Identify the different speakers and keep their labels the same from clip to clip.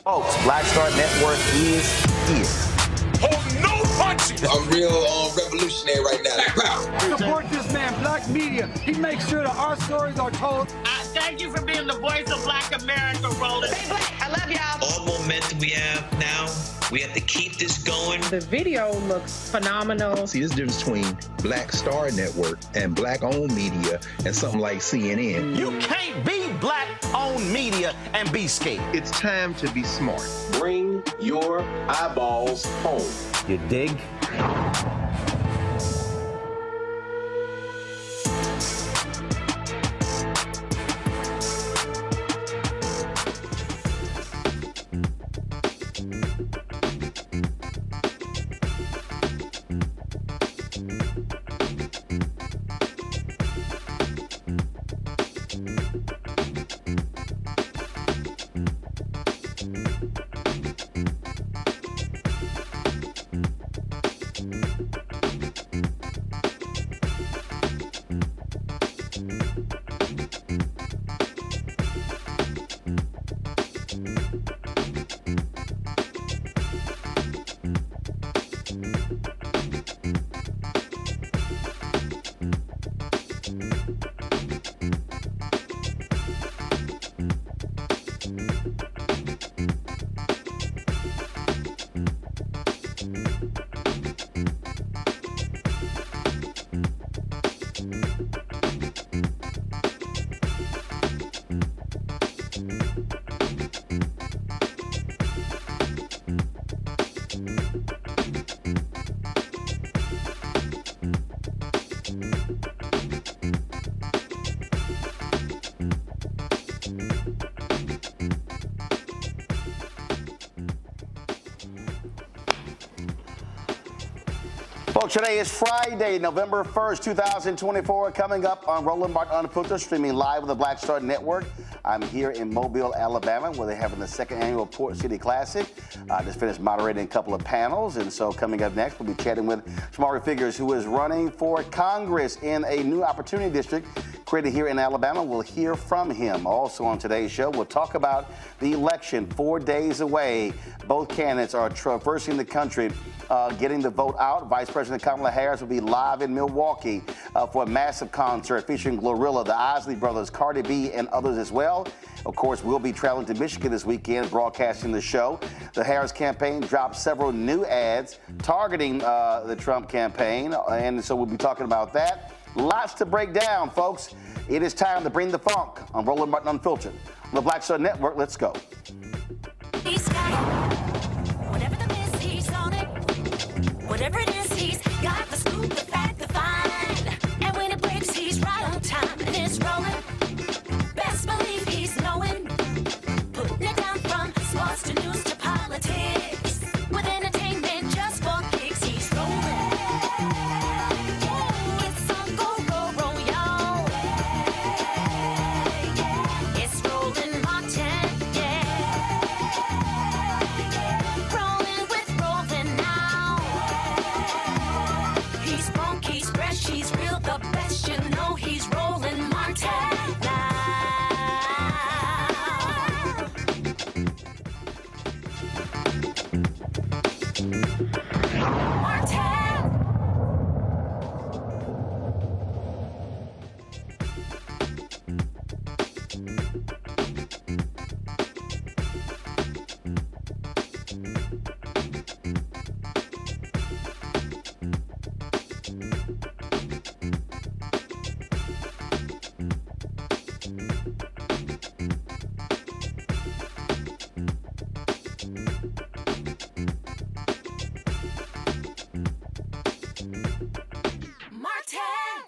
Speaker 1: Folks, Black Star Network is here.
Speaker 2: Oh, no punches!
Speaker 3: I'm real revolutionary right now.
Speaker 4: Support this man, Black Media. He makes sure that our stories are told.
Speaker 5: Thank you for being the voice of Black America, Roland.
Speaker 6: Stay black. I love y'all.
Speaker 7: All momentum we have now, we have to keep this going.
Speaker 8: The video looks phenomenal.
Speaker 9: See, there's a difference between Black Star Network and Black-owned media and something like CNN.
Speaker 1: You can't be Black-owned media and be scared.
Speaker 9: It's time to be smart.
Speaker 10: Bring your eyeballs home.
Speaker 1: You dig? Folks, today is Friday, November 1st, 2024, coming up on Roland Martin Unfiltered, streaming live on the Black Star Network. I'm here in Mobile, Alabama, where they're having the second annual Port City Classic. I just finished moderating a couple of panels, and so coming up next, we'll be chatting with Shomari Figures, who is running for Congress in a new opportunity district created here in Alabama. We'll hear from him. Also on today's show, we'll talk about the election 4 days away. Both candidates are traversing the country, getting the vote out. Vice President Kamala Harris will be live in Milwaukee for a massive concert featuring Glorilla, the Isley Brothers, Cardi B, and others as well. Of course, we'll be traveling to Michigan this weekend, broadcasting the show. The Harris campaign dropped several new ads targeting the Trump campaign, and so we'll be talking about that. Lots to break down, folks. It is time to bring the funk on Roland Martin Unfiltered. On the Black Star Network, let's go.
Speaker 11: Whatever the miss, he's on it. Whatever it is, he's got the scoop, the fact, the find. And when it breaks, he's right on time and it's rolling. Best believe he's knowing. Putting it down from sports to news to politics. With entertainment just for kicks, he's rolling. It's on go, y'all. It's Roland Martin, yeah. Rolling with Roland now. He's funky, he's fresh, he's real, the best. You know he's Roland Martin now. Martin. Martin.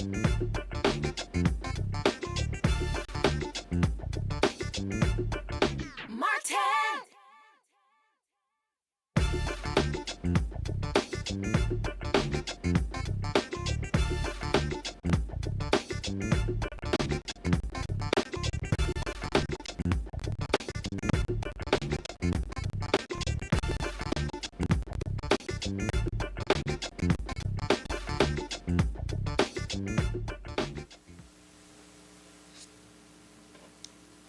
Speaker 11: Martin.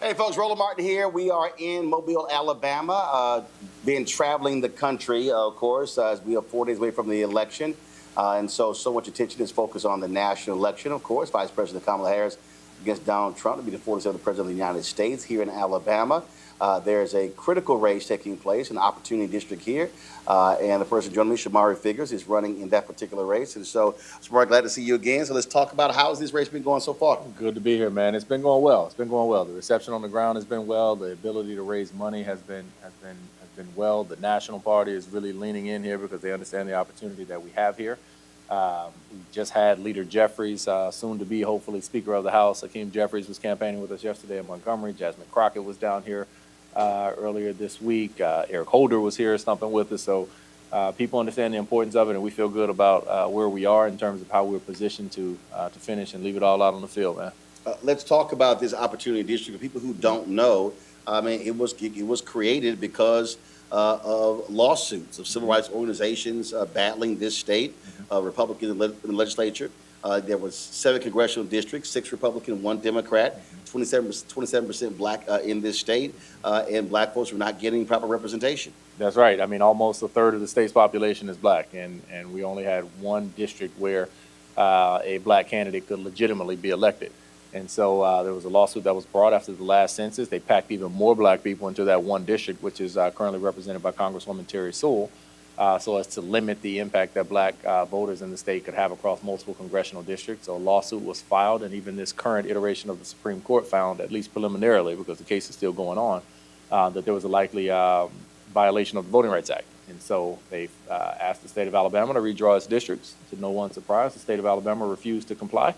Speaker 1: Hey folks, Roland Martin here. We are in Mobile, Alabama. Been traveling the country, of course, as we are 4 days away from the election. And so much attention is focused on the national election, of course. Vice President Kamala Harris against Donald Trump to be the 47th President of the United States here in Alabama. There's a critical race taking place in the Opportunity District here. And the person joining me, Shomari Figures, is running in that particular race. And so, Shomari, glad to see you again. So let's talk about how's this race been going so far?
Speaker 6: Good to be here, man. It's been going well. It's been going well. The reception on the ground has been well. The ability to raise money has been well. The National Party is really leaning in here because they understand the opportunity that we have here. We just had Leader Jeffries, soon to be hopefully Speaker of the House. Hakeem Jeffries was campaigning with us yesterday in Montgomery. Jasmine Crockett was down here earlier this week. Eric Holder was here stumping with us. So people understand the importance of it, and we feel good about where we are in terms of how we're positioned to finish and leave it all out on the field, man.
Speaker 1: Let's talk about this Opportunity District. For people who don't know, I mean, it was created because of lawsuits of civil rights organizations battling this state, Republican in the legislature. There was 7 congressional districts, 6 Republican, 1 Democrat, 27% black in this state, and black folks were not getting proper representation.
Speaker 6: That's right. I mean, almost a third of the state's population is black, and we only had 1 district where a black candidate could legitimately be elected. And so there was a lawsuit that was brought after the last census. They packed even more black people into that 1 district, which is currently represented by Congresswoman Terry Sewell, so as to limit the impact that black voters in the state could have across multiple congressional districts. So a lawsuit was filed, and even this current iteration of the Supreme Court found, at least preliminarily, because the case is still going on, that there was a likely violation of the Voting Rights Act. And so they asked the state of Alabama to redraw its districts. To no one's surprise, the state of Alabama refused to comply.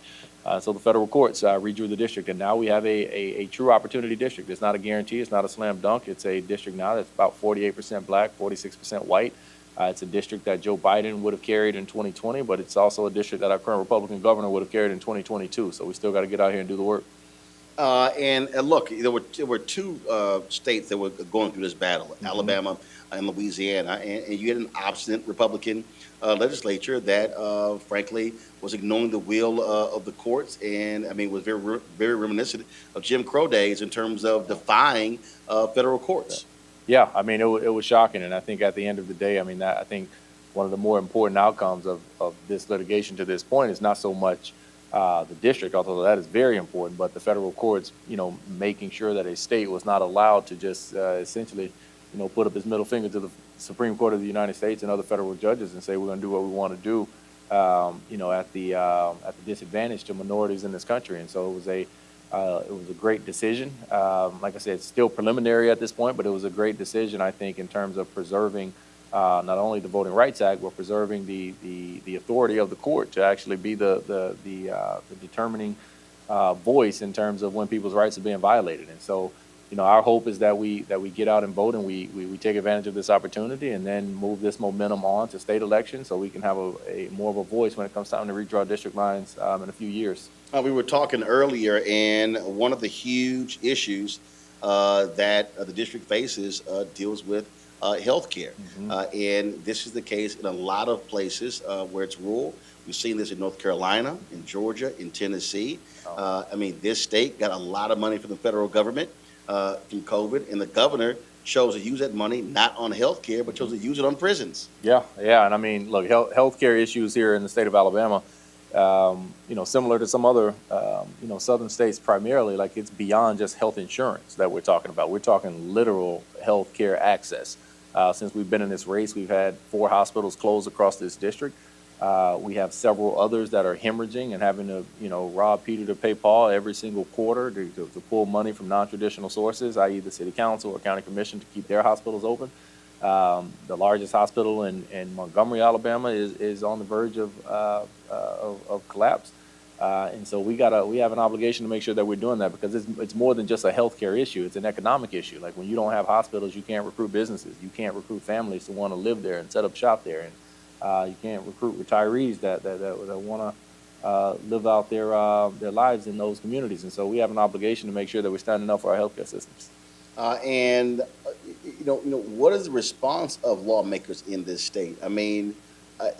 Speaker 6: So the federal courts redrew the district, and now we have a true opportunity district. It's not a guarantee. It's not a slam dunk. It's a district now that's about 48% black, 46% white. It's a district that Joe Biden would have carried in 2020, but it's also a district that our current Republican governor would have carried in 2022. So we still got to get out here and do the work.
Speaker 1: And look, there were 2 states that were going through this battle, Alabama and Louisiana, and you had an obstinate Republican legislature that, frankly, was ignoring the will of the courts, and I mean was very reminiscent of Jim Crow days in terms of defying federal courts.
Speaker 6: Yeah, I mean, it was shocking, and I think at the end of the day, I mean, I think one of the more important outcomes of this litigation to this point is not so much the district, although that is very important, but the federal courts, making sure that a state was not allowed to just essentially, put up his middle finger to the Supreme Court of the United States and other federal judges and say we're going to do what we want to do, at the disadvantage to minorities in this country. And so it was a great decision. Like I said, it's still preliminary at this point, but it was a great decision, I think, in terms of preserving not only the Voting Rights Act, but preserving the authority of the court to actually be the determining voice in terms of when people's rights are being violated. And so, our hope is that we get out and vote, and we take advantage of this opportunity, and then move this momentum on to state elections, so we can have a more of a voice when it comes time to redraw district lines in a few years. We were talking earlier, and one of the huge issues that the district faces deals with health care. And this is the case in a lot of places where it's rural. We've seen this in North Carolina, in Georgia, in Tennessee. I mean, this state got a lot of money from the federal government through COVID, and the governor chose to use that money not on health care, but chose to use it on prisons. Yeah, and I mean, look, health care issues here in the state of Alabama, similar to some other, southern states primarily, like it's beyond just health insurance that we're talking about. We're talking literal health care access. Since we've been in this race, we've had 4 hospitals closed across this district. We have several others that are hemorrhaging and having to, rob Peter to pay Paul every single quarter to pull money from non-traditional sources, i.e. the city council or county commission, to keep their hospitals open. The largest hospital in Montgomery, Alabama is on the verge of collapse. And so we have an obligation to make sure that we're doing that, because it's more than just a healthcare issue. It's an economic issue. Like, when you don't have hospitals, you can't recruit businesses. You can't recruit families to want to live there and set up shop there. And you can't recruit retirees that want to live out their lives in those communities. And so we have an obligation to make sure that we're standing up for our healthcare systems.
Speaker 1: And what is the response of lawmakers in this state? I mean,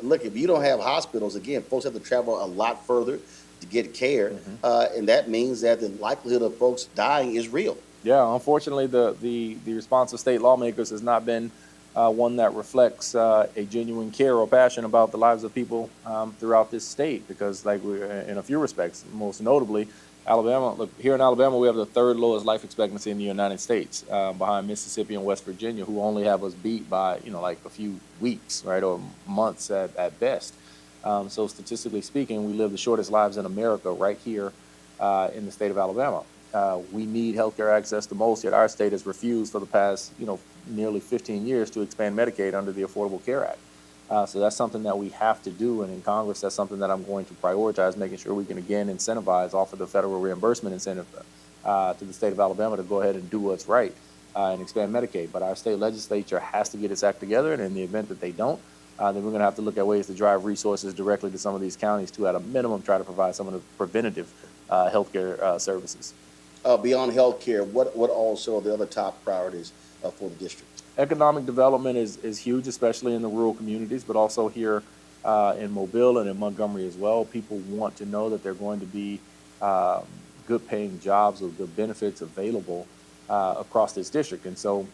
Speaker 1: look, if you don't have hospitals, again, folks have to travel a lot further to get care, and that means that the likelihood of folks dying is real.
Speaker 6: Yeah, unfortunately, the response of state lawmakers has not been one that reflects a genuine care or passion about the lives of people throughout this state. Because, like, in a few respects, most notably, Alabama. Look, here in Alabama, we have the third lowest life expectancy in the United States, behind Mississippi and West Virginia, who only have us beat by like a few weeks, right, or months at best. So statistically speaking, we live the shortest lives in America right here in the state of Alabama. We need healthcare access the most, yet our state has refused for the past nearly 15 years to expand Medicaid under the Affordable Care Act. So that's something that we have to do, and in Congress, that's something that I'm going to prioritize, making sure we can again incentivize, offer the federal reimbursement incentive to the state of Alabama to go ahead and do what's right and expand Medicaid. But our state legislature has to get its act together, and in the event that they don't, then we're going to have to look at ways to drive resources directly to some of these counties to, at a minimum, try to provide some of the preventative healthcare services.
Speaker 1: Beyond healthcare, what also are the other top priorities for the district?
Speaker 6: Economic development is huge, especially in the rural communities, but also here in Mobile and in Montgomery as well. People want to know that they're going to be good paying jobs with good benefits available across this district. And so,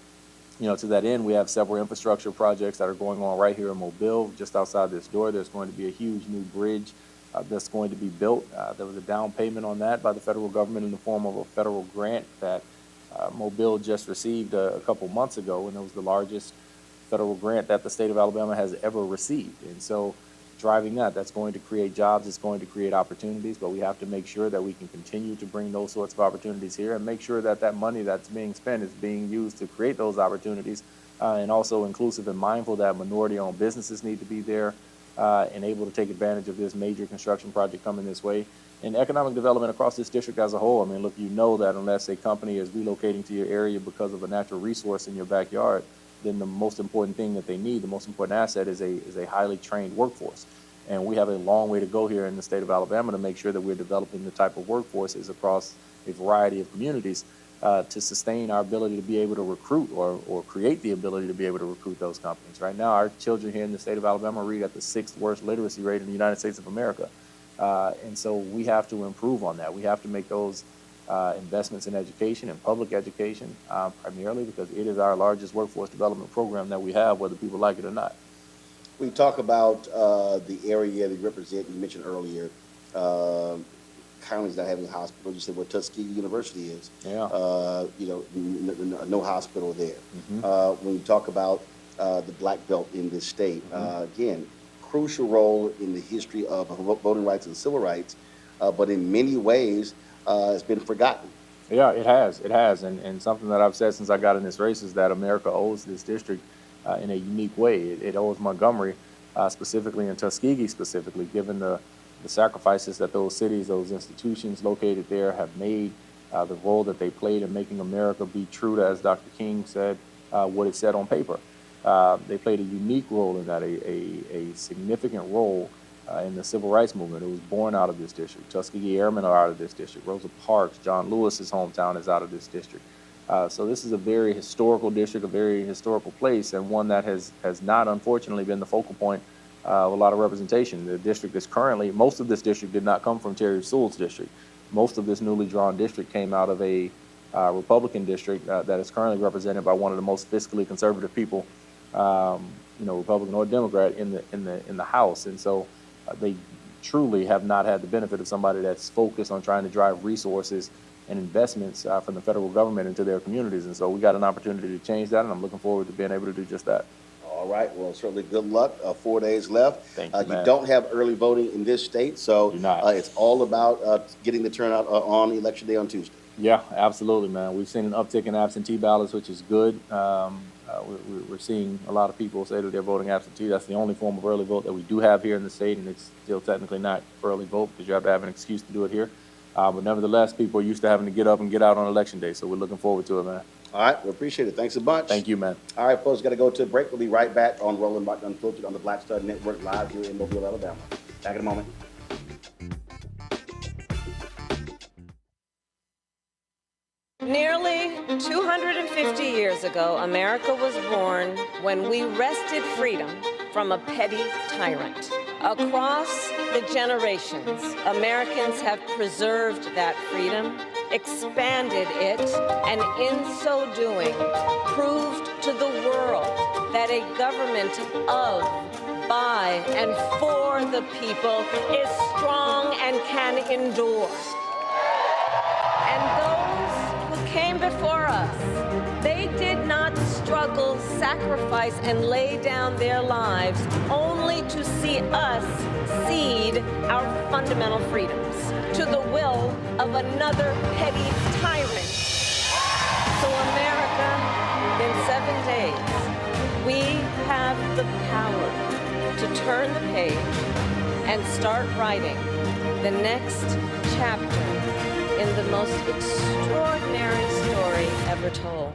Speaker 6: to that end, we have several infrastructure projects that are going on right here in Mobile. Just outside this door, there's going to be a huge new bridge that's going to be built. There was a down payment on that by the federal government in the form of a federal grant that Mobile just received a couple months ago, and it was the largest federal grant that the state of Alabama has ever received. And so driving that's going to create jobs, it's going to create opportunities, but we have to make sure that we can continue to bring those sorts of opportunities here and make sure that that money that's being spent is being used to create those opportunities, and also inclusive and mindful that minority-owned businesses need to be there and able to take advantage of this major construction project coming this way. And economic development across this district as a whole. I mean, look, that unless a company is relocating to your area because of a natural resource in your backyard, then the most important thing that they need, the most important asset, is a highly trained workforce. And we have a long way to go here in the state of Alabama to make sure that we're developing the type of workforces across a variety of communities to sustain our ability to be able to recruit or create the ability to be able to recruit those companies. Right now, our children here in the state of Alabama read at the 6th worst literacy rate in the United States of America. And so we have to improve on that. We have to make those investments in education and public education, primarily because it is our largest workforce development program that we have, whether people like it or not.
Speaker 1: We talk about the area that you represent. You mentioned earlier counties not having hospitals. You said where Tuskegee University is.
Speaker 6: Yeah.
Speaker 1: No hospital there. When you talk about the Black Belt in this state, again, crucial role in the history of voting rights and civil rights, but in many ways it's been forgotten.
Speaker 6: Yeah, it has. And something that I've said since I got in this race is that America owes this district in a unique way. It owes Montgomery specifically, and Tuskegee specifically, given the sacrifices that those cities, those institutions located there have made, the role that they played in making America be true to, as Dr. King said, what it said on paper. They played a unique role in that, a significant role in the civil rights movement. It was born out of this district. Tuskegee Airmen are out of this district. Rosa Parks, John Lewis's hometown, is out of this district. So this is a very historical district, a very historical place, and one that has not, unfortunately, been the focal point of a lot of representation. The district is currently, most of this district did not come from Terry Sewell's district. Most of this newly drawn district came out of a Republican district that is currently represented by one of the most fiscally conservative people, Republican or Democrat, in the House. And so they truly have not had the benefit of somebody that's focused on trying to drive resources and investments from the federal government into their communities. And so we got an opportunity to change that, and I'm looking forward to being able to do just that.
Speaker 1: All right. Well, certainly good luck. 4 days left.
Speaker 6: Thank you, man.
Speaker 1: You don't have early voting in this state, so it's all about getting the turnout on Election Day on Tuesday.
Speaker 6: Yeah, absolutely, man. We've seen an uptick in absentee ballots, which is good. We're seeing a lot of people say that they're voting absentee. That's the only form of early vote that we do have here in the state, and it's still technically not early vote because you have to have an excuse to do it here. But nevertheless, people are used to having to get up and get out on election day, so we're looking forward to it, man.
Speaker 1: All right, we appreciate it. Thanks a bunch.
Speaker 6: Thank you, man.
Speaker 1: All right, folks, got to go to a break. We'll be right back on Roland Martin Unfiltered on the Black Star Network, live here in Mobile, Alabama. Back in a moment.
Speaker 12: Nearly 250 years ago, America was born when we wrested freedom from a petty tyrant. Across the generations, Americans have preserved that freedom, expanded it, and in so doing, proved to the world that a government of, by, and for the people is strong and can endure. And those who came before us, they did not struggle, sacrifice, and lay down their lives only to see us cede our fundamental freedoms to the will of another petty tyrant. So America, in 7 days, we have the power to turn the page and start writing the next chapter in the most extraordinary story ever told.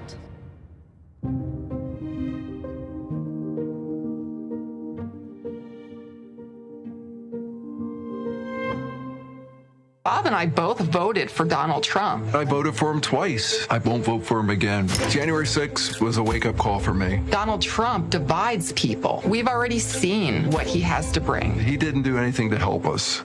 Speaker 13: Bob and I both voted for Donald Trump.
Speaker 14: I voted for him twice. I won't vote for him again. January 6th was a wake-up call for me.
Speaker 13: Donald Trump divides people. We've already seen what he has to bring.
Speaker 14: He didn't do anything to help us.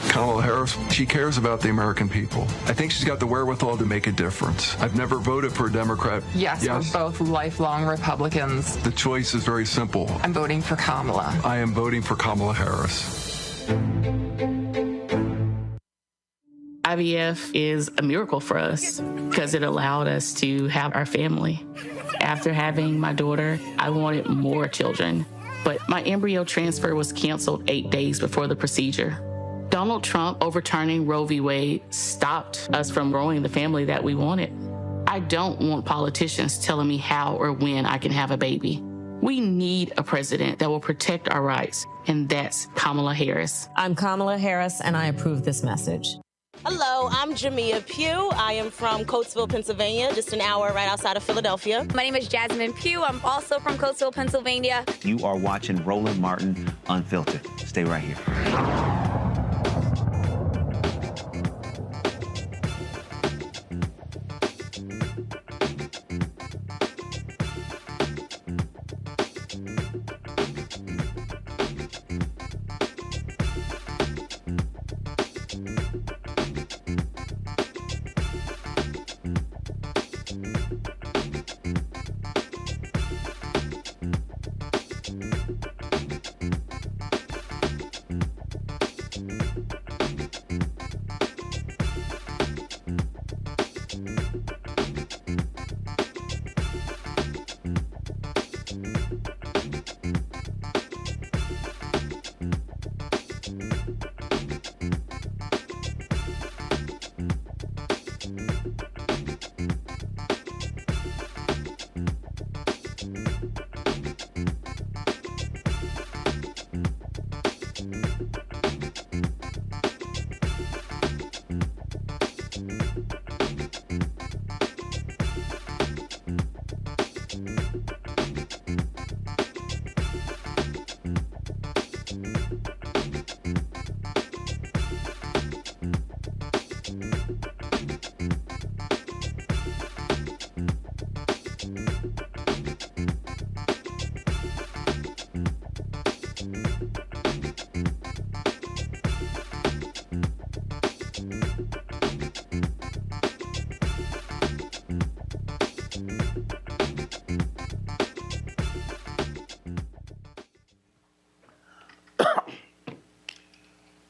Speaker 14: Kamala Harris, she cares about the American people. I think she's got the wherewithal to make a difference. I've never voted for a Democrat.
Speaker 13: Yes, we're both lifelong Republicans.
Speaker 14: The choice is very simple.
Speaker 13: I'm voting for Kamala.
Speaker 14: I am voting for Kamala Harris.
Speaker 15: IVF is a miracle for us because it allowed us to have our family. After having my daughter, I wanted more children, but my embryo transfer was canceled 8 days before the procedure. Donald Trump overturning Roe v. Wade stopped us from growing the family that we wanted. I don't want politicians telling me how or when I can have a baby. We need a president that will protect our rights, and that's Kamala Harris.
Speaker 16: I'm Kamala Harris, and I approve this message.
Speaker 17: Hello, I'm Jamia Pugh. I am from Coatesville, Pennsylvania, just an hour right outside of Philadelphia.
Speaker 18: My name is Jasmine Pugh. I'm also from Coatesville, Pennsylvania.
Speaker 19: You are watching Roland Martin Unfiltered. Stay right here.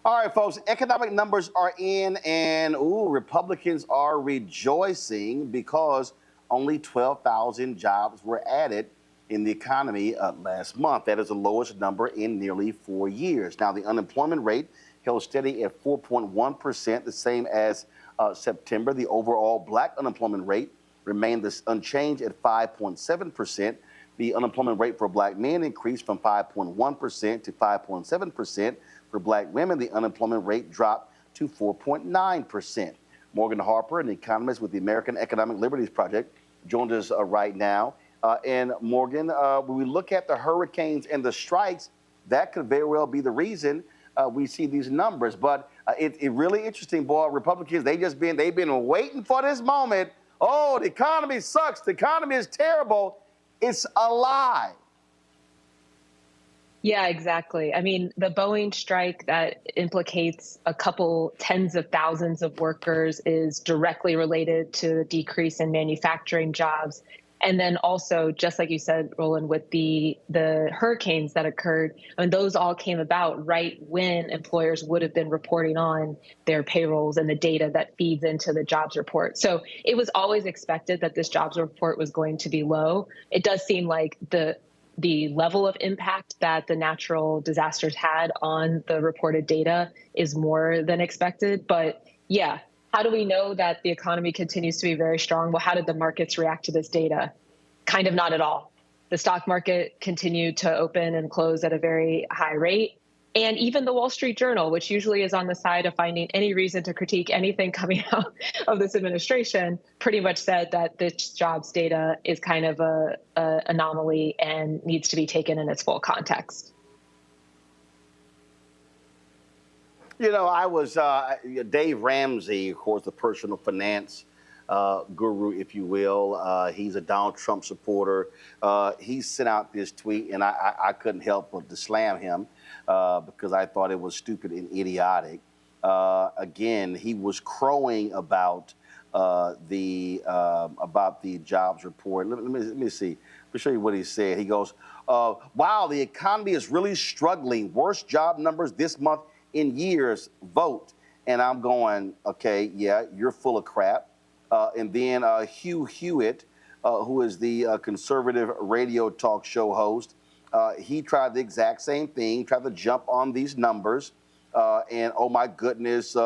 Speaker 1: All right, folks, economic numbers are in, and Republicans are rejoicing because only 12,000 jobs were added in the economy last month. That is the lowest number in nearly 4 years. Now, the unemployment rate held steady at 4.1%, the same as September. The overall black unemployment rate remained unchanged at 5.7%. The unemployment rate for black men increased from 5.1% to 5.7%. For black women, the unemployment rate dropped to 4.9%. Morgan Harper, an economist with the American Economic Liberties Project, joins us right now. And Morgan, when we look at the hurricanes and the strikes, that could very well be the reason we see these numbers. But it's really interesting, boy. Republicans, they've been waiting for this moment. Oh, the economy sucks. The economy is terrible. It's a lie.
Speaker 8: Yeah, exactly. I mean, the Boeing strike that implicates a couple tens of thousands of workers is directly related to the decrease in manufacturing jobs. And then also, just like you said, Roland, with the hurricanes that occurred, and those all came about right when employers would have been reporting on their payrolls and the data that feeds into the jobs report. So it was always expected that this jobs report was going to be low. It does seem like the level of impact that the natural disasters had on the reported data is more than expected. But yeah, how do we know that the economy continues to be very strong? Well, how did the markets react to this data? Kind of not at all. The stock market continued to open and close at a very high rate. And even the Wall Street Journal, which usually is on the side of finding any reason to critique anything coming out of this administration, pretty much said that this jobs data is kind of a anomaly and needs to be taken in its full context.
Speaker 1: You know, I was Dave Ramsey, of course, the personal finance guru, if you will. He's a Donald Trump supporter. He sent out this tweet, and I couldn't help but to slam him because I thought it was stupid and idiotic. Again, he was crowing about the jobs report. Let me see. Let me show you what he said. He goes, "Wow, the economy is really struggling. Worst job numbers this month in years. Vote." And I'm going, okay, yeah, you're full of crap. And then Hugh Hewitt, who is the conservative radio talk show host, he tried the exact same thing, tried to jump on these numbers. And oh my goodness,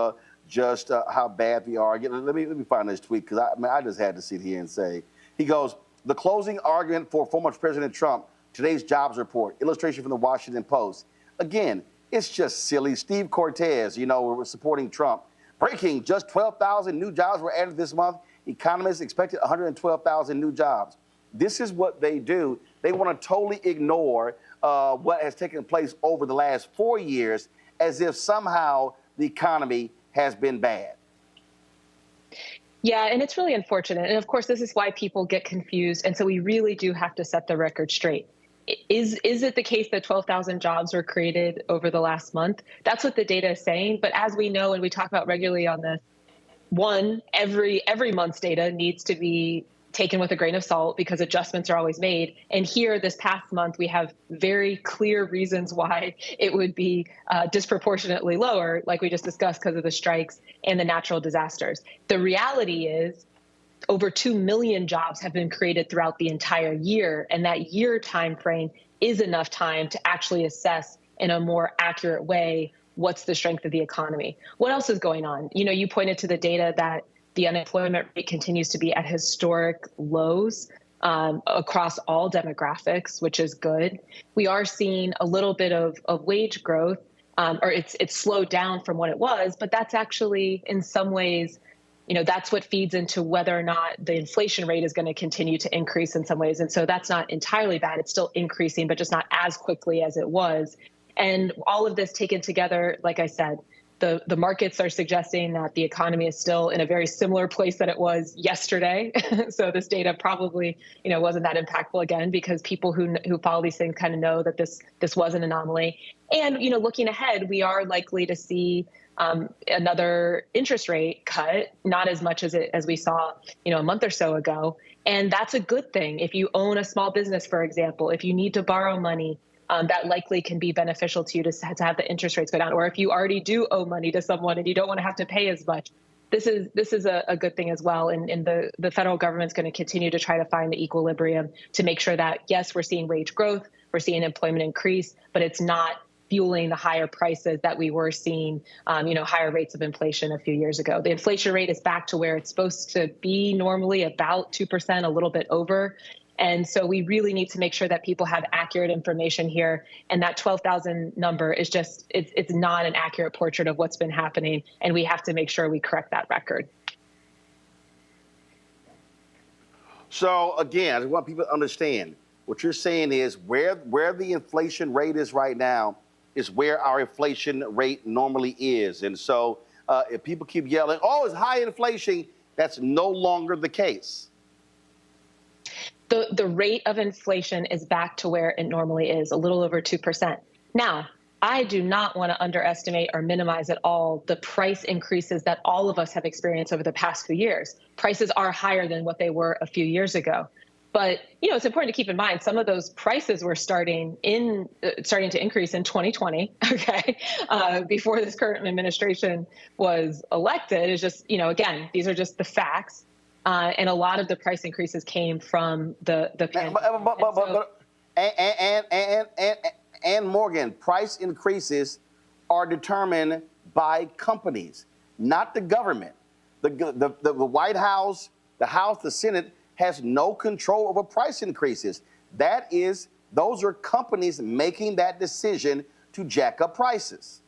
Speaker 1: just how bad we are. Let me find this tweet, because I just had to sit here and say, he goes, "The closing argument for former President Trump, today's jobs report, illustration from the Washington Post." Again, it's just silly. Steve Cortez, you know, we're supporting Trump. Breaking, just 12,000 new jobs were added this month. Economists expected 112,000 new jobs. This is what they do. They want to totally ignore what has taken place over the last 4 years, as if somehow the economy has been bad.
Speaker 8: Yeah, and it's really unfortunate. And of course, this is why people get confused. And so we really do have to set the record straight. Is it the case that 12,000 jobs were created over the last month? That's what the data is saying. But as we know, and we talk about regularly on this, one, every month's data needs to be taken with a grain of salt because adjustments are always made. And here, this past month, we have very clear reasons why it would be disproportionately lower, like we just discussed, because of the strikes and the natural disasters. The reality is, over 2 million jobs have been created throughout the entire year, and that year time frame is enough time to actually assess in a more accurate way what's the strength of the economy. What else is going on? You know, you pointed to the data that the unemployment rate continues to be at historic lows across all demographics, which is good. We are seeing a little bit of wage growth, or it's slowed down from what it was, but that's actually in some ways, you know, that's what feeds into whether or not the inflation rate is going to continue to increase in some ways. And so that's not entirely bad. It's still increasing, but just not as quickly as it was. And all of this taken together, like I said, the markets are suggesting that the economy is still in a very similar place that it was yesterday. So this data probably, you know, wasn't that impactful again, because people who follow these things kind of know that this was an anomaly. And, you know, looking ahead, we are likely to see another interest rate cut, not as much as we saw, you know, a month or so ago. And that's a good thing. If you own a small business, for example, if you need to borrow money, that likely can be beneficial to you to have the interest rates go down. Or if you already do owe money to someone and you don't want to have to pay as much, this is a good thing as well. And the federal government's going to continue to try to find the equilibrium to make sure that, yes, we're seeing wage growth, we're seeing employment increase, but it's not fueling the higher prices that we were seeing, you know, higher rates of inflation a few years ago. The inflation rate is back to where it's supposed to be normally, about 2%, a little bit over. And so we really need to make sure that people have accurate information here. And that 12,000 number is just, it's not an accurate portrait of what's been happening. And we have to make sure we correct that record.
Speaker 1: So again, I just want people to understand what you're saying is where the inflation rate is right now is where our inflation rate normally is. And so if people keep yelling, oh, it's high inflation, that's no longer the case.
Speaker 8: The rate of inflation is back to where it normally is, a little over 2%. Now, I do not want to underestimate or minimize at all the price increases that all of us have experienced over the past few years. Prices are higher than what they were a few years ago. But, you know, it's important to keep in mind some of those prices were starting to increase in 2020, okay, before this current administration was elected. It's just, you know, again, these are just the facts. And a lot of the price increases came from the pandemic.
Speaker 1: And Morgan, price increases are determined by companies, not the government. The White House, the House, the Senate has no control over price increases. Those are companies making that decision to jack up prices.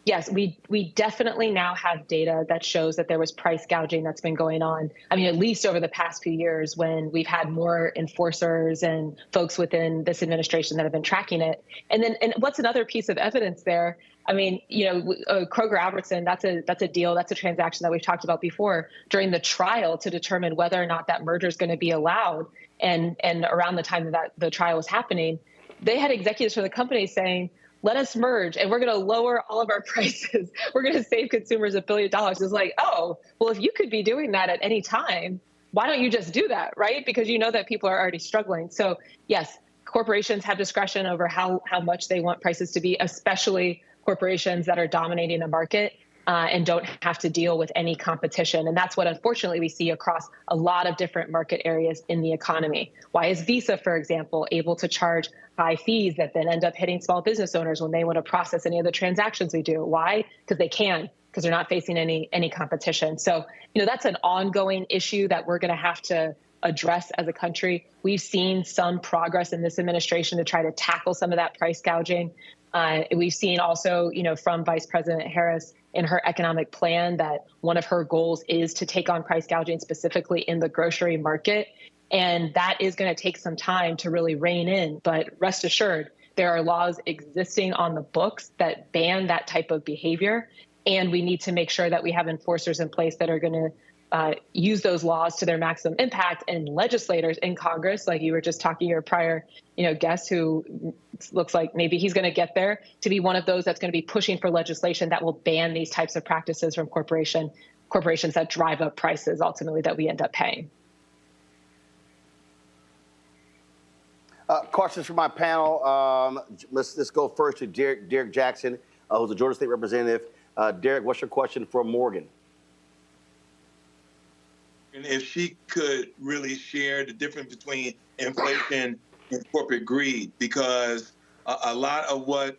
Speaker 8: Yes, we definitely now have data that shows that there was price gouging that's been going on. I mean, at least over the past few years when we've had more enforcers and folks within this administration that have been tracking it. And what's another piece of evidence there? I mean, you know, Kroger-Albertson, that's a deal, that's a transaction that we've talked about before during the trial to determine whether or not that merger is going to be allowed. And around the time that the trial was happening, they had executives from the company saying, let us merge and we're going to lower all of our prices. We're going to save consumers $1 billion. It's like, oh, well, if you could be doing that at any time, why don't you just do that, right? Because you know that people are already struggling. So yes, corporations have discretion over how much they want prices to be, especially corporations that are dominating the market and don't have to deal with any competition. And that's what, unfortunately, we see across a lot of different market areas in the economy. Why is Visa, for example, able to charge high fees that then end up hitting small business owners when they want to process any of the transactions we do? Why? Because they can, because they're not facing any competition. So, you know, that's an ongoing issue that we're going to have to address as a country. We've seen some progress in this administration to try to tackle some of that price gouging. We've seen also, you know, from Vice President Harris in her economic plan that one of her goals is to take on price gouging specifically in the grocery market. And that is going to take some time to really rein in. But rest assured, there are laws existing on the books that ban that type of behavior. And we need to make sure that we have enforcers in place that are going to use those laws to their maximum impact, and legislators in Congress, like you were just talking, your prior, you know, guest who looks like maybe he's going to get there, to be one of those that's going to be pushing for legislation that will ban these types of practices from corporations that drive up prices ultimately that we end up paying.
Speaker 1: Questions from my panel. Let's go first to Derek Jackson, who's a Georgia State representative. Derek, what's your question for Morgan?
Speaker 20: And if she could really share the difference between inflation and corporate greed, because a lot of what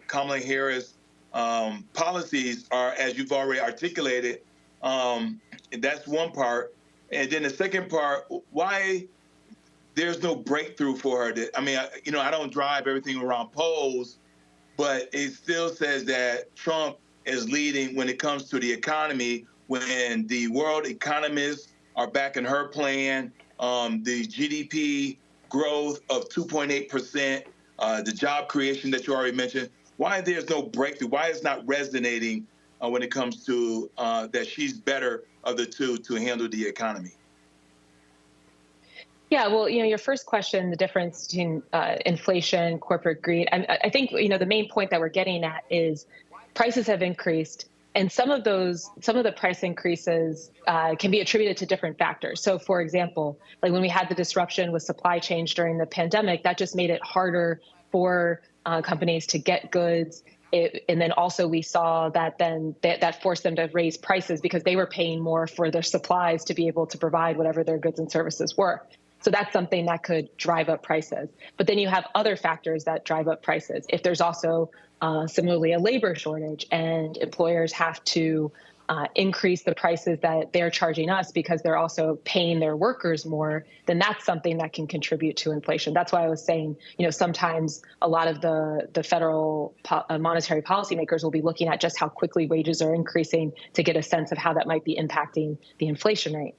Speaker 20: Kamala Harris policies are, as you've already articulated, that's one part. And then the second part, why there's no breakthrough for her. I mean, you know, I don't drive everything around polls, but it still says that Trump is leading when it comes to the economy, when the world economists are backing her plan, the GDP growth of 2.8%, the job creation that you already mentioned. Why there's no breakthrough? Why it's not resonating when it comes to that she's better of the two to handle the economy?
Speaker 8: Yeah, well, you know, your first question, the difference between inflation, corporate greed, I think, you know, the main point that we're getting at is prices have increased. And some of the price increases can be attributed to different factors. So, for example, like when we had the disruption with supply chains during the pandemic, that just made it harder for companies to get goods. And then also we saw that then that forced them to raise prices because they were paying more for their supplies to be able to provide whatever their goods and services were. So that's something that could drive up prices. But then you have other factors that drive up prices. If there's also similarly a labor shortage and employers have to increase the prices that they're charging us because they're also paying their workers more, then that's something that can contribute to inflation. That's why I was saying, sometimes a lot of the federal monetary policymakers will be looking at just how quickly wages are increasing to get a sense of how that might be impacting the inflation rate.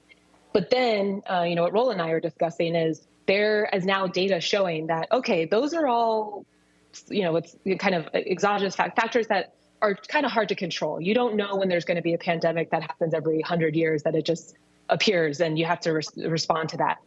Speaker 8: But then, what Roland and I are discussing is there is now data showing that, okay, those are all, it's kind of exogenous factors that are kind of hard to control. You don't know when there's going to be a pandemic that happens every 100 years that it just appears and you have to respond to that.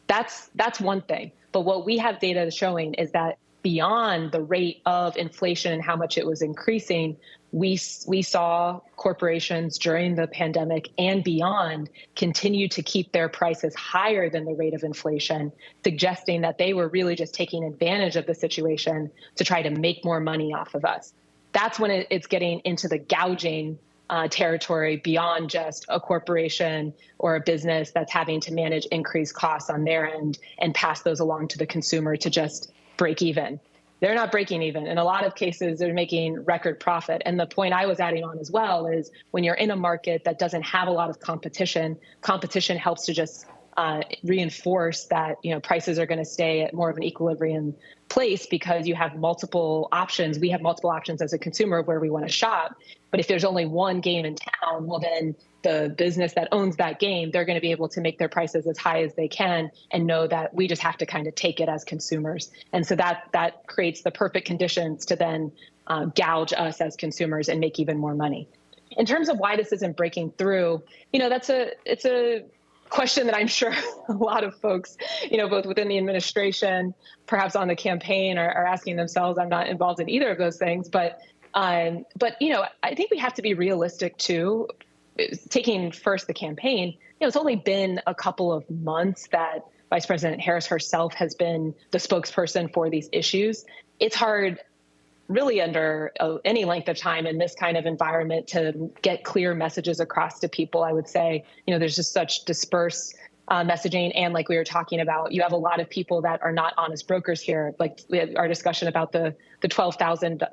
Speaker 8: That's one thing. But what we have data showing is that beyond the rate of inflation and how much it was increasing, we saw corporations during the pandemic and beyond continue to keep their prices higher than the rate of inflation, suggesting that they were really just taking advantage of the situation to try to make more money off of us. That's when it's getting into the gouging territory beyond just a corporation or a business that's having to manage increased costs on their end and pass those along to the consumer to just break even. They're not breaking even. In a lot of cases, they're making record profit. And the point I was adding on as well is when you're in a market that doesn't have a lot of competition, competition helps to just reinforce that prices are going to stay at more of an equilibrium place because you have multiple options. We have multiple options as a consumer of where we want to shop. But if there's only one game in town, well, then the business that owns that game, they're going to be able to make their prices as high as they can and know that we just have to kind of take it as consumers. And so that creates the perfect conditions to then gouge us as consumers and make even more money. In terms of why this isn't breaking through, it's a question that I'm sure a lot of folks, both within the administration, perhaps on the campaign, are asking themselves. I'm not involved in either of those things, but I think we have to be realistic too. Taking first the campaign, it's only been a couple of months that Vice President Harris herself has been the spokesperson for these issues. It's hard really under any length of time in this kind of environment to get clear messages across to people. I would say, there's just such dispersed messaging. And like we were talking about, you have a lot of people that are not honest brokers here. Like we had our discussion about the 12,000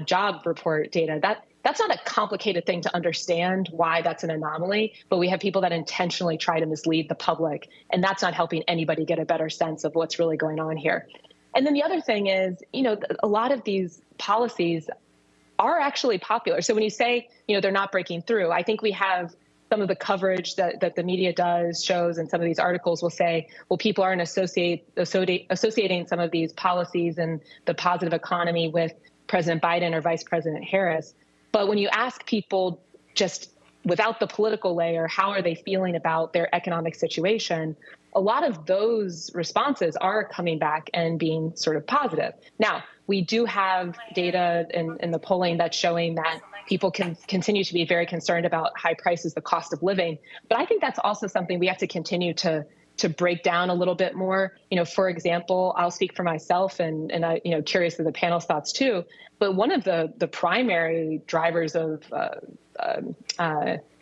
Speaker 8: job report data. That's not a complicated thing to understand why that's an anomaly, but we have people that intentionally try to mislead the public, and that's not helping anybody get a better sense of what's really going on here. And then the other thing is, a lot of these policies are actually popular. So when you say, they're not breaking through, I think we have some of the coverage that the media shows, and some of these articles will say, well, people aren't associating some of these policies and the positive economy with President Biden or Vice President Harris. But when you ask people just without the political layer, how are they feeling about their economic situation? A lot of those responses are coming back and being sort of positive. Now, we do have data in the polling that's showing that people can continue to be very concerned about high prices, the cost of living. But I think that's also something we have to continue to break down a little bit more. For example, I'll speak for myself and I, curious of the panel's thoughts too. But one of the primary drivers of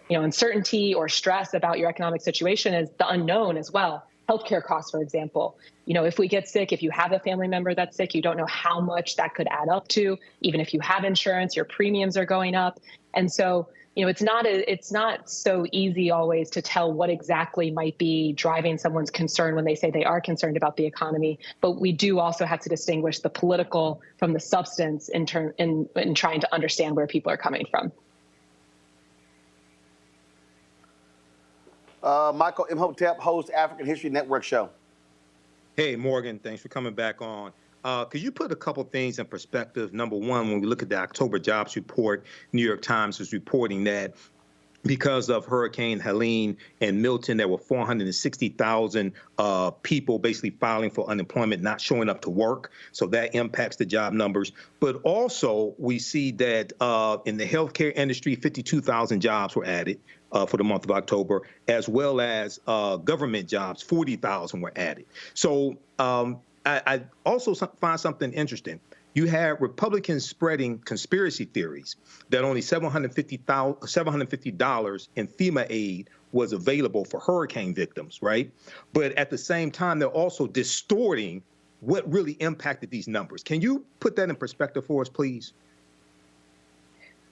Speaker 8: uncertainty or stress about your economic situation is the unknown as well. Healthcare costs, for example. If we get sick, if you have a family member that's sick, you don't know how much that could add up to. Even if you have insurance, your premiums are going up. And so, it's not so easy always to tell what exactly might be driving someone's concern when they say they are concerned about the economy. But we do also have to distinguish the political from the substance in trying to understand where people are coming from.
Speaker 1: Michael Imhotep, host African History Network show.
Speaker 21: Hey, Morgan, thanks for coming back on. Could you put a couple things in perspective? Number one, when we look at the October jobs report, New York Times was reporting that because of Hurricane Helene and Milton, there were 460,000 people basically filing for unemployment, not showing up to work. So that impacts the job numbers. But also, we see that in the healthcare industry, 52,000 jobs were added for the month of October, as well as government jobs, 40,000 were added. So I also find something interesting. You had Republicans spreading conspiracy theories that only $750 in FEMA aid was available for hurricane victims, right? But at the same time, they're also distorting what really impacted these numbers. Can you put that in perspective for us, please?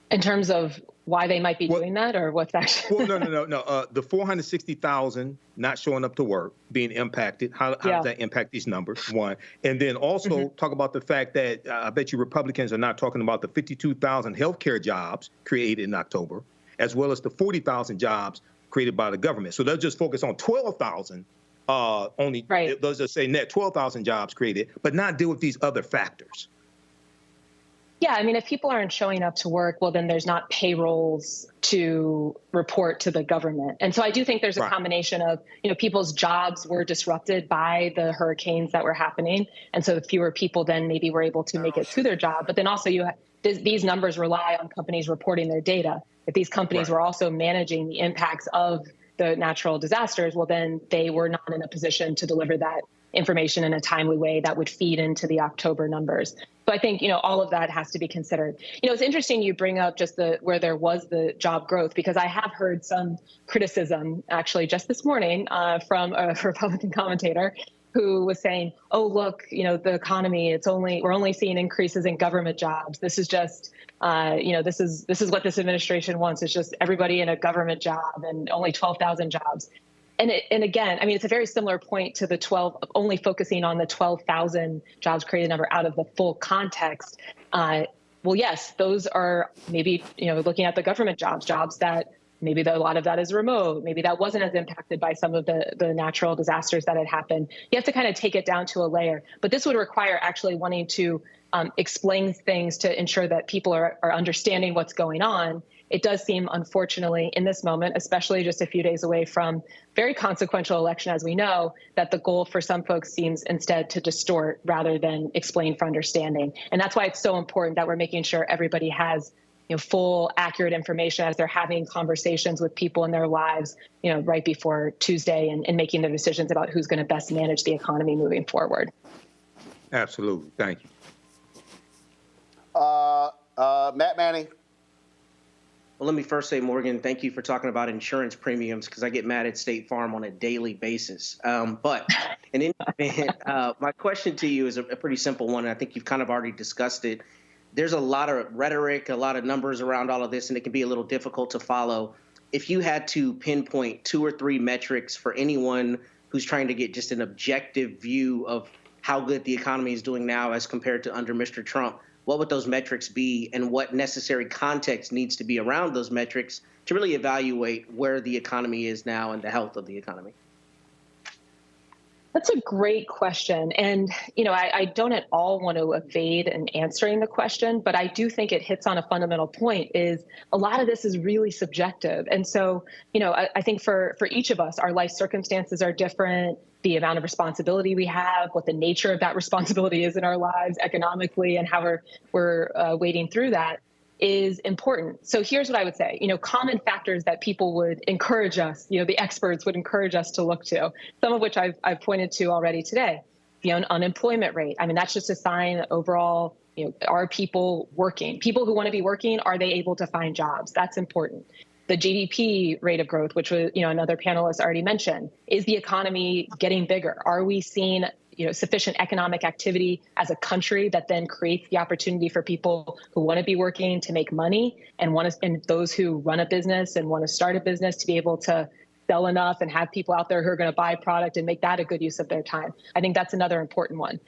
Speaker 8: In terms of why they might be doing that, or what's actually?
Speaker 21: Well, no. The 460,000 not showing up to work, being impacted. How does that impact these numbers? One. And then also talk about the fact that I bet you Republicans are not talking about the 52,000 healthcare jobs created in October, as well as the 40,000 jobs created by the government. So they'll just focus on 12,000 only. Right. They'll just say net 12,000 jobs created, but not deal with these other factors.
Speaker 8: Yeah, I mean, if people aren't showing up to work, well, then there's not payrolls to report to the government. And so I do think there's a combination of, people's jobs were disrupted by the hurricanes that were happening. And so fewer people then maybe were able to make it to their job. But then also these numbers rely on companies reporting their data. If these companies were also managing the impacts of the natural disasters, well, then they were not in a position to deliver that information in a timely way that would feed into the October numbers. So I think, all of that has to be considered. It's interesting you bring up just where there was the job growth, because I have heard some criticism actually just this morning from a Republican commentator who was saying, oh, look, the economy, we're only seeing increases in government jobs. This is just, this is what this administration wants. It's just everybody in a government job and only 12,000 jobs. And again, I mean, it's a very similar point to the only focusing on the 12,000 jobs created number out of the full context. Well, yes, those are maybe, looking at the government jobs that maybe a lot of that is remote. Maybe that wasn't as impacted by some of the natural disasters that had happened. You have to kind of take it down to a layer. But this would require actually wanting to explain things to ensure that people are understanding what's going on. It does seem, unfortunately, in this moment, especially just a few days away from very consequential election, as we know, that the goal for some folks seems instead to distort rather than explain for understanding. And that's why it's so important that we're making sure everybody has full, accurate information as they're having conversations with people in their lives, right before Tuesday and making their decisions about who's going to best manage the economy moving forward.
Speaker 21: Absolutely. Thank you.
Speaker 1: Matt Manning.
Speaker 2: Well, let me first say, Morgan, thank you for talking about insurance premiums, because I get mad at State Farm on a daily basis. But in any event, my question to you is a pretty simple one, and I think you've kind of already discussed it. There's a lot of rhetoric, a lot of numbers around all of this, and it can be a little difficult to follow. If you had to pinpoint 2 or 3 metrics for anyone who's trying to get just an objective view of how good the economy is doing now as compared to under Mr. Trump, what would those metrics be, and what necessary context needs to be around those metrics to really evaluate where the economy is now and the health of the economy?
Speaker 8: That's a great question. And, I don't at all want to evade in answering the question, but I do think it hits on a fundamental point is a lot of this is really subjective. And so, I think for each of us, our life circumstances are different. The amount of responsibility we have, what the nature of that responsibility is in our lives economically, and how we're wading through that is important. So here's what I would say, common factors that people would encourage us, the experts would encourage us to look to, some of which I've pointed to already today. The unemployment rate. I mean, that's just a sign that overall, are people working? People who want to be working, are they able to find jobs? That's important. The GDP rate of growth, which was, another panelist already mentioned, is the economy getting bigger? Are we seeing, sufficient economic activity as a country that then creates the opportunity for people who want to be working to make money and those who run a business and want to start a business to be able to sell enough and have people out there who are going to buy product and make that a good use of their time? I think that's another important one.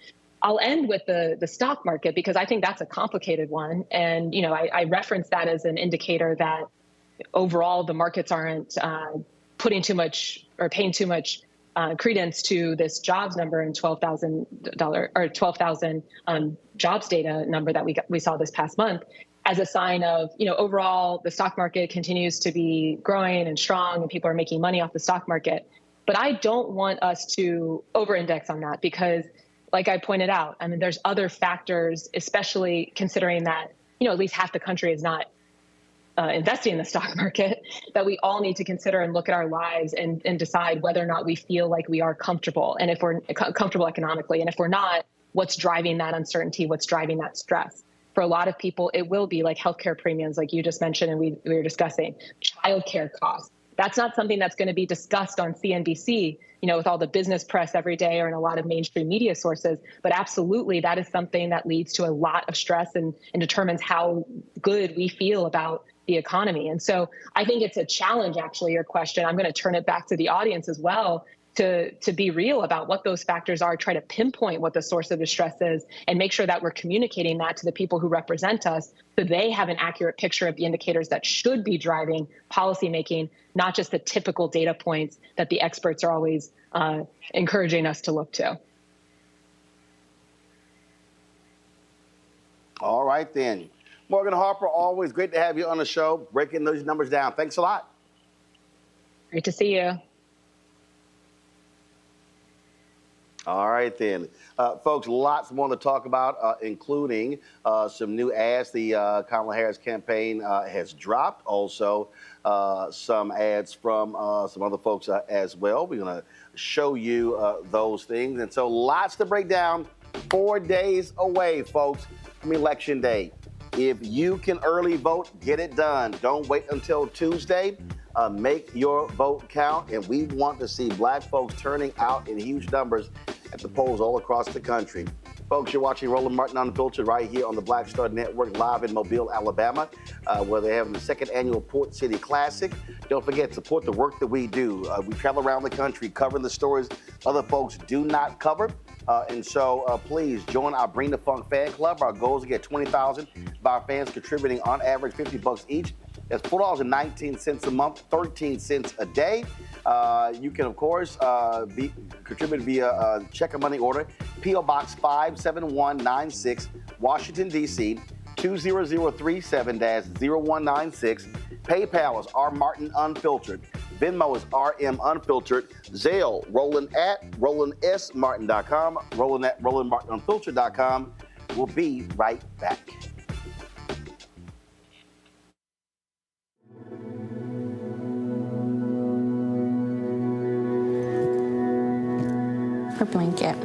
Speaker 8: I'll end with the stock market, because I think that's a complicated one. And, I reference that as an indicator that overall the markets aren't putting too much or paying too much credence to this jobs number and $12,000 jobs data number that we saw this past month as a sign of, overall the stock market continues to be growing and strong and people are making money off the stock market. But I don't want us to over-index on that, because like I pointed out, I mean, there's other factors, especially considering that, at least half the country is not investing in the stock market, that we all need to consider and look at our lives and decide whether or not we feel like we are comfortable, and if we're comfortable economically. And if we're not, what's driving that uncertainty? What's driving that stress? For a lot of people, it will be like healthcare premiums, like you just mentioned and we were discussing, childcare costs, that's not something that's going to be discussed on CNBC, with all the business press every day or in a lot of mainstream media sources. But absolutely, that is something that leads to a lot of stress and determines how good we feel about the economy. And so I think it's a challenge, actually, your question. I'm going to turn it back to the audience as well to be real about what those factors are, try to pinpoint what the source of the stress is, and make sure that we're communicating that to the people who represent us so they have an accurate picture of the indicators that should be driving policymaking, not just the typical data points that the experts are always encouraging us to look to.
Speaker 1: All right, then. Morgan Harper, always great to have you on the show, breaking those numbers down. Thanks a lot.
Speaker 8: Great to see you.
Speaker 1: All right, then. Folks, lots more to talk about, including some new ads the Kamala Harris campaign has dropped. Also, some ads from some other folks as well. We're going to show you those things. And so lots to break down. 4 days away, folks, from Election Day. If you can early vote, get it done. Don't wait until Tuesday. Make your vote count. And we want to see Black folks turning out in huge numbers at the polls all across the country. Folks, you're watching Roland Martin Unfiltered right here on the Black Star Network, live in Mobile, Alabama, where they're having the second annual Port City Classic. Don't forget, support the work that we do. We travel around the country covering the stories other folks do not cover. And so please join our Bring the Funk fan club. Our goal is to get 20,000 of our fans contributing on average $50 each. That's $4.19 a month, 13 cents a day. You can, of course, contribute via check or money order. P.O. Box 57196, Washington, D.C., 20037-0196. PayPal is R Martin Unfiltered. Venmo is RM Unfiltered. Zelle, Roland at RolandSMartin.com. Roland at RolandMartinUnfiltered.com. We'll be right back.
Speaker 3: Her blanket.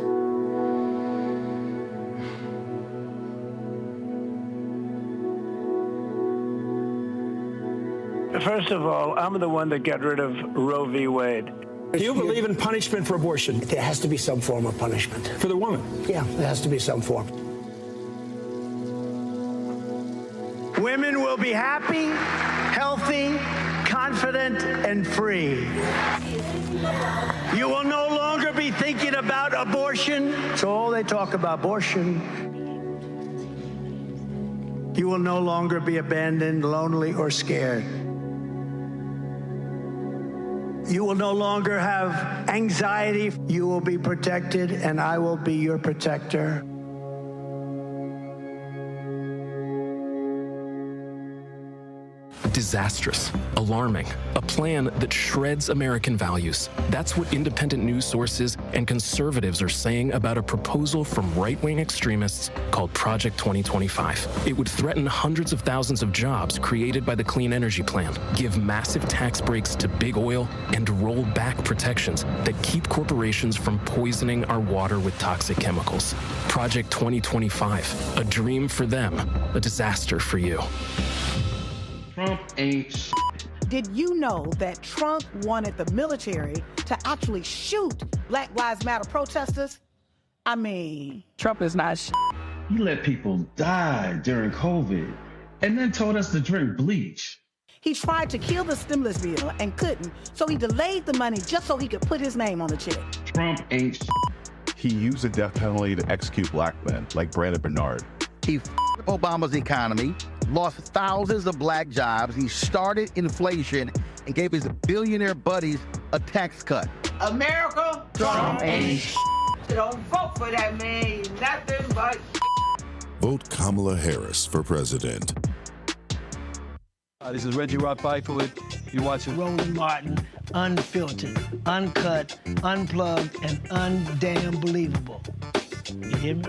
Speaker 4: First of all, I'm the one that got rid of Roe v. Wade.
Speaker 22: Do you believe in punishment for abortion?
Speaker 23: There has to be some form of punishment.
Speaker 22: For the woman?
Speaker 23: Yeah, there has to be some form.
Speaker 4: Women will be happy, healthy, confident, and free. You will no longer be thinking about abortion. That's all they talk about, abortion. You will no longer be abandoned, lonely, or scared. You will no longer have anxiety. You will be protected, and I will be your protector.
Speaker 24: Disastrous, alarming, a plan that shreds American values. That's what independent news sources and conservatives are saying about a proposal from right-wing extremists called Project 2025. It would threaten hundreds of thousands of jobs created by the Clean Energy Plan, give massive tax breaks to big oil, and roll back protections that keep corporations from poisoning our water with toxic chemicals. Project 2025, a dream for them, a disaster for you.
Speaker 25: Trump ain't
Speaker 26: Did you know that Trump wanted the military to actually shoot Black Lives Matter protesters? I mean,
Speaker 27: Trump is not
Speaker 25: He let people die during COVID and then told us to drink bleach.
Speaker 26: he tried to kill the stimulus bill and couldn't, so he delayed the money just so he could put his name on the check.
Speaker 25: Trump ain't
Speaker 28: He used the death penalty to execute black men like Brandon Bernard.
Speaker 29: He f***ed Obama's economy, lost thousands of black jobs. He started inflation and gave his billionaire buddies a tax cut.
Speaker 30: America, Trump ain't Don't vote for that man. He's nothing but
Speaker 31: Vote Kamala Harris for president.
Speaker 32: This is Reggie Roth-Byford. You're watching
Speaker 33: Roland Martin Unfiltered, uncut, unplugged, and undamn believable. You hear me?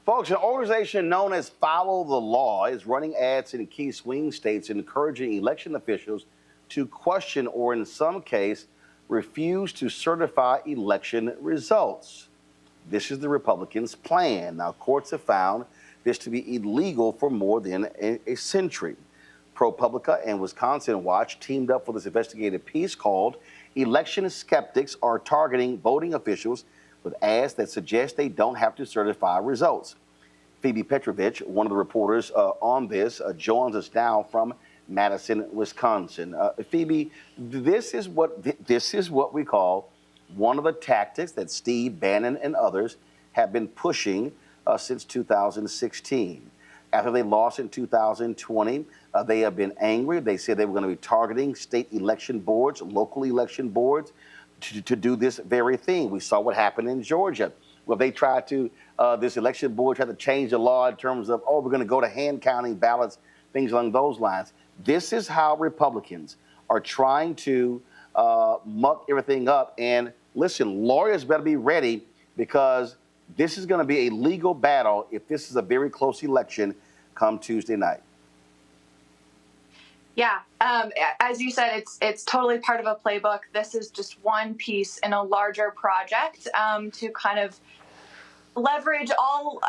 Speaker 1: Folks, an organization known as Follow the Law is running ads in key swing states encouraging election officials to question or, in some case, refuse to certify election results. This is the Republicans' plan. Now, courts have found this to be illegal for more than a century. ProPublica and Wisconsin Watch teamed up for this investigative piece called Election Skeptics Are Targeting Voting Officials with ads that suggest they don't have to certify results. Phoebe Petrovich, one of the reporters on this, joins us now from Madison, Wisconsin. Phoebe, this is what we call one of the tactics that Steve Bannon and others have been pushing since 2016. After they lost in 2020, they have been angry. They said they were going to be targeting state election boards, local election boards, to do this very thing. We saw what happened in Georgia. Well, they tried to, this election board tried to change the law in terms of, oh, we're going to go to hand counting ballots, things along those lines. This is how Republicans are trying to muck everything up. And listen, lawyers better be ready, because this is going to be a legal battle if this is a very close election come Tuesday night.
Speaker 3: Yeah, as you said, it's totally part of a playbook. This is just one piece in a larger project to kind of leverage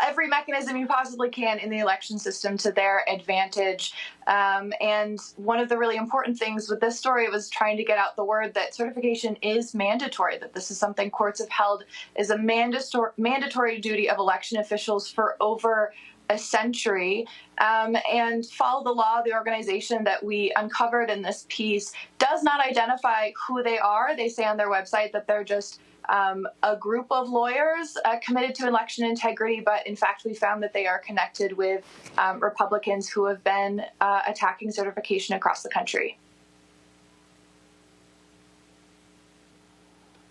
Speaker 3: every mechanism you possibly can in the election system to their advantage. And one of the really important things with this story was trying to get out the word that certification is mandatory, that this is something courts have held is a mandatory duty of election officials for over a century. And Follow the Law, the organization that we uncovered in this piece, does not identify who they are. They say on their website that they're just a group of lawyers committed to election integrity, but in fact, we found that they are connected with Republicans who have been attacking certification across the country.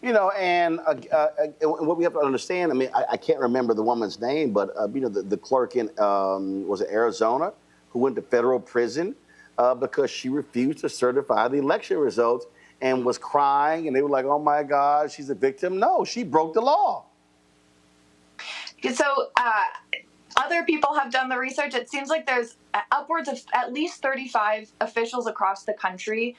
Speaker 1: You know, and what we have to understand, I mean, I can't remember the woman's name, but, you know, the clerk in, was it Arizona, who went to federal prison because she refused to certify the election results and was crying, and they were like, oh, my God, she's a victim. No, she broke the law.
Speaker 3: So other people have done the research. It seems like there's upwards of at least 35 officials across the country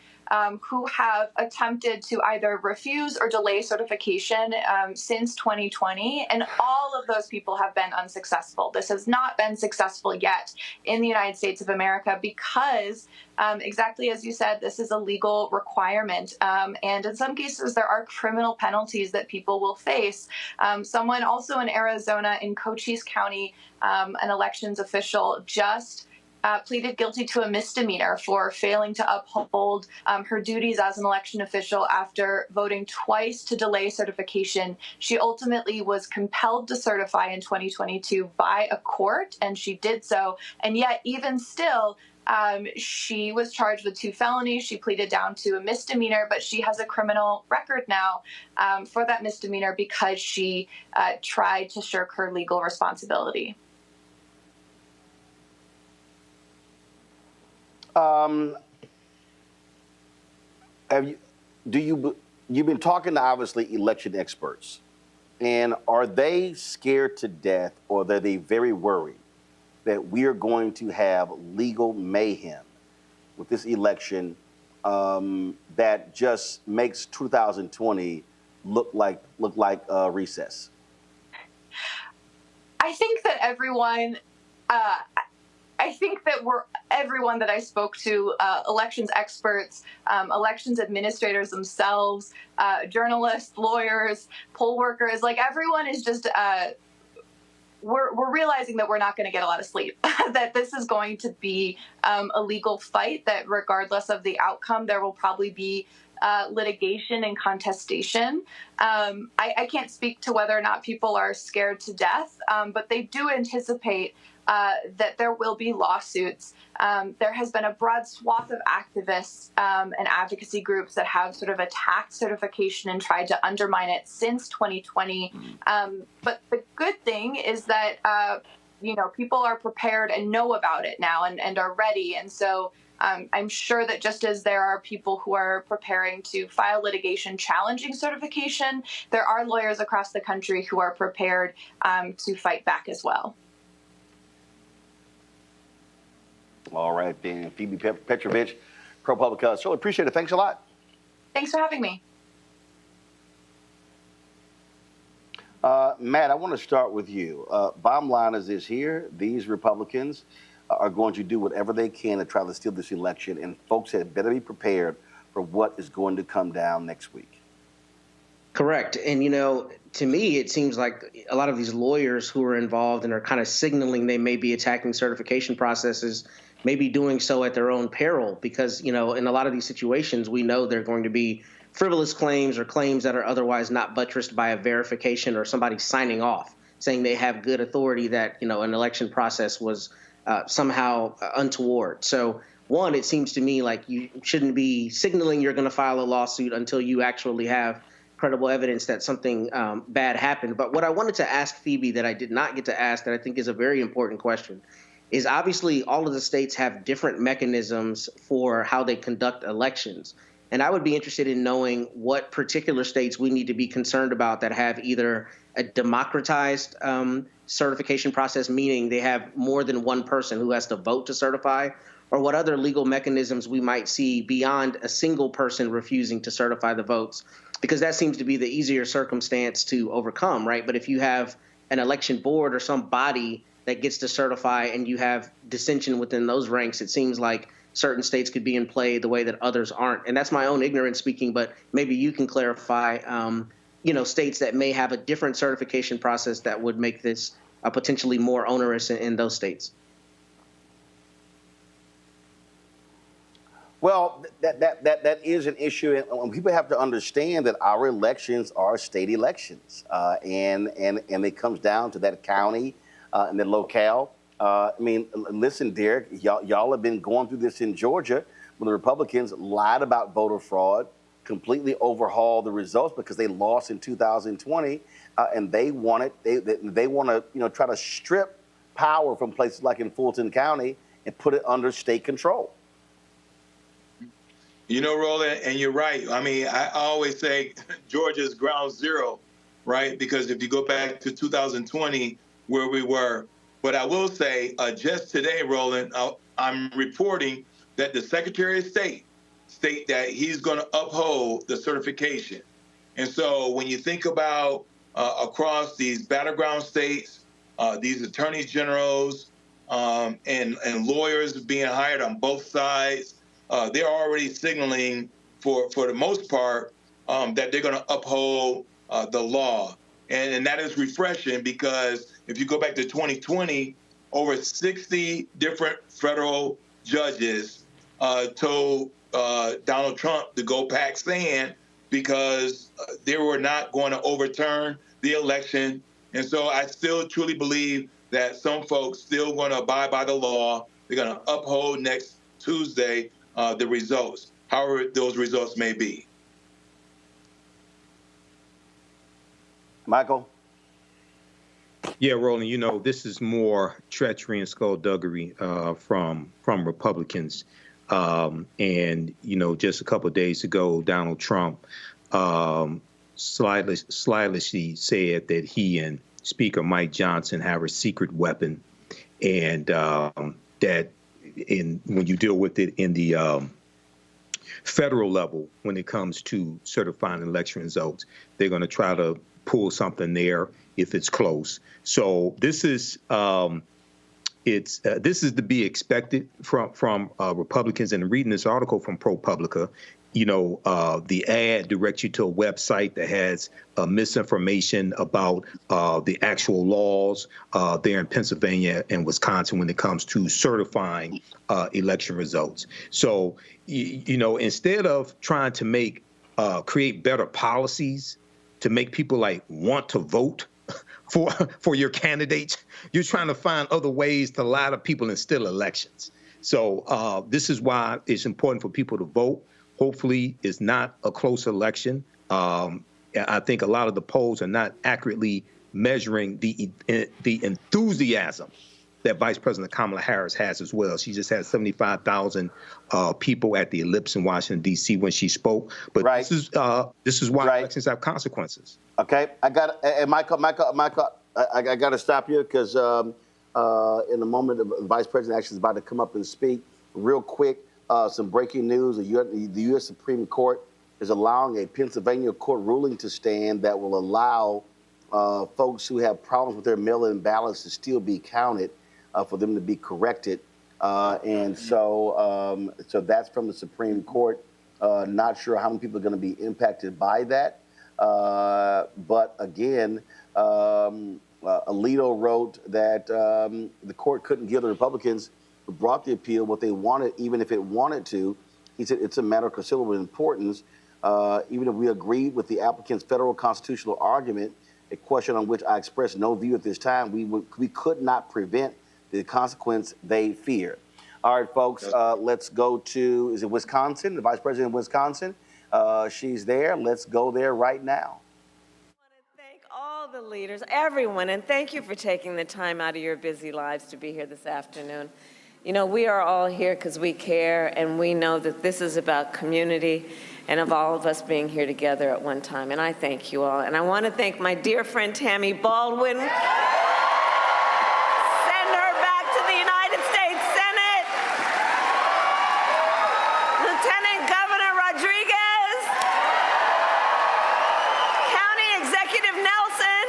Speaker 3: who have attempted to either refuse or delay certification since 2020, and all of those people have been unsuccessful. This has not been successful yet in the United States of America because, exactly as you said, this is a legal requirement, and in some cases there are criminal penalties that people will face. Someone also in Arizona, in Cochise County, an elections official just pleaded guilty to a misdemeanor for failing to uphold her duties as an election official after voting twice to delay certification. She ultimately was compelled to certify in 2022 by a court, and she did so. And yet, even still, she was charged with 2 felonies. She pleaded down to a misdemeanor, but she has a criminal record now for that misdemeanor because she tried to shirk her legal responsibility.
Speaker 1: You've been talking to obviously election experts, and are they scared to death, or are they very worried that we are going to have legal mayhem with this election that just makes 2020 look like recess?
Speaker 3: I think that everyone. I think that everyone that I spoke to, elections experts, elections administrators themselves, journalists, lawyers, poll workers, like everyone is just, we're realizing that we're not going to get a lot of sleep, that this is going to be a legal fight, that regardless of the outcome, there will probably be litigation and contestation. I can't speak to whether or not people are scared to death, but they do anticipate that there will be lawsuits. There has been a broad swath of activists and advocacy groups that have sort of attacked certification and tried to undermine it since 2020. But the good thing is that, you know, people are prepared and know about it now and are ready. And so I'm sure that just as there are people who are preparing to file litigation challenging certification, there are lawyers across the country who are prepared to fight back as well.
Speaker 1: All right, then. Phoebe Petrovich, ProPublica. So appreciate it. Thanks a lot.
Speaker 3: Thanks for having me.
Speaker 1: Matt, I want to start with you. Bottom line is this here. These Republicans are going to do whatever they can to try to steal this election, and folks had better be prepared for what is going to come down next week.
Speaker 2: Correct. And, to me, it seems like a lot of these lawyers who are involved and are kind of signaling they may be attacking certification processes may be doing so at their own peril because, in a lot of these situations, we know they're going to be frivolous claims or claims that are otherwise not buttressed by a verification or somebody signing off saying they have good authority that, an election process was somehow untoward. So, one, it seems to me like you shouldn't be signaling you're going to file a lawsuit until you actually have credible evidence that something bad happened. But what I wanted to ask Phoebe that I did not get to ask that I think is a very important question is obviously all of the states have different mechanisms for how they conduct elections. And I would be interested in knowing what particular states we need to be concerned about that have either a democratized certification process, meaning they have more than one person who has to vote to certify, or what other legal mechanisms we might see beyond a single person refusing to certify the votes, because that seems to be the easier circumstance to overcome, right? But if you have an election board or some body that gets to certify and you have dissension within those ranks, it seems like certain states could be in play the way that others aren't. And that's my own ignorance speaking, but maybe you can clarify, states that may have a different certification process that would make this potentially more onerous in those states.
Speaker 1: Well, that is an issue, and people have to understand that our elections are state elections, and it comes down to that county and the locale. Listen, Derek, y'all have been going through this in Georgia when the Republicans lied about voter fraud, completely overhauled the results because they lost in 2020, and they want to try to strip power from places like in Fulton County and put it under state control.
Speaker 20: Roland, and you're right. I always say Georgia's ground zero, right? Because if you go back to 2020, where we were. But I will say, just today, Roland, I'm reporting that the Secretary of State that he's going to uphold the certification. And so when you think about across these battleground states, these attorneys generals and lawyers being hired on both sides, they're already signaling for the most part that they're going to uphold the law. And that is refreshing because if you go back to 2020, over 60 different federal judges told Donald Trump to go pack sand because they were not going to overturn the election. And so I still truly believe that some folks still going to abide by the law. They're going to uphold next Tuesday the results, however those results may be.
Speaker 1: Michael?
Speaker 21: Yeah, Roland, this is more treachery and skullduggery from Republicans. And, just a couple of days ago, Donald Trump slyly said that he and Speaker Mike Johnson have a secret weapon, and that when you deal with it in the federal level, when it comes to certifying election results, they're going to try to pull something there if it's close. So this is this is to be expected from Republicans. And reading this article from ProPublica, the ad directs you to a website that has misinformation about the actual laws there in Pennsylvania and Wisconsin when it comes to certifying election results. So, instead of trying to create better policies to make people want to vote for your candidates, you're trying to find other ways to lie to people and steal elections. So this is why it's important for people to vote. Hopefully, it's not a close election. I think a lot of the polls are not accurately measuring the enthusiasm that Vice President Kamala Harris has as well. She just had 75,000 people at the Ellipse in Washington, D.C. when she spoke. But this is why elections have consequences.
Speaker 1: Okay, I got and Michael, I got to stop you because in a moment, the Vice President actually is about to come up and speak. Real quick, some breaking news: the U.S. Supreme Court is allowing a Pennsylvania court ruling to stand that will allow folks who have problems with their mail-in ballots to still be counted, for them to be corrected, and so that's from the Supreme Court. Not sure how many people are going to be impacted by that. But again, Alito wrote that the court couldn't give the Republicans who brought the appeal what they wanted, even if it wanted to. He said it's a matter of considerable importance. Even if we agreed with the applicant's federal constitutional argument, a question on which I expressed no view at this time, we could not prevent the consequence they fear. All right, folks, let's go to, is it Wisconsin? The Vice President of Wisconsin? She's there. Let's go there right now.
Speaker 5: All the leaders, everyone, and thank you for taking the time out of your busy lives to be here this afternoon. You know, we are all here because we care, and we know that this is about community and of all of us being here together at one time, and I thank you all. And I want to thank my dear friend Tammy Baldwin. Send her back to the United States Senate. Lieutenant Governor Rodriguez. County Executive Nelson.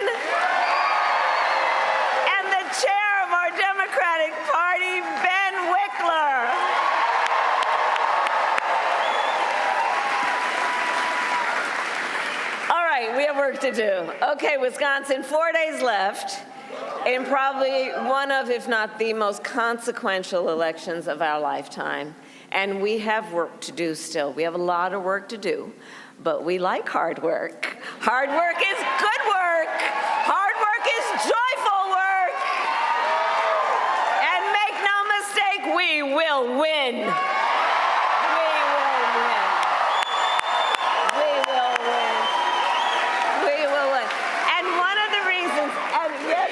Speaker 5: And the chair of our Democratic Party, Ben Wickler. All right, we have work to do. Okay, Wisconsin, 4 days left in probably one of, if not the most consequential elections of our lifetime. And we have work to do still. We have a lot of work to do, but we like hard work. Hard work is good work. Hard work is joyful work. And make no mistake, we will win. We will win. We will win. We will win. And one of the reasons, and yes,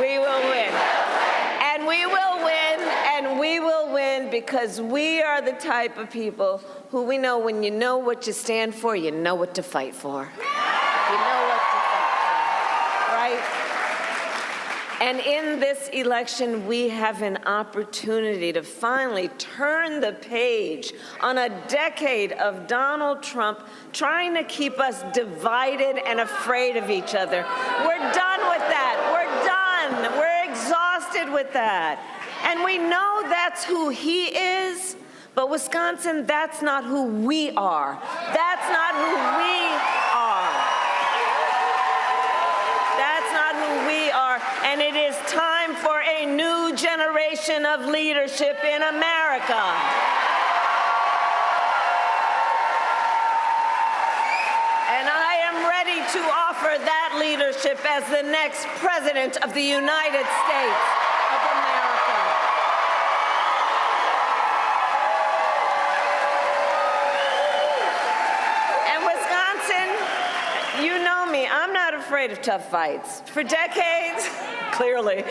Speaker 5: we will win. And we will win, and we will win because we are the type of people who we know when you know what you stand for, you know what to fight for. You know what to fight for, right? And in this election, we have an opportunity to finally turn the page on a decade of Donald Trump trying to keep us divided and afraid of each other. We're done with that. We're done. We're exhausted with that. And we know that's who he is, but Wisconsin, that's not who we are. That's not who we are. That's not who we are. And it is time for a new generation of leadership in America. And I am ready to offer that leadership as the next president of the United States of America. And Wisconsin, you know me, I'm not afraid of tough fights. For decades, clearly,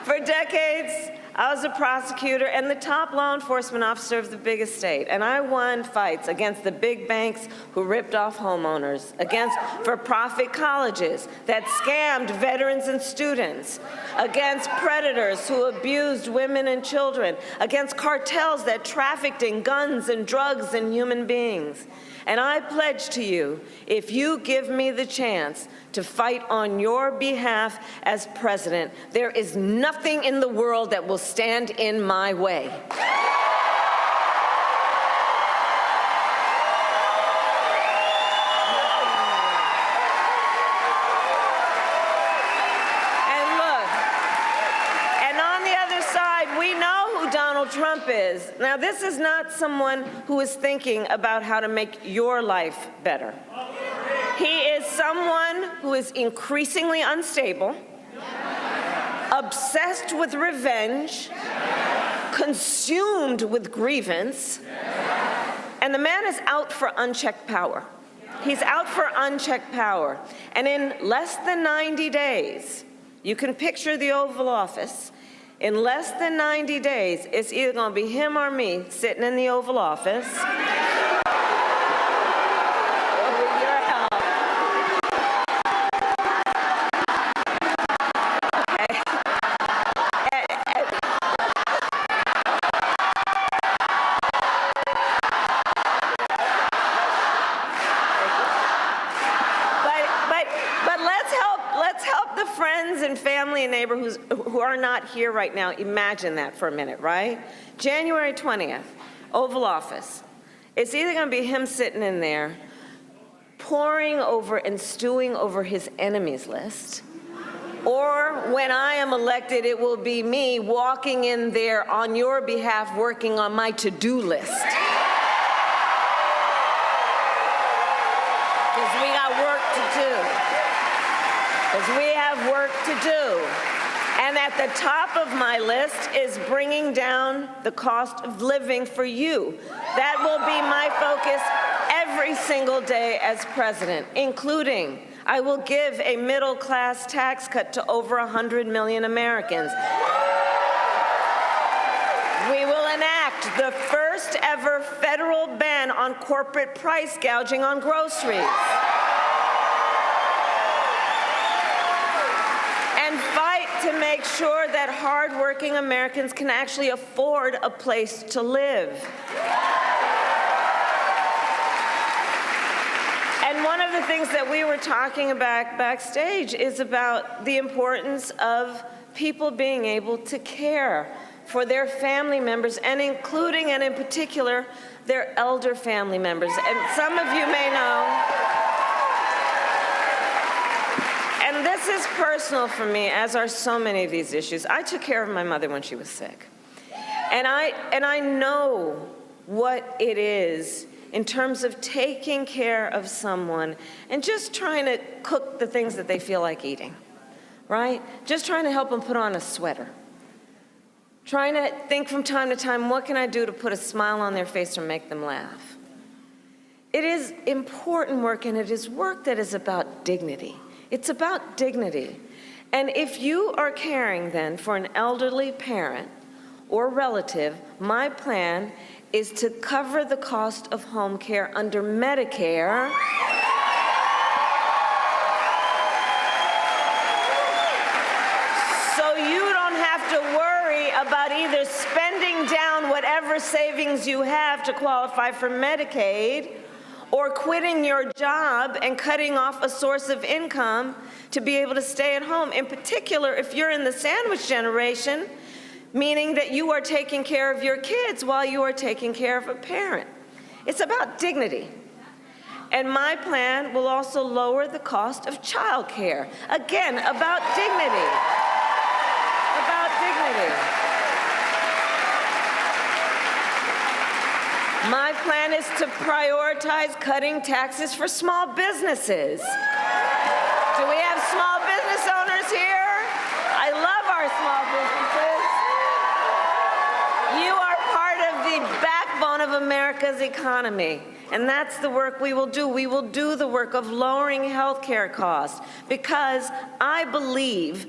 Speaker 5: for decades, I was a prosecutor and the top law enforcement officer of the biggest state, and I won fights against the big banks who ripped off homeowners, against for-profit colleges that scammed veterans and students, against predators who abused women and children, against cartels that trafficked in guns and drugs and human beings. And I pledge to you, if you give me the chance to fight on your behalf as president, there is nothing in the world that will stand in my way. And look, and on the other side, we know who Donald Trump is. Now, this is not someone who is thinking about how to make your life better. He is someone who is increasingly unstable, obsessed with revenge, consumed with grievance, and the man is out for unchecked power. He's out for unchecked power. And in less than 90 days, you can picture the Oval Office. In less than 90 days, it's either going to be him or me sitting in the Oval Office. And family and neighbors who are not here right now, imagine that for a minute, right? January 20th, Oval Office. It's either going to be him sitting in there, poring over and stewing over his enemies list, or when I am elected, it will be me walking in there on your behalf, working on my to-do list. Because we got work to do. Because we have work to do. And at the top of my list is bringing down the cost of living for you. That will be my focus every single day as president, including I will give a middle-class tax cut to over 100 million Americans. We will enact the first ever federal ban on corporate price gouging on groceries. Fight to make sure that hardworking Americans can actually afford a place to live. And one of the things that we were talking about backstage is about the importance of people being able to care for their family members, and including and in particular their elder family members. And some of you may know, and this is personal for me, as are so many of these issues. I took care of my mother when she was sick. And I know what it is in terms of taking care of someone and just trying to cook the things that they feel like eating, right? Just trying to help them put on a sweater. Trying to think from time to time, what can I do to put a smile on their face or make them laugh? It is important work, and it is work that is about dignity. It's about dignity. And if you are caring then for an elderly parent or relative, my plan is to cover the cost of home care under Medicare. So you don't have to worry about either spending down whatever savings you have to qualify for Medicaid, or quitting your job and cutting off a source of income to be able to stay at home. In particular, if you're in the sandwich generation, meaning that you are taking care of your kids while you are taking care of a parent. It's about dignity. And my plan will also lower the cost of child care. Again, about dignity. About dignity. My plan is to prioritize cutting taxes for small businesses. Do we have small business owners here? I love our small businesses. You are part of the backbone of America's economy. And that's the work we will do. We will do the work of lowering health care costs, because I believe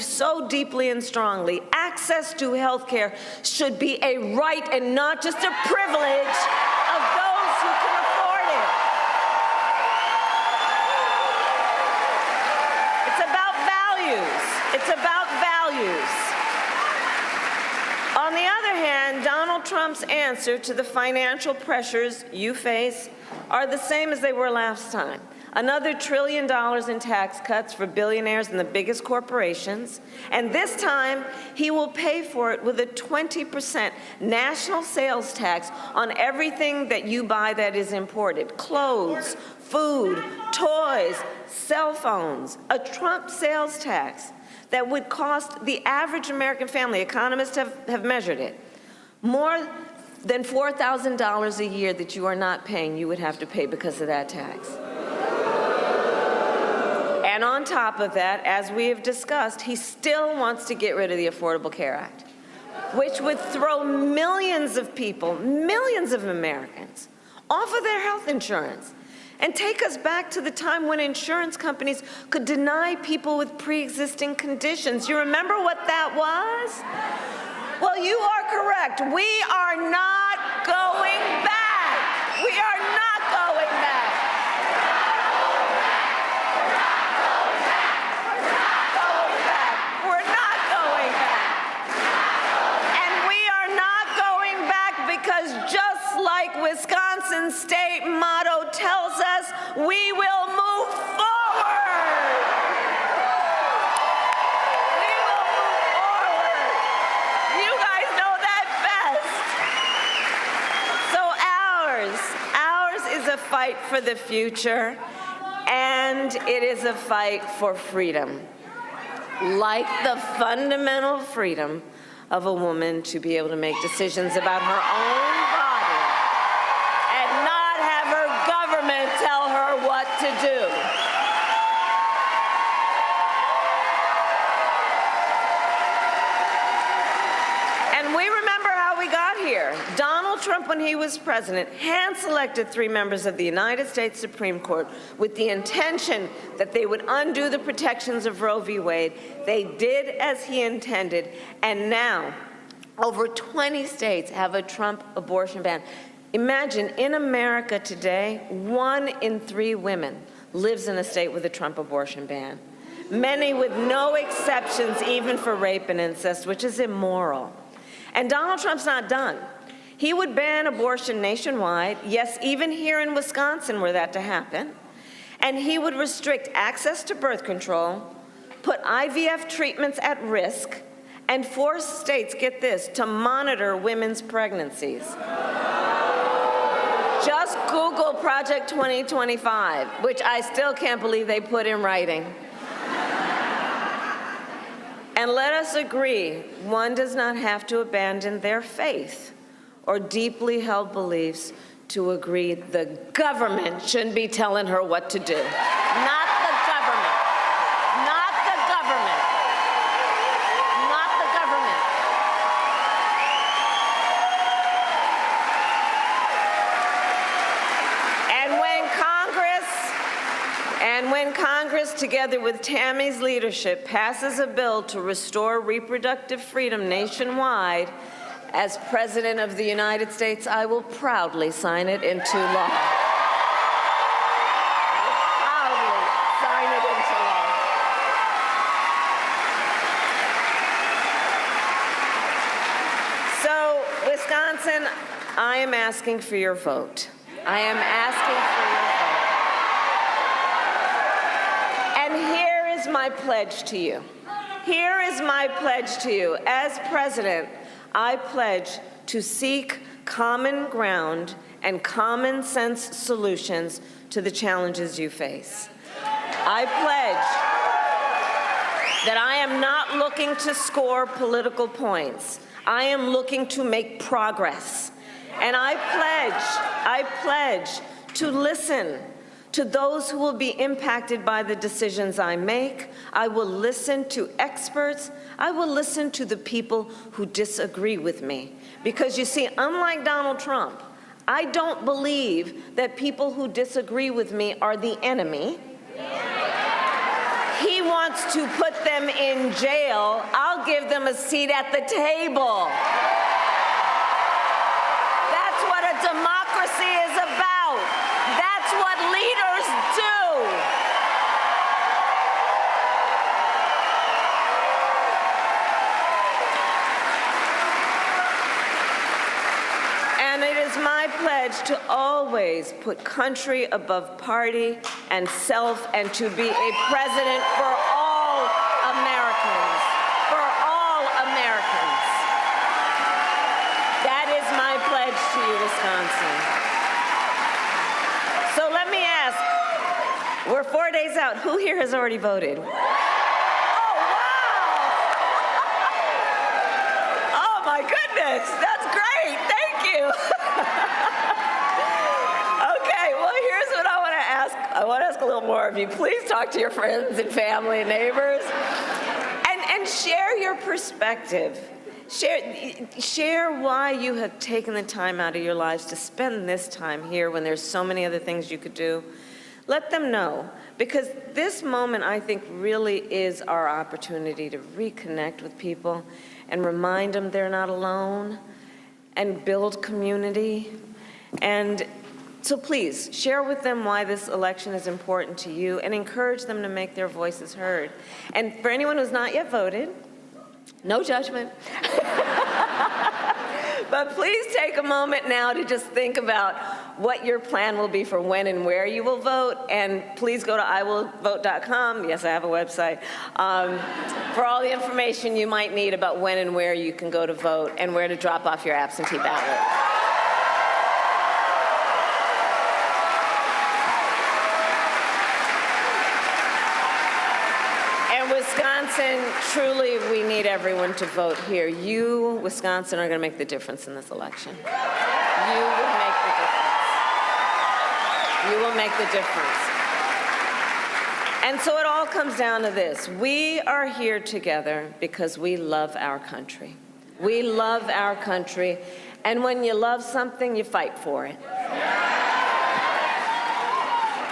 Speaker 5: so deeply and strongly, access to health care should be a right and not just a privilege of those who can afford it. It's about values. It's about values. On the other hand, Donald Trump's answer to the financial pressures you face are the same as they were last time. Another $1 trillion in tax cuts for billionaires and the biggest corporations. And this time, he will pay for it with a 20% national sales tax on everything that you buy that is imported. Clothes, food, toys, cell phones. A Trump sales tax that would cost the average American family, economists have measured it, more than $4,000 a year that you are not paying, you would have to pay because of that tax. And on top of that, as we have discussed, he still wants to get rid of the Affordable Care Act, which would throw millions of people, millions of Americans, off of their health insurance. and take us back to the time when insurance companies could deny people with pre-existing conditions. You remember what that was? Well, you are correct. We are not going back. We are not going back. We're not going back. And we are not going back because just like Wisconsin's state motto tells us, we will move forward. We will move forward. You guys know that best. So ours is a fight for the future, and it is a fight for freedom. Like the fundamental freedom of a woman to be able to make decisions about her own body and not have her government tell her what to do. And we remember how we got here. Donald Trump, when he was president, hand-selected 3 members of the United States Supreme Court with the intention that they would undo the protections of Roe v. Wade. They did as he intended, and now over 20 states have a Trump abortion ban. Imagine, in America today, 1 in 3 women lives in a state with a Trump abortion ban. Many with no exceptions, even for rape and incest, which is immoral. And Donald Trump's not done. He would ban abortion nationwide, yes, even here in Wisconsin were that to happen. And he would restrict access to birth control, put IVF treatments at risk, and force states, get this, to monitor women's pregnancies. Just Google Project 2025, which I still can't believe they put in writing. And let us agree, one does not have to abandon their faith or deeply held beliefs to agree the government shouldn't be telling her what to do. Not the government. Not the government. Not the government. And when Congress, together with Tammy's leadership, passes a bill to restore reproductive freedom nationwide, as President of the United States, I will proudly sign it into law. Proudly sign it into law. So, Wisconsin, I am asking for your vote. I am asking for your vote. And here is my pledge to you. Here is my pledge to you. As president, I pledge to seek common ground and common sense solutions to the challenges you face. I pledge that I am not looking to score political points. I am looking to make progress. And I pledge to listen to those who will be impacted by the decisions I make. I will listen to experts. I will listen to the people who disagree with me. Because you see, unlike Donald Trump, I don't believe that people who disagree with me are the enemy. He wants to put them in jail. I'll give them a seat at the table. That's what a democracy is about. That's what leaders do. And it is my pledge to always put country above party and self, and to be a president for all Americans. For all Americans. That is my pledge to you, Wisconsin. So let me ask, we're 4 days out. Who here has already voted? Oh, wow! Oh, my goodness. That's great. Thank you. Okay, well, here's what I want to ask. I want to ask a little more of you. Please talk to your friends and family and neighbors and share your perspective. Share why you have taken the time out of your lives to spend this time here when there's so many other things you could do. Let them know, because this moment, I think, really is our opportunity to reconnect with people and remind them they're not alone and build community. And so please, share with them why this election is important to you and encourage them to make their voices heard. And for anyone who's not yet voted, no judgment. But please take a moment now to just think about what your plan will be for when and where you will vote. And please go to iwillvote.com. Yes, I have a website. For all the information you might need about when and where you can go to vote and where to drop off your absentee ballot. Wisconsin, truly, we need everyone to vote here. You, Wisconsin, are going to make the difference in this election. You will make the difference. You will make the difference. And so it all comes down to this. We are here together because we love our country. We love our country. And when you love something, you fight for it.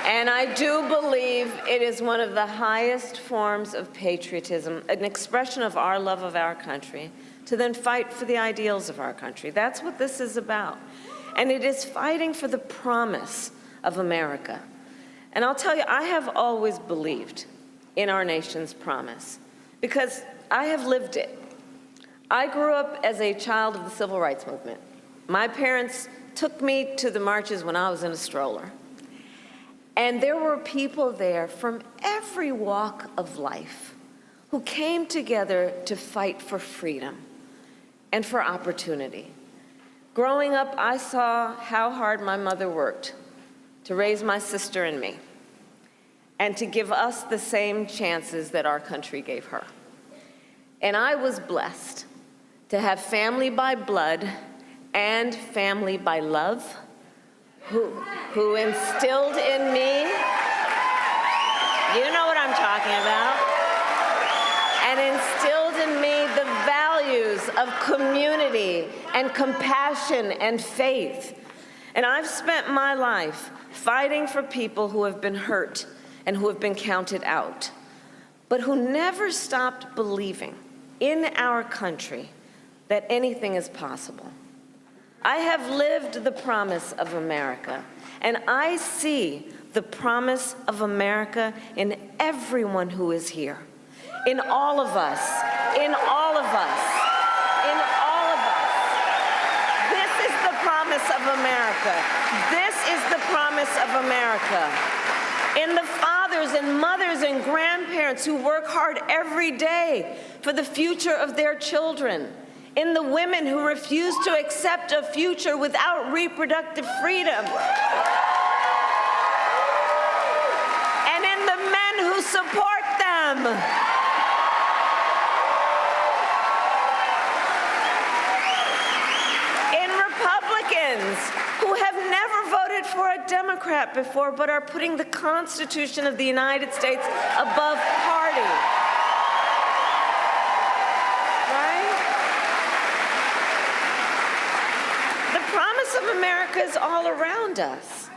Speaker 5: And I do believe it is one of the highest forms of patriotism, an expression of our love of our country, to then fight for the ideals of our country. That's what this is about. And it is fighting for the promise of America. And I'll tell you, I have always believed in our nation's promise because I have lived it. I grew up as a child of the Civil Rights Movement. My parents took me to the marches when I was in a stroller. And there were people there from every walk of life who came together to fight for freedom and for opportunity. Growing up, I saw how hard my mother worked to raise my sister and me and to give us the same chances that our country gave her. And I was blessed to have family by blood and family by love who instilled in me, you know what I'm talking about, and instilled in me the values of community and compassion and faith. And I've spent my life fighting for people who have been hurt and who have been counted out, but who never stopped believing in our country that anything is possible. I have lived the promise of America, and I see the promise of America in everyone who is here, in all of us, in all of us, in all of us. This is the promise of America. This is the promise of America. In the fathers and mothers and grandparents who work hard every day for the future of their children. In the women who refuse to accept a future without reproductive freedom. And in the men who support them. In Republicans who have never voted for a Democrat before but are putting the Constitution of the United States above party. Of America is all around us.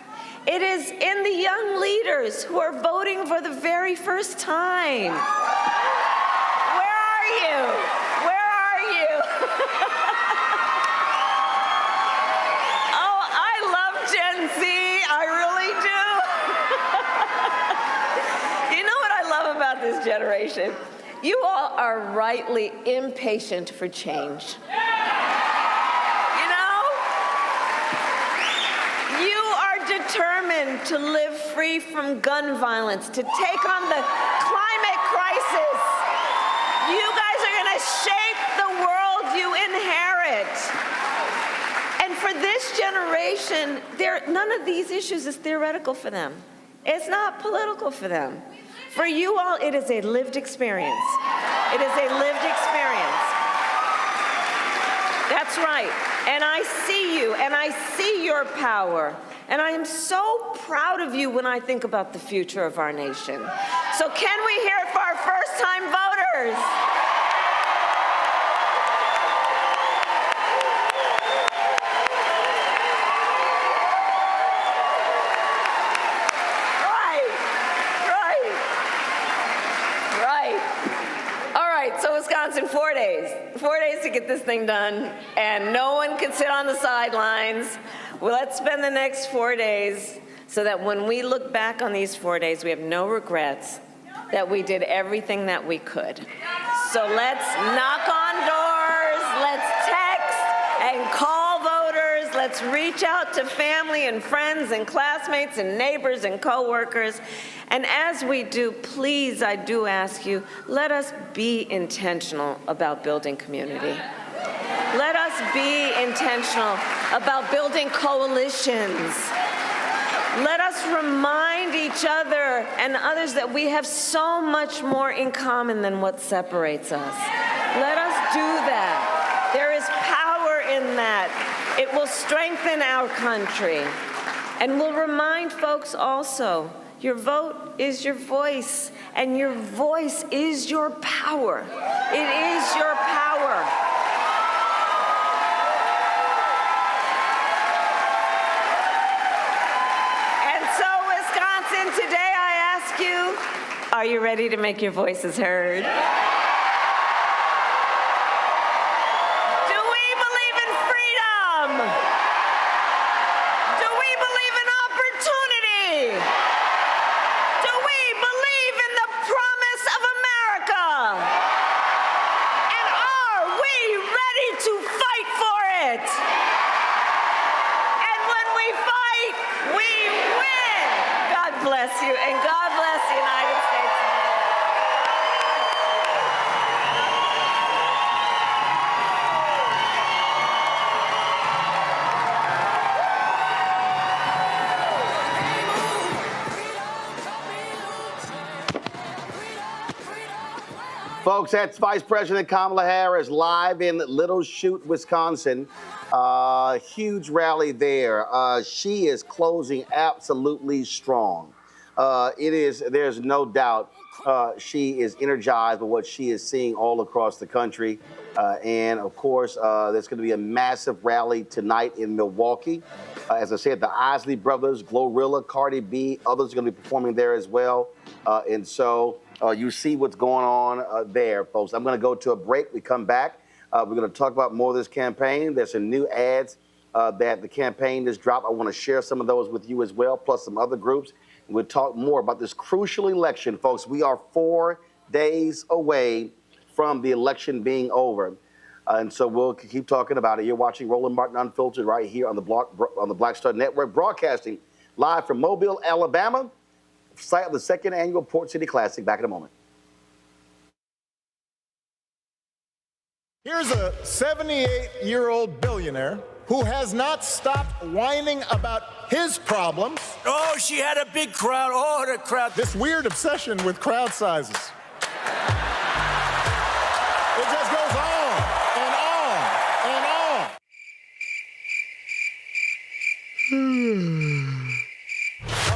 Speaker 5: It is in the young leaders who are voting for the very first time. Where are you? Where are you? Oh, I love Gen Z. I really do. You know what I love about this generation? You all are rightly impatient for change. Determined to live free from gun violence, to take on the climate crisis. You guys are going to shape the world you inherit. And for this generation, none of these issues is theoretical for them. It's not political for them. For you all, it is a lived experience. It is a lived experience. That's right. And I see you, and I see your power. And I am so proud of you when I think about the future of our nation. So can we hear it for our first-time voters? Right. get this thing done, and no one can sit on the sidelines. Well, let's spend the next 4 days so that when we look back on these 4 days, we have no regrets that we did everything that we could. So let's knock on doors, let's text and call voters, let's reach out to family and friends and classmates and neighbors and coworkers. And as we do, please, I do ask you, let us be intentional about building community. Let us be intentional about building coalitions. Let us remind each other and others that we have so much more in common than what separates us. Let us do that. There is power in that. It will strengthen our country. And we'll remind folks also, your vote is your voice, and your voice is your power. It is your power. Today I ask you, are you ready to make your voices heard? Do we believe in freedom? Do we believe in opportunity? Do we believe in the promise of America? And are we ready to fight for it? And when we fight, we win. God bless you, and God bless the United States.
Speaker 1: Folks, that's Vice President Kamala Harris live in Little Chute, Wisconsin. Huge rally there. She is closing absolutely strong. There's no doubt she is energized by what she is seeing all across the country. And of course, there's going to be a massive rally tonight in Milwaukee. As I said, the Isley Brothers, Glorilla, Cardi B, others are going to be performing there as well. And so you see what's going on there, folks. I'm going to go to a break. We come back. We're going to talk about more of this campaign. There's some new ads that the campaign has dropped. I want to share some of those with you as well, plus some other groups. And we'll talk more about this crucial election, folks. We are 4 days away from the election being over. And so we'll keep talking about it. You're watching Roland Martin Unfiltered right here on the Black Star Network, broadcasting live from Mobile, Alabama, site of the second annual Port City Classic. Back in a moment.
Speaker 6: Here's a 78-year-old billionaire who has not stopped whining about his problems.
Speaker 22: Oh, she had a big crowd. Oh, the crowd.
Speaker 6: This weird obsession with crowd sizes. It just goes on and on and on.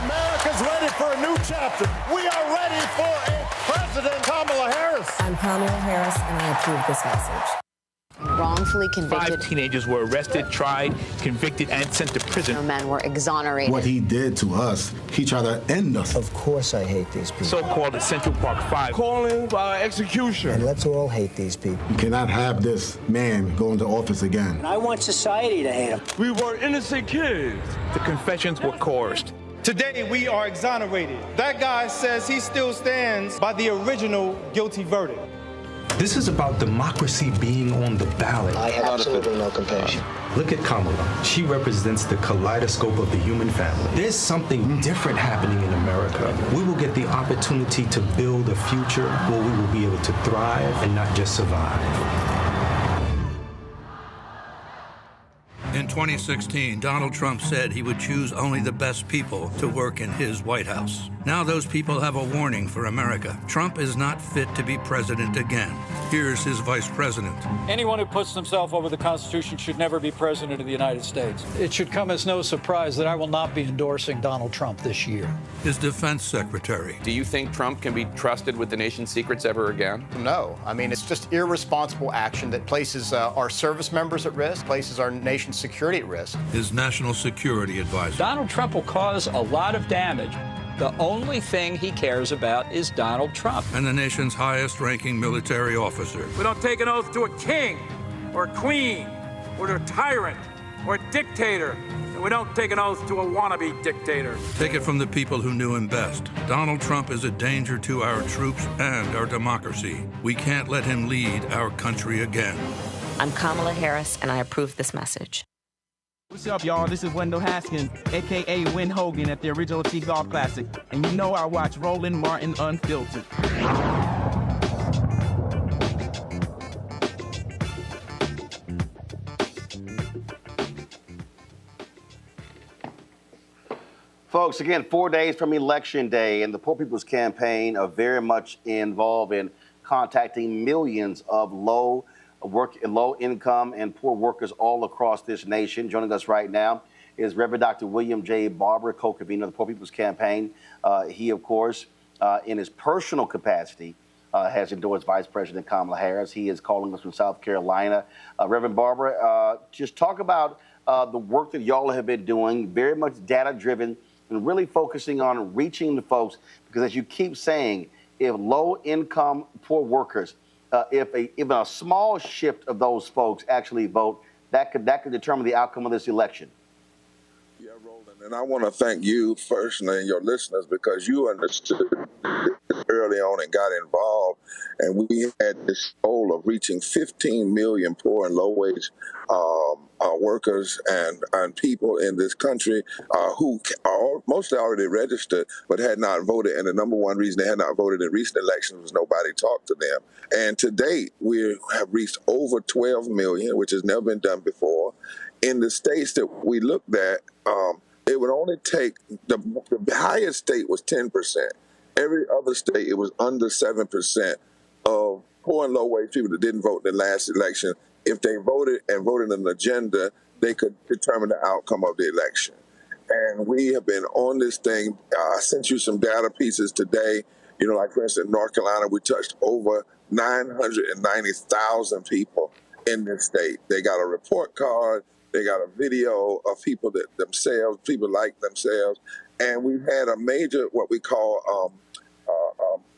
Speaker 6: America's ready for a new chapter. We are ready for a President Kamala Harris.
Speaker 7: I'm Kamala Harris, and I approve this message.
Speaker 9: Wrongfully convicted.
Speaker 10: 5 teenagers were arrested, tried, convicted, and sent to prison.
Speaker 9: No men were exonerated.
Speaker 11: What he did to us, he tried to end us.
Speaker 12: Of course I hate these people.
Speaker 10: So-called Central Park 5.
Speaker 12: Calling for execution. And let's all hate these people.
Speaker 11: You cannot have this man go into office again.
Speaker 12: And I want society to hate him.
Speaker 10: We were innocent kids. The confessions were coerced.
Speaker 13: Today, we are exonerated. That guy says he still stands by the original guilty verdict.
Speaker 14: This is about democracy being on the ballot.
Speaker 12: I have absolutely no compassion.
Speaker 14: Look at Kamala. She represents the kaleidoscope of the human family. There's something different happening in America. We will get the opportunity to build a future where we will be able to thrive and not just survive.
Speaker 15: In 2016, Donald Trump said he would choose only the best people to work in his White House. Now those people have a warning for America. Trump is not fit to be president again. Here's his vice president.
Speaker 16: Anyone who puts himself over the Constitution should never be president of the United States. It should come as no surprise that I will not be endorsing Donald Trump this year.
Speaker 15: His defense secretary.
Speaker 17: Do you think Trump can be trusted with the nation's secrets ever again?
Speaker 18: No. I mean, it's just irresponsible action that places our service members at risk, places our nation's security at risk.
Speaker 15: His national security advisor.
Speaker 16: Donald Trump will cause a lot of damage. The only thing he cares about is Donald Trump.
Speaker 15: And the nation's highest-ranking military officer.
Speaker 16: We don't take an oath to a king
Speaker 22: or queen or a tyrant or a dictator. And we don't take an oath to a wannabe dictator.
Speaker 15: Take it from the people who knew him best. Donald Trump is a danger to our troops and our democracy. We can't let him lead our country again.
Speaker 7: I'm Kamala Harris, and I approve this message.
Speaker 4: What's up, y'all? This is Wendell Haskins, a.k.a. Win Hogan at the original T-Golf Classic. And you know I watch Roland Martin Unfiltered.
Speaker 1: Folks, again, 4 days from Election Day, and the Poor People's Campaign are very much involved in contacting millions of low income and poor workers all across this nation. Joining us right now is Reverend Dr. William J. Barber, co-convener of the Poor People's Campaign. He, of course, in his personal capacity, has endorsed Vice President Kamala Harris. He is calling us from South Carolina. Reverend Barber, just talk about the work that y'all have been doing, very much data-driven, and really focusing on reaching the folks, because as you keep saying, if low-income, poor workers, even a small shift of those folks actually vote, that could determine the outcome of this election.
Speaker 8: Yeah, Roland, and I want to thank you personally and your listeners, because you understood early on and got involved, and we had this goal of reaching 15 million poor and low-wage workers and people in this country who are mostly already registered but had not voted. And the number one reason they had not voted in recent elections was nobody talked to them. And to date, we have reached over 12 million, which has never been done before. In the states that we looked at, it would only take, the highest state was 10%. Every other state, it was under 7% of poor and low-wage people that didn't vote in the last election. If they voted and voted an agenda, they could determine the outcome of the election. And we have been on this thing. I sent you some data pieces today. You know, like, for instance, in North Carolina, we touched over 990,000 people in this state. They got a report card. They got a video of people people like themselves. And we've had a major, what we call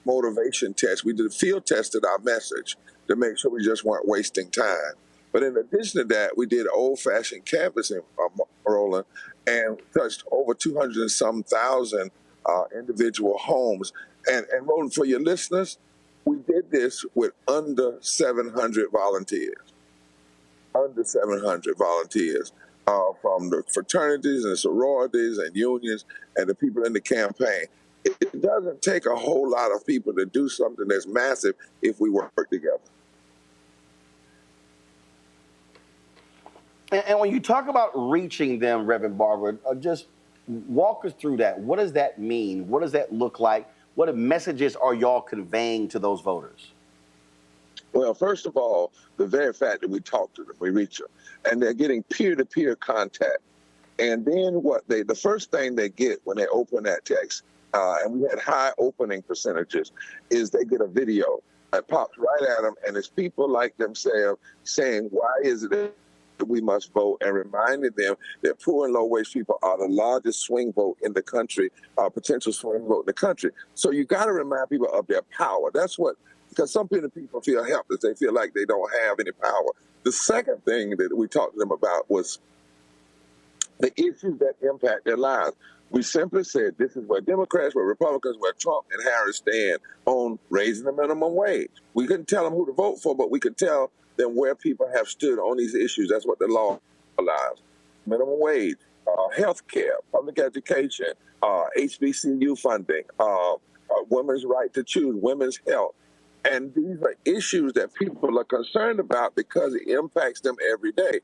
Speaker 8: motivation test. We did field tested our message to make sure we just weren't wasting time. But in addition to that, we did old-fashioned canvassing, Roland, and touched over 200 and some thousand individual homes. And Roland, for your listeners, we did this with under 700 volunteers. Under 700 volunteers from the fraternities and sororities and unions and the people in the campaign. It doesn't take a whole lot of people to do something that's massive if we work together.
Speaker 1: And when you talk about reaching them, Reverend Barber, just walk us through that. What does that mean? What does that look like? What messages are y'all conveying to those voters?
Speaker 8: Well, first of all, the very fact that we talk to them, we reach them, and they're getting peer-to-peer contact. And then the first thing they get when they open that text, and we had high opening percentages, is they get a video that pops right at them, and it's people like themselves saying, why is it that we must vote, and reminding them that poor and low-wage people are the largest swing vote in the country, potential swing vote in the country. So you got to remind people of their power. That's what, because some people feel helpless. They feel like they don't have any power. The second thing that we talked to them about was the issues that impact their lives. We simply said, this is where Democrats, where Republicans, where Trump and Harris stand on raising the minimum wage. We couldn't tell them who to vote for, but we could tell them where people have stood on these issues. That's what the law allows. Minimum wage, health care, public education, HBCU funding, women's right to choose, women's health. And these are issues that people are concerned about because it impacts them every day.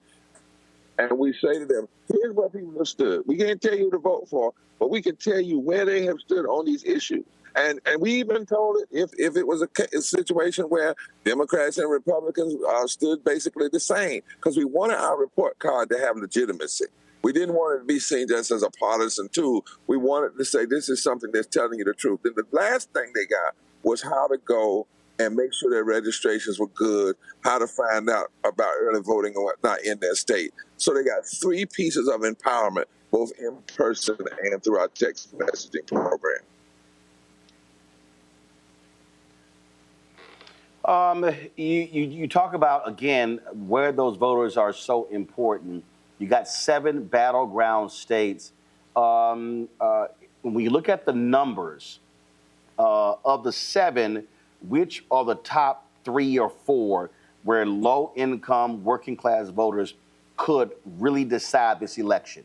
Speaker 8: And we say to them, here's where people have stood. We can't tell you who to vote for, but we can tell you where they have stood on these issues. And we even told it if it was a situation where Democrats and Republicans stood basically the same, because we wanted our report card to have legitimacy. We didn't want it to be seen just as a partisan tool. We wanted to say this is something that's telling you the truth. And the last thing they got was how to go and make sure their registrations were good, how to find out about early voting and whatnot in their state. So they got 3 pieces of empowerment, both in person and through our text messaging program.
Speaker 1: You talk about, again, where those voters are so important. You got 7 battleground states. When you look at the numbers of the 7, which are the top 3 or 4 where low-income, working-class voters could really decide this election?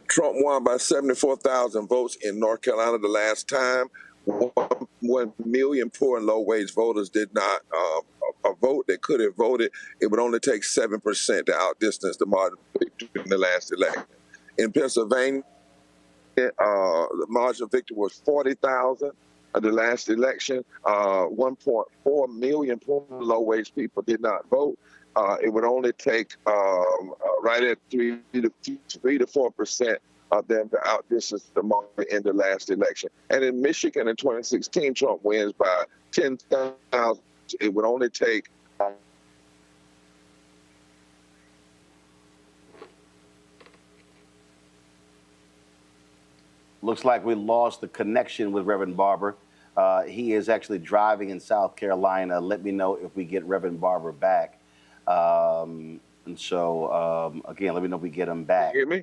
Speaker 8: Trump won by 74,000 votes in North Carolina the last time. 1 million poor and low-wage voters did not vote. They could have voted. It would only take 7% to outdistance the margin of victory in the last election. In Pennsylvania, the margin of victory was 40,000 of the last election. 1.4 million poor and low-wage people did not vote. It would only take right at 3 to 4% of them to outdistance the margin in the last election. And in Michigan in 2016, Trump wins by 10,000. It would only take
Speaker 1: Looks like we lost the connection with Reverend Barber. He is actually driving in South Carolina. Let me know if we get Reverend Barber back. And so, again, let me know if we get him back.
Speaker 8: You hear me?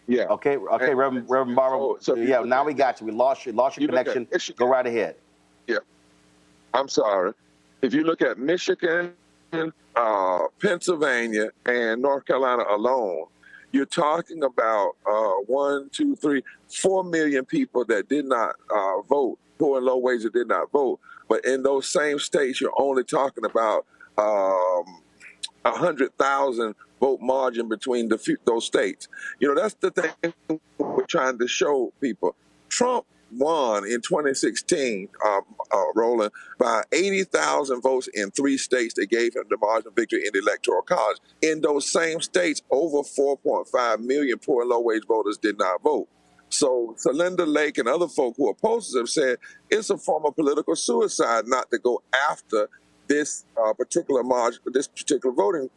Speaker 1: Yeah. Okay, Reverend Barber. Yeah, now we got you. We lost your connection. Go right ahead.
Speaker 8: Yeah. I'm sorry. If you look at Michigan, Pennsylvania, and North Carolina alone, you're talking about 4 million people that did not vote, poor and low wage that did not vote. But in those same states, you're only talking about 100,000 vote margin between those states. You know, that's the thing we're trying to show people. Trump won in 2016, Roland, by 80,000 votes in 3 states that gave him the margin of victory in the Electoral College. In those same states, over 4.5 million poor and low-wage voters did not vote. So Linda Lake and other folk who oppose him said it's a form of political suicide not to go after this particular margin, this particular voting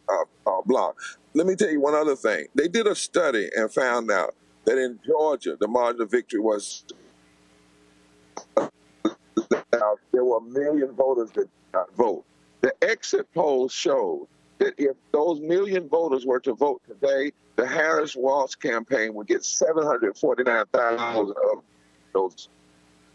Speaker 8: block. Let me tell you one other thing. They did a study and found out that in Georgia, the margin of victory was there were 1 million voters that did not vote. The exit polls showed that if those 1 million voters were to vote today, the Harris-Walsh campaign would get 749,000 of those.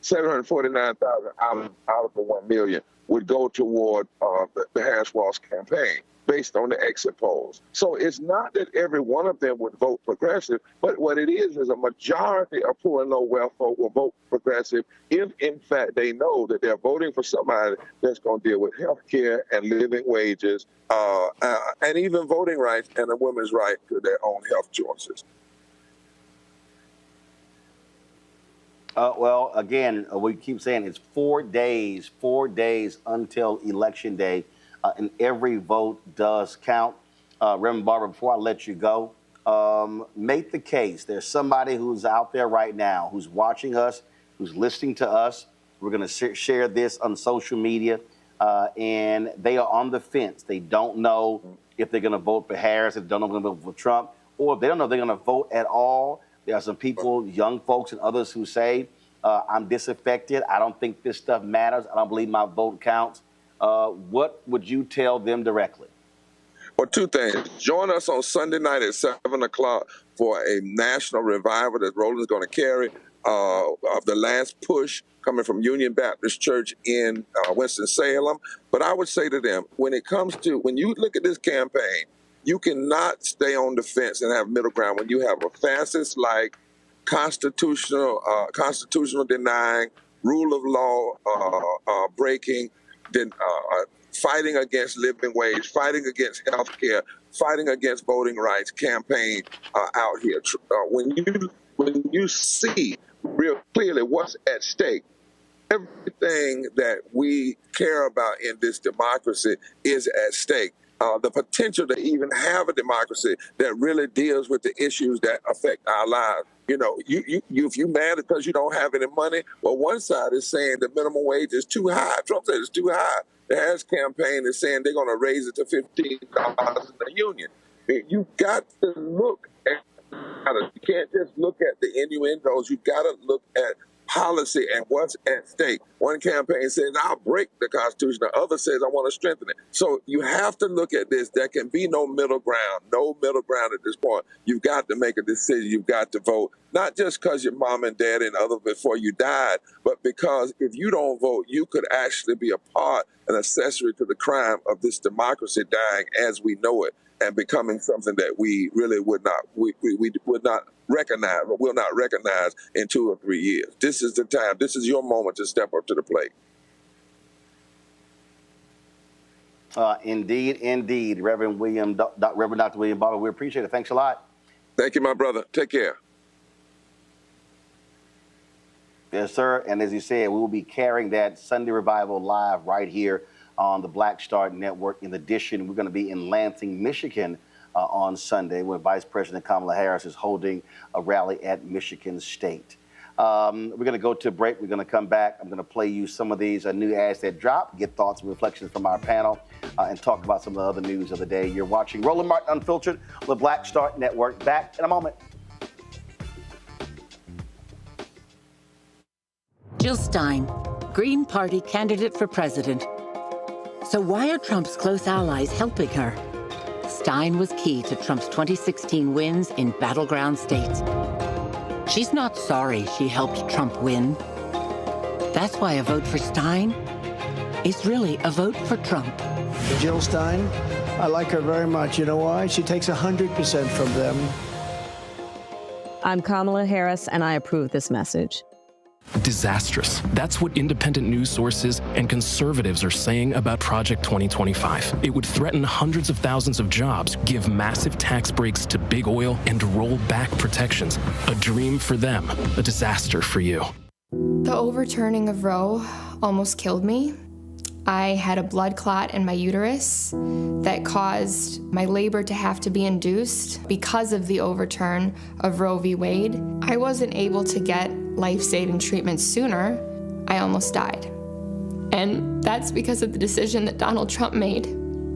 Speaker 8: 749,000 out of the 1 million would go toward the Harris-Walsh campaign based on the exit polls. So it's not that every one of them would vote progressive, but what it is a majority of poor and low wealth folk will vote progressive if, in fact, they know that they're voting for somebody that's going to deal with health care and living wages and even voting rights and a woman's right to their own health choices.
Speaker 1: Well, again, we keep saying it's 4 days until Election Day, and every vote does count. Reverend Barber, before I let you go, make the case. There's somebody who's out there right now who's watching us, who's listening to us. We're going to share this on social media, and they are on the fence. They don't know if they're going to vote for Harris, if they don't know if they're going to vote for Trump, or if they don't know if they're going to vote at all. There are some people, young folks and others, who say, I'm disaffected. I don't think this stuff matters. I don't believe my vote counts. What would you tell them directly?
Speaker 8: Well, 2 things. Join us on Sunday night at 7 o'clock for a national revival that Roland's going to carry of the last push coming from Union Baptist Church in Winston-Salem. But I would say to them, when you look at this campaign, you cannot stay on the fence and have middle ground when you have a fascist-like, constitutional denying, rule of law breaking, fighting against living wage, fighting against health care, fighting against voting rights campaign out here. When you see real clearly what's at stake, everything that we care about in this democracy is at stake. The potential to even have a democracy that really deals with the issues that affect our lives. You know, if you're mad because you don't have any money, well, one side is saying the minimum wage is too high. Trump said it's too high. The Harris campaign is saying they're going to raise it to $15 in the union. You've got to look at, you can't just look at the innuendos. You've got to look at policy and what's at stake. One campaign says, I'll break the Constitution. The other says, I want to strengthen it. So you have to look at this. There can be no middle ground at this point. You've got to make a decision. You've got to vote, not just because your mom and dad and others before you died, but because if you don't vote, you could actually be a part, an accessory to the crime of this democracy dying as we know it and becoming something that we really would not recognize or will not recognize in 2 or 3 years. This is the time. This is your moment to step up to the plate.
Speaker 1: Indeed. Reverend Dr. William Barber, we appreciate it. Thanks a lot.
Speaker 8: Thank you, my brother. Take care.
Speaker 1: Yes, sir. And as you said, we will be carrying that Sunday Revival live right here on the Black Star Network. In addition, we're going to be in Lansing, Michigan on Sunday, where Vice President Kamala Harris is holding a rally at Michigan State. We're going to go to a break. We're going to come back. I'm going to play you some of these new ads that drop, get thoughts and reflections from our panel, and talk about some of the other news of the day. You're watching Roland Martin Unfiltered, the Black Star Network. Back in a moment.
Speaker 3: Jill Stein, Green Party candidate for president. So why are Trump's close allies helping her? Stein was key to Trump's 2016 wins in battleground states. She's not sorry she helped Trump win. That's why a vote for Stein is really a vote for Trump.
Speaker 12: Jill Stein, I like her very much. You know why? She takes 100% from them.
Speaker 19: I'm Kamala Harris, and I approve this message.
Speaker 23: Disastrous. That's what independent news sources and conservatives are saying about Project 2025. It would threaten hundreds of thousands of jobs, give massive tax breaks to big oil, and roll back protections. A dream for them, a disaster for you.
Speaker 24: The overturning of Roe almost killed me. I had a blood clot in my uterus that caused my labor to have to be induced because of the overturn of Roe v. Wade. I wasn't able to get life-saving treatment sooner. I almost died. And that's because of the decision that Donald Trump made.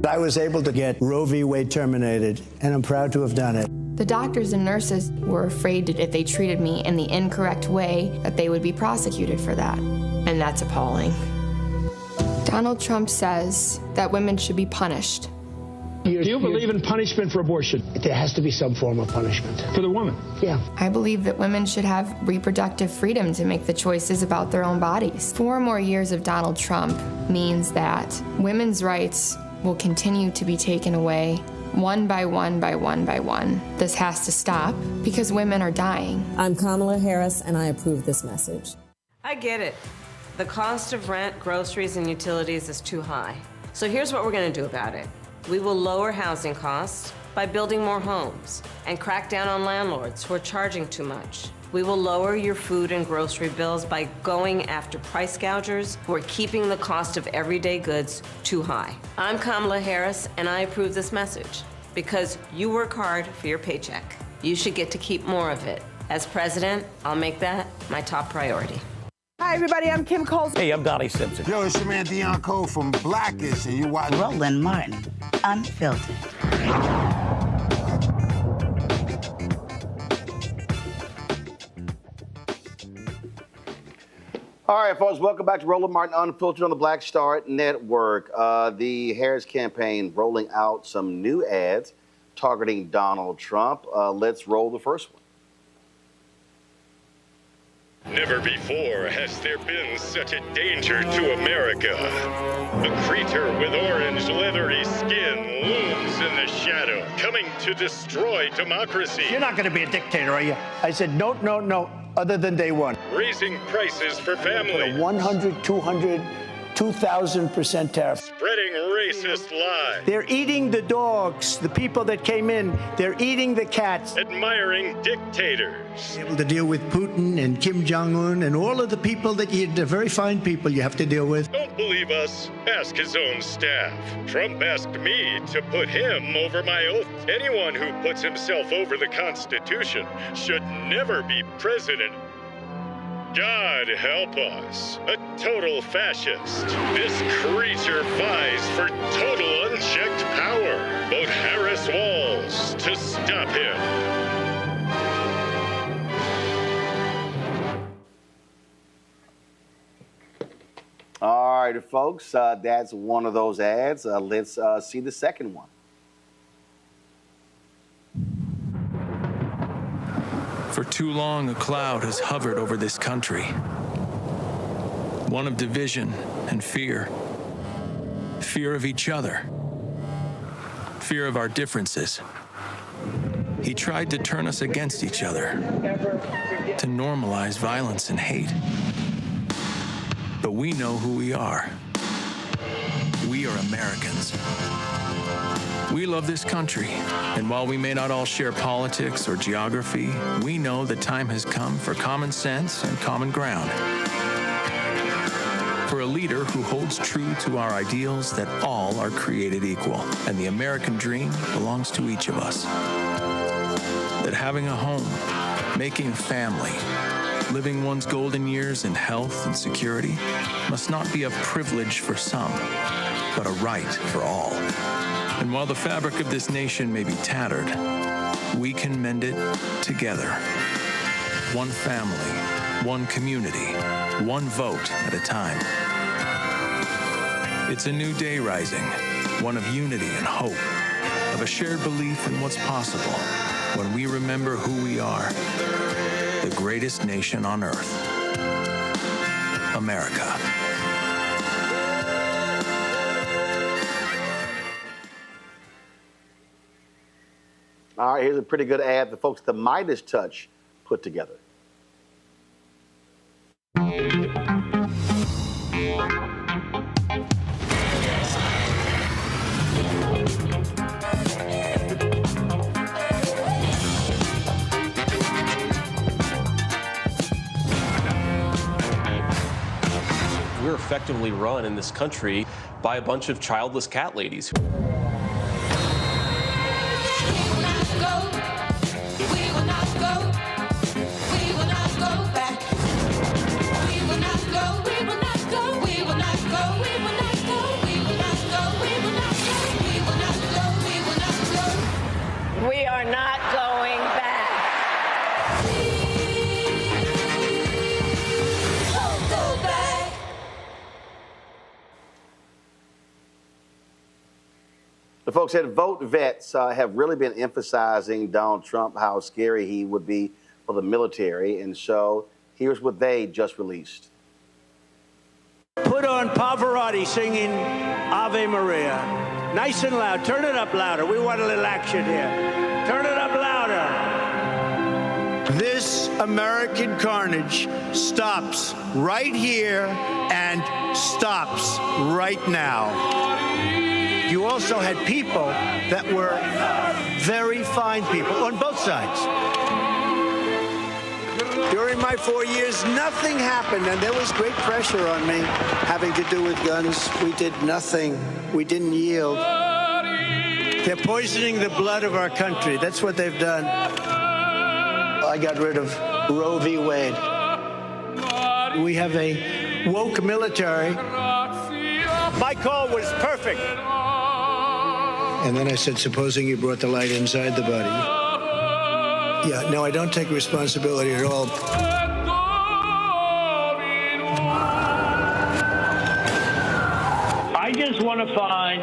Speaker 12: I was able to get Roe v. Wade terminated, and I'm proud to have done it.
Speaker 24: The doctors and nurses were afraid that if they treated me in the incorrect way, that they would be prosecuted for that. And that's appalling. Donald Trump says that women should be punished.
Speaker 25: Do you believe in punishment for abortion?
Speaker 12: There has to be some form of punishment.
Speaker 25: For the woman?
Speaker 12: Yeah.
Speaker 24: I believe that women should have reproductive freedom to make the choices about their own bodies. 4 more years of Donald Trump means that women's rights will continue to be taken away one by one by one by one. This has to stop because women are dying.
Speaker 19: I'm Kamala Harris, and I approve this message.
Speaker 5: I get it. The cost of rent, groceries, and utilities is too high. So here's what we're going to do about it. We will lower housing costs by building more homes and crack down on landlords who are charging too much. We will lower your food and grocery bills by going after price gougers who are keeping the cost of everyday goods too high. I'm Kamala Harris, and I approve this message because you work hard for your paycheck. You should get to keep more of it. As president, I'll make that my top priority.
Speaker 26: Hi, everybody. I'm Kim Coles.
Speaker 27: Hey, I'm Donnie Simpson.
Speaker 6: Yo, it's your man Deion Cole from Blackish, and you watch
Speaker 28: Roland Martin Unfiltered.
Speaker 1: All right, folks, welcome back to Roland Martin Unfiltered on the Black Star Network. The Harris campaign rolling out some new ads targeting Donald Trump. Let's roll the first one.
Speaker 29: Never before has there been such a danger to America. A creature with orange, leathery skin looms in the shadow, coming to destroy democracy.
Speaker 12: You're not going to be a dictator, are you? I said no, no, no, other than day one.
Speaker 29: Raising prices for families.
Speaker 12: 100, 200, 2,000% tariff.
Speaker 29: Spreading racist lies.
Speaker 12: They're eating the dogs, the people that came in. They're eating the cats.
Speaker 29: Admiring dictators.
Speaker 12: Able to deal with Putin and Kim Jong-un and all of the people that they're very fine people you have to deal with.
Speaker 29: Don't believe us? Ask his own staff. Trump asked me to put him over my oath. Anyone who puts himself over the Constitution should never be president. God help us, a total fascist. This creature vies for total unchecked power. Vote Harris Walls to stop him.
Speaker 1: right, folks, that's one of those ads. Let's see the second one.
Speaker 23: For too long, a cloud has hovered over this country. One of division and fear. Fear of each other. Fear of our differences. He tried to turn us against each other, to normalize violence and hate. But we know who we are. We are Americans. We love this country, and while we may not all share politics or geography, we know the time has come for common sense and common ground. For a leader who holds true to our ideals that all are created equal, and the American dream belongs to each of us. That having a home, making a family, living one's golden years in health and security must not be a privilege for some, but a right for all. And while the fabric of this nation may be tattered, we can mend it together. One family, one community, one vote at a time. It's a new day rising, one of unity and hope, of a shared belief in what's possible when we remember who we are, the greatest nation on earth, America.
Speaker 1: All right, here's a pretty good ad the folks at the Midas Touch put together.
Speaker 2: We're effectively run in this country by a bunch of childless cat ladies.
Speaker 5: We are not going back. Won't go back.
Speaker 1: The folks at Vote Vets have really been emphasizing Donald Trump, how scary he would be for the military. And so here's what they just released.
Speaker 9: Put on Pavarotti singing Ave Maria. Nice and loud. Turn it up louder. We want a little action here. Turn it up louder.
Speaker 12: This American carnage stops right here and stops right now. You also had people that were very fine people on both sides. During my 4 years, nothing happened, and there was great pressure on me having to do with guns. We did nothing. We didn't yield. They're poisoning the blood of our country. That's what they've done. I got rid of Roe v. Wade. We have a woke military. My call was perfect. And then I said, supposing you brought the light inside the body. Yeah, no, I don't take responsibility at all.
Speaker 25: I just want to find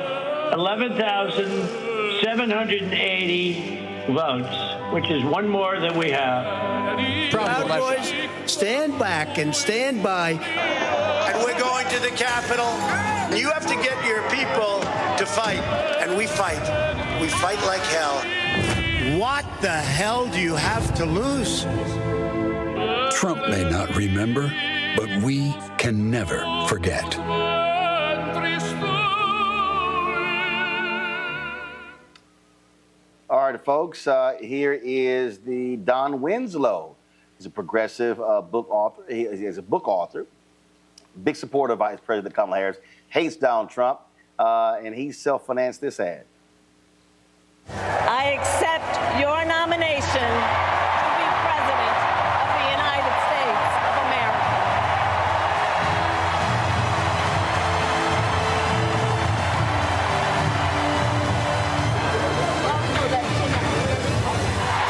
Speaker 25: 11,780 votes, which is one more than we have.
Speaker 12: Proud boys, stand back and stand by. And we're going to the Capitol. You have to get your people to fight, and we fight. We fight like hell. What the hell do you have to lose?
Speaker 10: Trump may not remember, but we can never forget.
Speaker 1: All right, folks, here is the Don Winslow. He's a progressive book author. He is a book author, big supporter of Vice President Kamala Harris, hates Donald Trump, and he self-financed this ad.
Speaker 5: I accept your nomination to be President of the United States of America.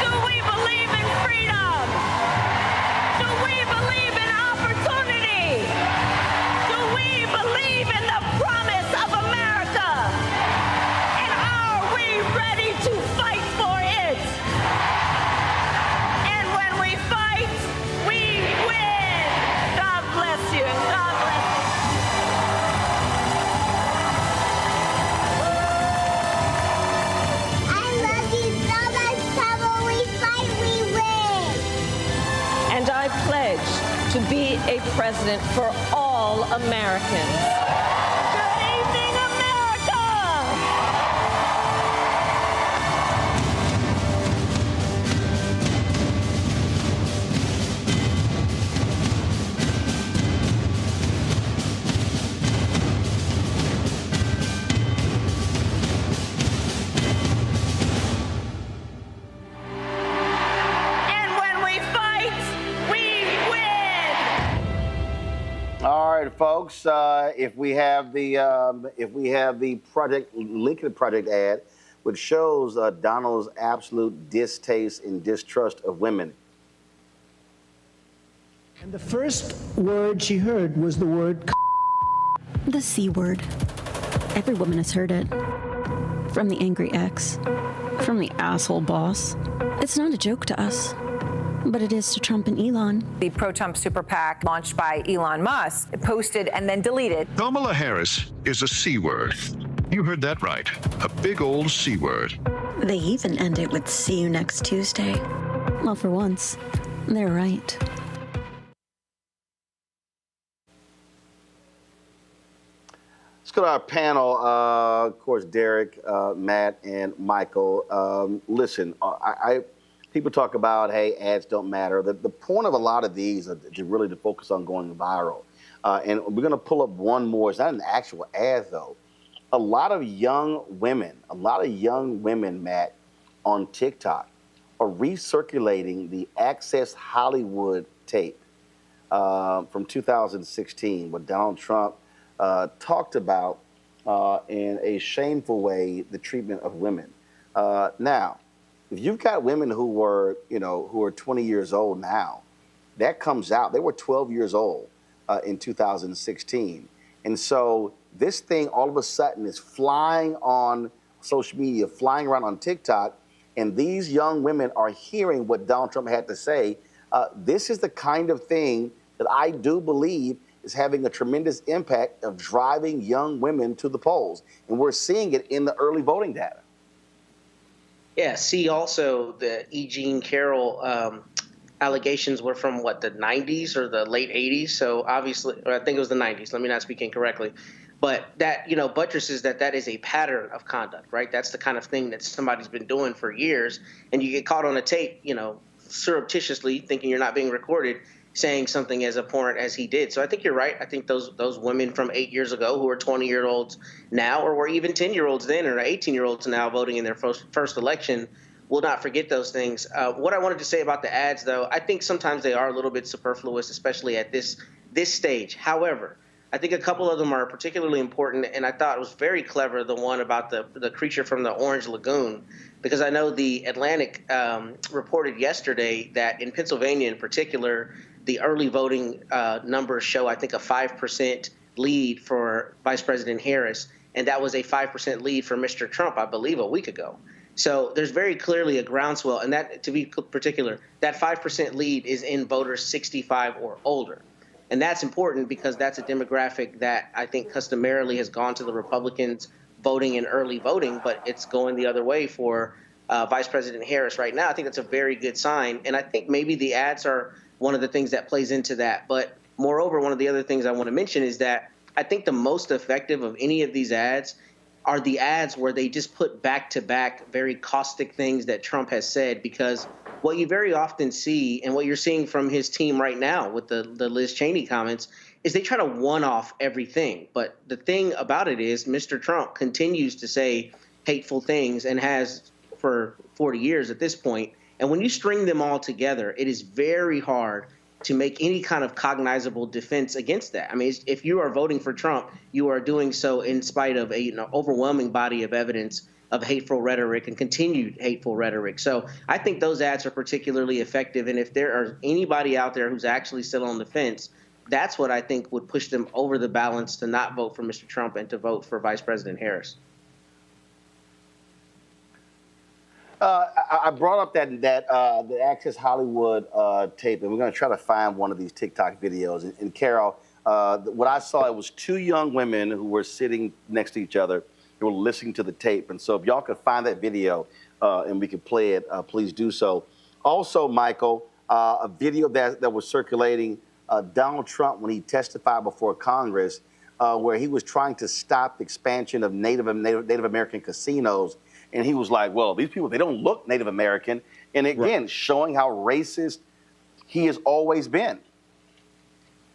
Speaker 5: Do we believe in freedom? Do we believe in opportunity? Do we believe in a president for all Americans. Good evening, America!
Speaker 1: All right, folks. If we have the project Lincoln Project ad, which shows Donald's absolute distaste and distrust of women.
Speaker 11: And the first word she heard was the word
Speaker 13: the C word. Every woman has heard it. From the angry ex. From the asshole boss. It's not a joke to us. But it is to Trump and Elon.
Speaker 14: The pro-Trump super PAC launched by Elon Musk posted and then deleted.
Speaker 16: Kamala Harris is a C word. You heard that right. A big old C word.
Speaker 13: They even end it with "see you next Tuesday." Well, for once, they're right.
Speaker 1: Let's go to our panel. Of course, Derek, Matt, and Michael. Listen, people talk about, hey, ads don't matter. The point of a lot of these are to focus on going viral. And we're going to pull up one more. It's not an actual ad, though. A lot of young women, Matt, on TikTok are recirculating the Access Hollywood tape from 2016, where Donald Trump talked about in a shameful way the treatment of women. Now, if you've got women who are 20 years old now, that comes out. They were 12 years old in 2016. And so this thing all of a sudden is flying on social media, flying around on TikTok, and these young women are hearing what Donald Trump had to say. This is the kind of thing that I do believe is having a tremendous impact of driving young women to the polls. And we're seeing it in the early voting data.
Speaker 17: Yeah, see, also the E. Jean Carroll allegations were from, what, the 90s or the late 80s? So obviously, or I think it was the 90s. Let me not speak incorrectly. But that, buttresses that is a pattern of conduct, right? That's the kind of thing that somebody's been doing for years. And you get caught on a tape, surreptitiously thinking you're not being recorded, saying something as abhorrent as he did. So I think you're right. I think those women from 8 years ago who are 20-year-olds now, or were even 10-year-olds then, or 18-year-olds now voting in their first election, will not forget those things. What I wanted to say about the ads, though, I think sometimes they are a little bit superfluous, especially at this stage. However, I think a couple of them are particularly important, and I thought it was very clever, the one about the creature from the Orange Lagoon, because I know the Atlantic reported yesterday that in Pennsylvania in particular, the early voting numbers show, I think, a 5% lead for Vice President Harris, and that was a 5% lead for Mr. Trump, I believe, a week ago. So there's very clearly a groundswell, and that, to be particular, that 5% lead is in voters 65 or older. And that's important because that's a demographic that I think customarily has gone to the Republicans voting in early voting, but it's going the other way for Vice President Harris right now. I think that's a very good sign, and I think maybe the ads are one of the things that plays into that. But moreover, one of the other things I want to mention is that I think the most effective of any of these ads are the ads where they just put back-to-back very caustic things that Trump has said, because what you very often see, and what you're seeing from his team right now with the Liz Cheney comments, is they try to one-off everything. But the thing about it is Mr. Trump continues to say hateful things and has for 40 years at this point. And when you string them all together, it is very hard to make any kind of cognizable defense against that. I mean, if you are voting for Trump, you are doing so in spite of a overwhelming body of evidence of hateful rhetoric and continued hateful rhetoric. So I think those ads are particularly effective. And if there are anybody out there who's actually still on the fence, that's what I think would push them over the balance to not vote for Mr. Trump and to vote for Vice President Harris.
Speaker 1: I brought up the Access Hollywood tape, and we're going to try to find one of these TikTok videos. And Carol, what I saw, it was two young women who were sitting next to each other. They were listening to the tape. And so if y'all could find that video and we could play it, please do so. Also, Michael, a video that was circulating Donald Trump, when he testified before Congress, where he was trying to stop the expansion of Native American casinos. And he was like, well, these people, they don't look Native American. And again, showing how racist he has always been.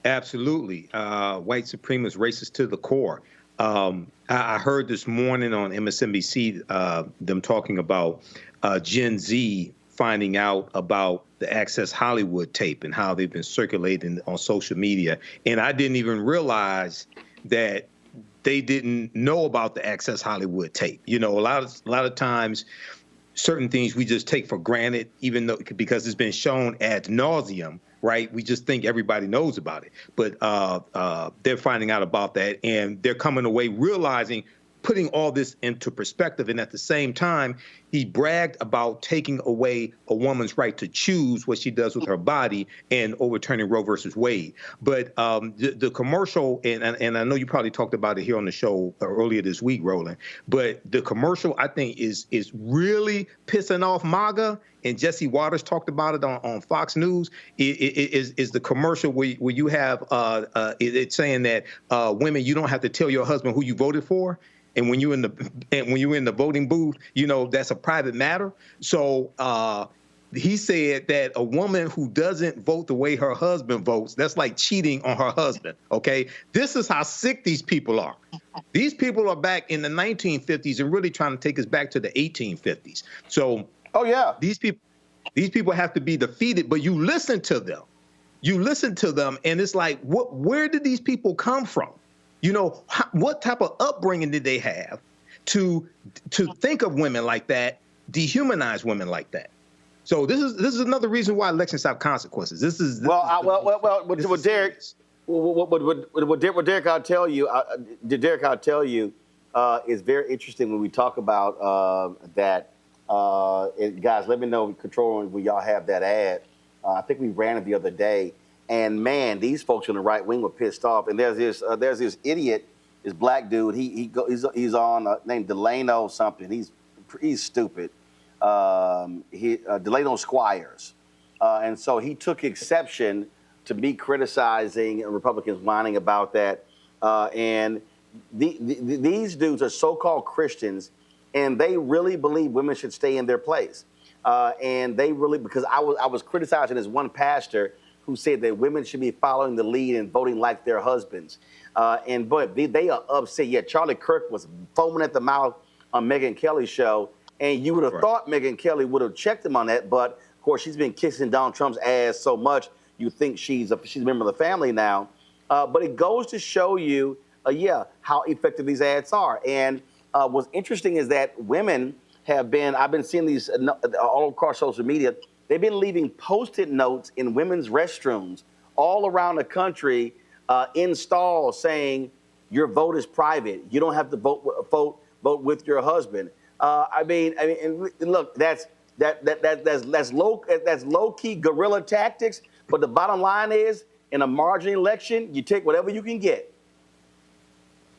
Speaker 4: Absolutely. White supremacist, racist to the core. I heard this morning on MSNBC them talking about Gen Z finding out about the Access Hollywood tape and how they've been circulating on social media. And I didn't even realize that they didn't know about the Access Hollywood tape. You know, a lot of times, certain things we just take for granted, even though because it's been shown ad nauseum, right? We just think everybody knows about it. But they're finding out about that, and they're coming away realizing, putting all this into perspective. And at the same time, he bragged about taking away a woman's right to choose what she does with her body and overturning Roe versus Wade. But the commercial, and I know you probably talked about it here on the show earlier this week, Roland, but the commercial, I think, is really pissing off MAGA. And Jesse Waters talked about it on Fox News. Is the commercial where you have it's saying that women, you don't have to tell your husband who you voted for. And when you're in the voting booth, you know, that's a private matter. So he said that a woman who doesn't vote the way her husband votes, that's like cheating on her husband. OK, this is how sick these people are. These people are back in the 1950s and really trying to take us back to the 1850s. So, oh, yeah, these people have to be defeated. But you listen to them. You listen to them. And it's like, where did these people come from? You know, what type of upbringing did they have to think of women like that, dehumanize women like that? So this is another reason why elections have consequences.
Speaker 1: What Derek, I'll tell you, is very interesting when we talk about that. Guys, let me know, control when y'all have that ad. I think we ran it the other day. And man, these folks on the right wing were pissed off. And there's this idiot, this black dude. He's on named Delano something. He's stupid. Delano Squires, and so he took exception to me criticizing Republicans whining about that. And these dudes are so-called Christians, and they really believe women should stay in their place. And they really, because I was criticizing this one pastor who said that women should be following the lead and voting like their husbands. But they are upset. Yeah, Charlie Kirk was foaming at the mouth on Megyn Kelly's show, and you would have thought Megyn Kelly would have checked him on that. But of course, she's been kissing Donald Trump's ass so much, you think she's a member of the family now. But it goes to show you, how effective these ads are. And what's interesting is that women have been, I've been seeing these all across social media. They've been leaving Post-it notes in women's restrooms all around the country in stalls saying your vote is private. You don't have to vote with your husband. I mean, look, that's low key guerrilla tactics. But the bottom line is, in a margin election, you take whatever you can get.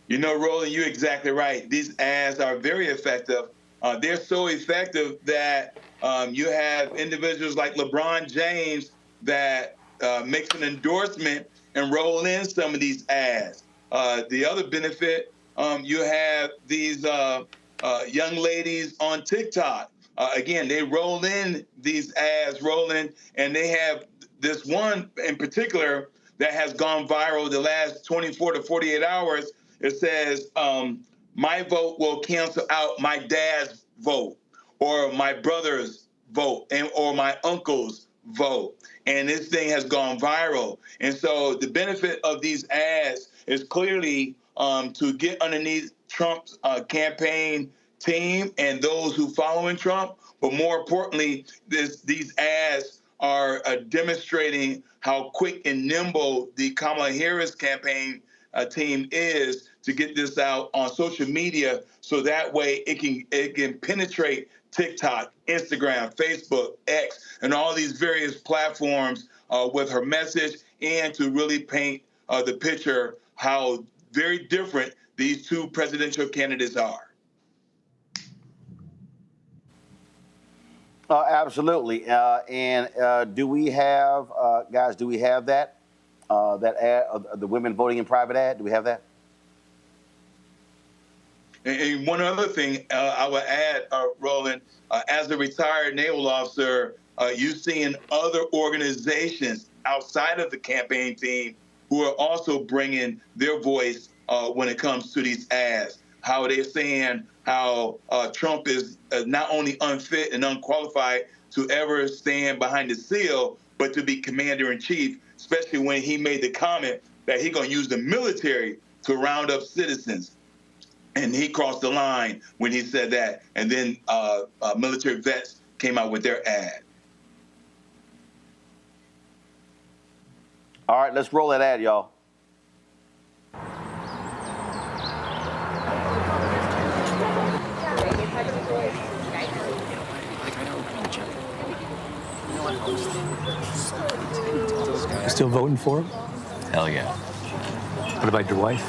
Speaker 7: You know, Roland, you're exactly right. These ads are very effective. They're so effective that you have individuals like LeBron James that makes an endorsement and roll in some of these ads. The other benefit, you have these young ladies on TikTok. Again, they roll in these ads, and they have this one in particular that has gone viral the last 24 to 48 hours. It says, my vote will cancel out my dad's vote, or my brother's vote, or my uncle's vote. And this thing has gone viral. And so the benefit of these ads is clearly to get underneath Trump's campaign team and those who following Trump. But more importantly, these ads are demonstrating how quick and nimble the Kamala Harris campaign team is to get this out on social media, so that way it can penetrate TikTok, Instagram, Facebook, X, and all these various platforms with her message, and to really paint the picture how very different these two presidential candidates are.
Speaker 1: Absolutely. And do we have, guys, do we have that? that ad, the women voting in private ad? Do we have that?
Speaker 7: And one other thing I would add, Roland, as a retired naval officer, you've seen other organizations outside of the campaign team who are also bringing their voice when it comes to these ads. How they're saying how Trump is not only unfit and unqualified to ever stand behind the seal, but to be commander-in-chief, especially when he made the comment that he's going to use the military to round up citizens. And he crossed the line when he said that. And then military vets came out with their ad.
Speaker 1: All right, let's roll that ad, y'all.
Speaker 3: You still voting for him?
Speaker 8: Hell yeah.
Speaker 3: What about your wife?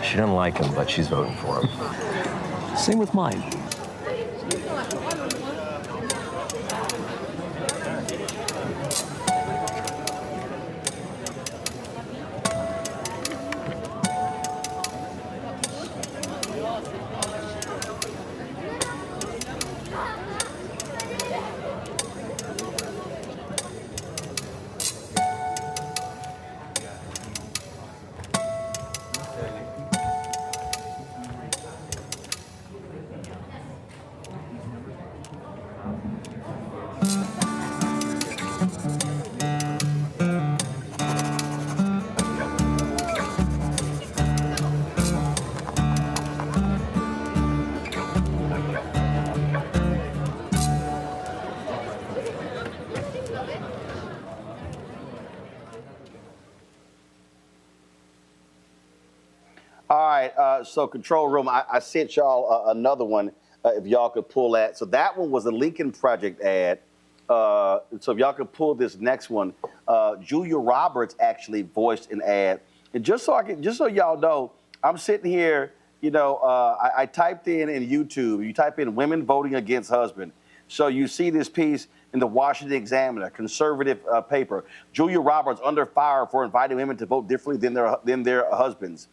Speaker 8: She doesn't like him, but she's voting for him.
Speaker 3: Same with mine.
Speaker 1: So control room, I sent y'all another one, if y'all could pull that. So that one was a Lincoln Project ad. So if y'all could pull this next one, Julia Roberts actually voiced an ad. And just so y'all know, I'm sitting here, you know, I typed in YouTube, you type in women voting against husband. So you see this piece in the Washington Examiner, conservative paper. Julia Roberts under fire for inviting women to vote differently than their husbands.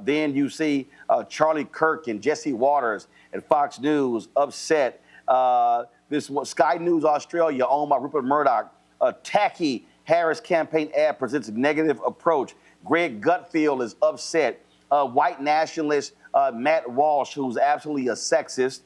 Speaker 1: Then you see Charlie Kirk and Jesse Waters at Fox News upset. Sky News Australia, owned by Rupert Murdoch, a tacky Harris campaign ad presents a negative approach. Greg Gutfeld is upset. White nationalist Matt Walsh, who's absolutely a sexist.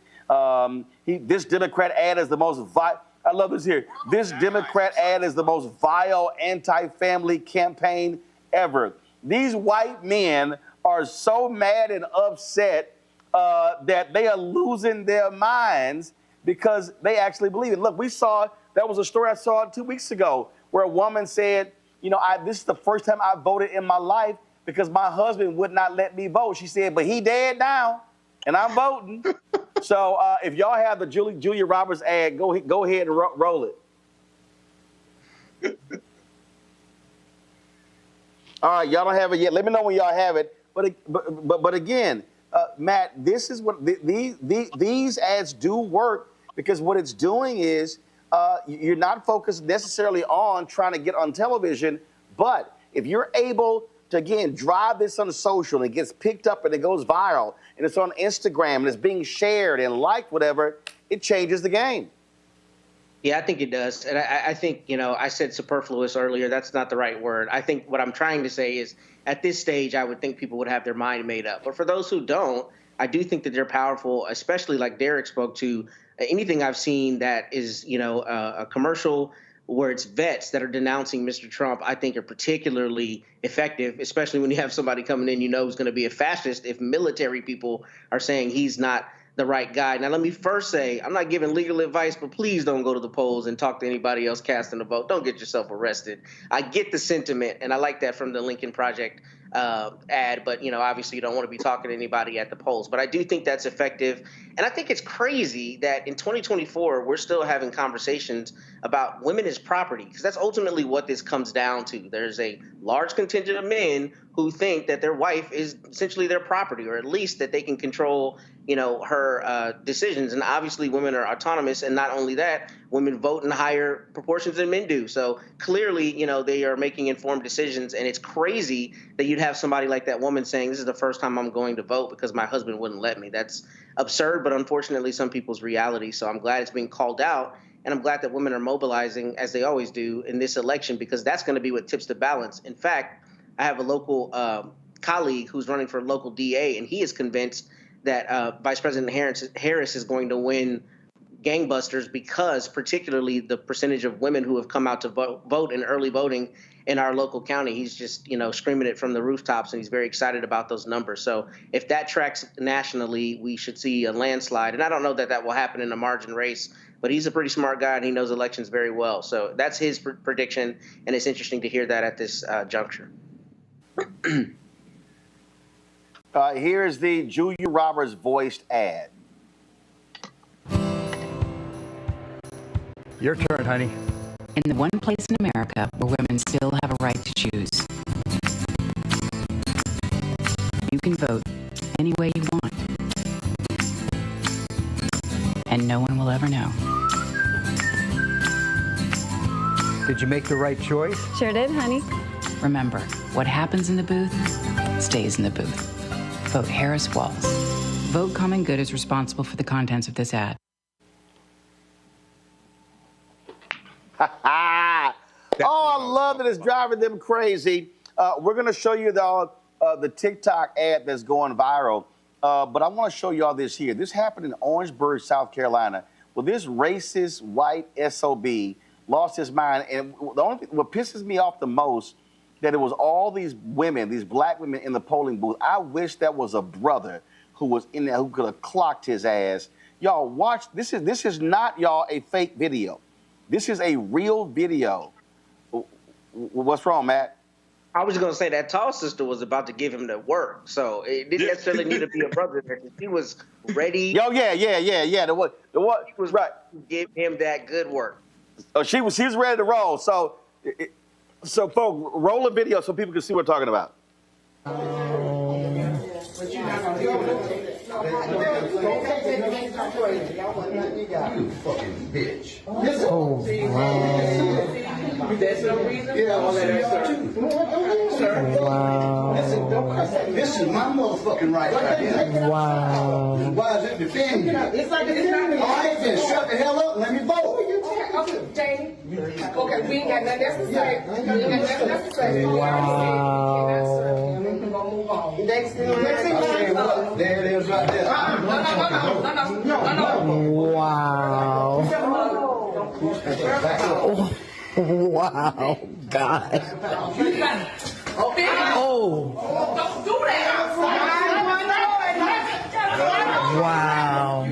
Speaker 1: This Democrat ad is the most vile. I love this here. This Democrat ad is the most vile anti-family campaign ever. These white men are so mad and upset that they are losing their minds because they actually believe it. Look, that was a story I saw 2 weeks ago where a woman said, you know, this is the first time I voted in my life because my husband would not let me vote. She said, but he dead now and I'm voting. So if y'all have the Julia Roberts ad, go ahead and roll it. All right, y'all don't have it yet. Let me know when y'all have it. But again, Matt, this is what these ads do work because what it's doing is you're not focused necessarily on trying to get on television, but if you're able to, again, drive this on social and it gets picked up and it goes viral and it's on Instagram and it's being shared and liked, whatever, it changes the game.
Speaker 17: Yeah, I think it does. And I think, you know, I said superfluous earlier. That's not the right word. I think what I'm trying to say is at this stage, I would think people would have their mind made up. But for those who don't, I do think that they're powerful, especially like Derek spoke to. Anything I've seen that is, you know, a commercial where it's vets that are denouncing Mr. Trump, I think are particularly effective, especially when you have somebody coming in, you know, who's going to be a fascist if military people are saying he's not the right guy. Now, let me first say, I'm not giving legal advice, but please don't go to the polls and talk to anybody else casting a vote. Don't get yourself arrested. I get the sentiment, and I like that from the Lincoln Project ad, but, you know, obviously you don't want to be talking to anybody at the polls. But I do think that's effective. And I think it's crazy that in 2024, we're still having conversations about women as property, because that's ultimately what this comes down to. There's a large contingent of men who think that their wife is essentially their property, or at least that they can control, her decisions. And obviously women are autonomous. And not only that, women vote in higher proportions than men do. So clearly, they are making informed decisions. And it's crazy that you'd have somebody like that woman saying, this is the first time I'm going to vote because my husband wouldn't let me. That's absurd, but unfortunately some people's reality. So I'm glad it's being called out. And I'm glad that women are mobilizing, as they always do, in this election, because that's going to be what tips the balance. In fact, I have a local colleague who's running for local DA, and he is convinced that Vice President Harris is going to win gangbusters because particularly the percentage of women who have come out to vote in early voting in our local county. He's just, screaming it from the rooftops, and he's very excited about those numbers. So if that tracks nationally, we should see a landslide. And I don't know that that will happen in a margin race, but he's a pretty smart guy and he knows elections very well. So that's his prediction, and it's interesting to hear that at this juncture.
Speaker 1: Here's the Julia Roberts voiced ad.
Speaker 3: Your turn, honey.
Speaker 15: In the one place in America where women still have a right to choose. You can vote any way you want. And no one will ever know.
Speaker 3: Did you make the right choice?
Speaker 15: Sure did, honey. Remember, what happens in the booth stays in the booth. Vote Harris Walls. Vote Common Good is responsible for the contents of this ad.
Speaker 1: Oh, I love that it's driving them crazy. We're going to show you the TikTok ad that's going viral. But I want to show you all this here. This happened in Orangeburg, South Carolina, where this racist white SOB lost his mind. And what pisses me off the most, that it was all these women, these black women in the polling booth. I wish that was a brother who was in there who could have clocked his ass. Y'all watch. This is not, y'all, a fake video. This is a real video. What's wrong, Matt?
Speaker 17: I was going to say that tall sister was about to give him the work, so it didn't necessarily need to be a brother there. She was ready.
Speaker 1: Yo, yeah. The what?
Speaker 17: She was right to give him that good work.
Speaker 1: Oh, she was ready to roll. So folks, roll a video so people can see what we're talking about.
Speaker 18: You fucking bitch.
Speaker 6: Oh,
Speaker 18: There's no reason. Yeah, all that sir.
Speaker 6: Wow.
Speaker 18: Listen, this is my motherfucking right here.
Speaker 6: Wow.
Speaker 18: Why is it defending you?
Speaker 6: It's like defending you.
Speaker 18: All right, then shut the hell up and let me vote.
Speaker 6: Okay, Jamie. Okay, we ain't got nothing else to say. We ain't got nothing else to say. Wow. Move on. Next thing.
Speaker 18: There it is right there.
Speaker 6: No. Wow. Wow, God. Oh. Don't do that. Wow. Wow.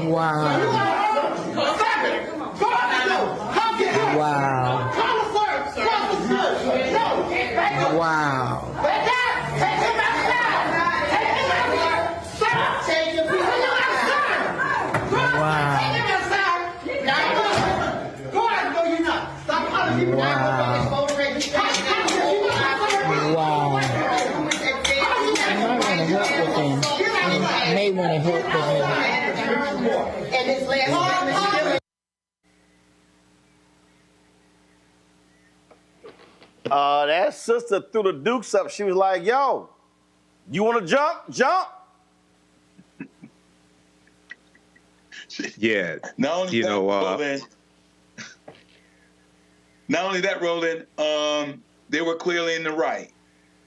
Speaker 6: Wow. Wow. May want to help with him. And this last
Speaker 1: that sister threw the dukes up. She was like, yo, you want to jump? Jump.
Speaker 4: Yeah.
Speaker 7: Not only that, Roland, they were clearly in the right.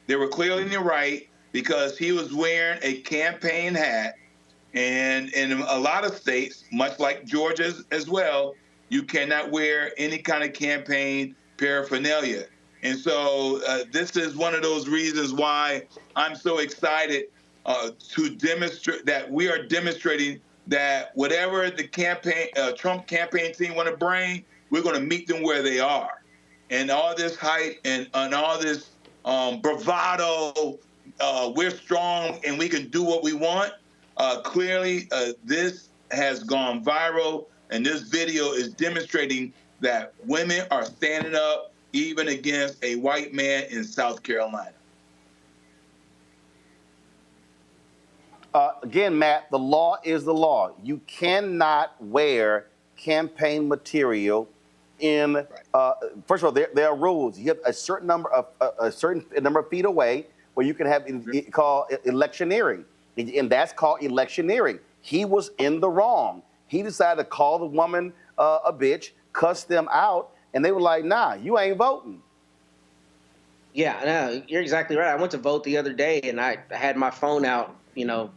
Speaker 7: They were clearly in the right because he was wearing a campaign hat. And in a lot of states, much like Georgia as well, you cannot wear any kind of campaign paraphernalia. And so this is one of those reasons why I'm so excited to demonstrate that we are demonstrating that whatever the Trump campaign team want to bring, we're going to meet them where they are. And all this hype and all this bravado, we're strong and we can do what we want. Clearly, this has gone viral. And this video is demonstrating that women are standing up even against a white man in South Carolina.
Speaker 1: Again, Matt, the law is the law. You cannot wear campaign material in. First of all, there are rules. You have a certain number of feet away where you can have it called electioneering, and that's called electioneering. He was in the wrong. He decided to call the woman a bitch, cuss them out, and they were like, "Nah, you ain't voting."
Speaker 17: Yeah, no, you're exactly right. I went to vote the other day, and I had my phone out,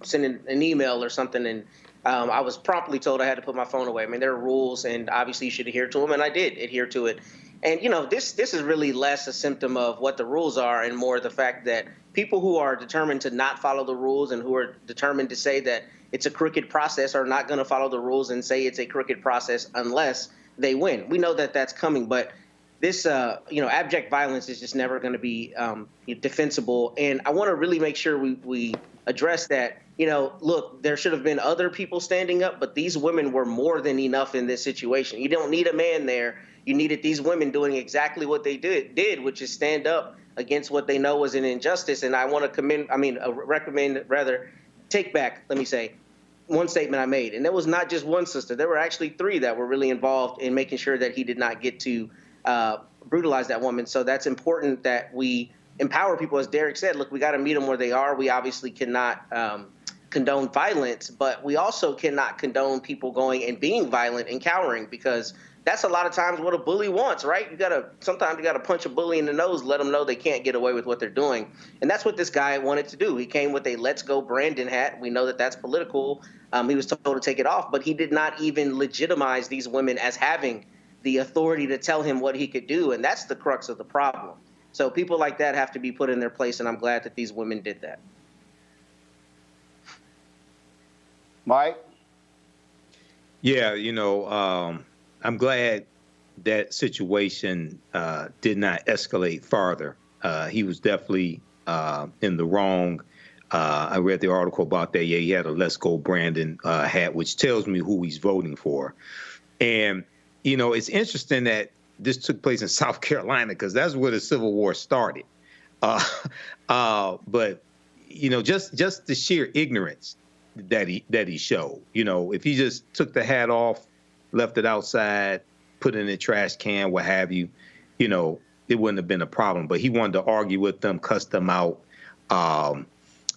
Speaker 17: sending an email or something, and I was promptly told I had to put my phone away. I mean, there are rules, and obviously you should adhere to them, and I did adhere to it. And, this is really less a symptom of what the rules are and more the fact that people who are determined to not follow the rules and who are determined to say that it's a crooked process are not going to follow the rules and say it's a crooked process unless they win. We know that that's coming, but this, abject violence is just never going to be defensible. And I want to really make sure we address that. Look, there should have been other people standing up, but these women were more than enough in this situation. You don't need a man there. You needed these women doing exactly what they did, which is stand up against what they know was an injustice. And I want to take back, let me say, one statement I made. And there was not just one sister. There were actually three that were really involved in making sure that he did not get to brutalize that woman. So that's important that we empower people. As Derek said, look, we got to meet them where they are. We obviously cannot condone violence, but we also cannot condone people going and being violent and cowering, because that's a lot of times what a bully wants, right? Sometimes you gotta punch a bully in the nose, let them know they can't get away with what they're doing. And that's what this guy wanted to do. He came with a Let's Go Brandon hat. We know that that's political. He was told to take it off, but he did not even legitimize these women as having the authority to tell him what he could do. And that's the crux of the problem. So people like that have to be put in their place, and I'm glad that these women did that.
Speaker 1: Mike?
Speaker 4: Yeah, I'm glad that situation did not escalate farther. He was definitely in the wrong. I read the article about that. Yeah, he had a Let's Go Brandon hat, which tells me who he's voting for. And, it's interesting that this took place in South Carolina, because that's where the Civil War started. But, just the sheer ignorance that he showed. If he just took the hat off, left it outside, put it in a trash can, what have you, it wouldn't have been a problem. But he wanted to argue with them, cuss them out.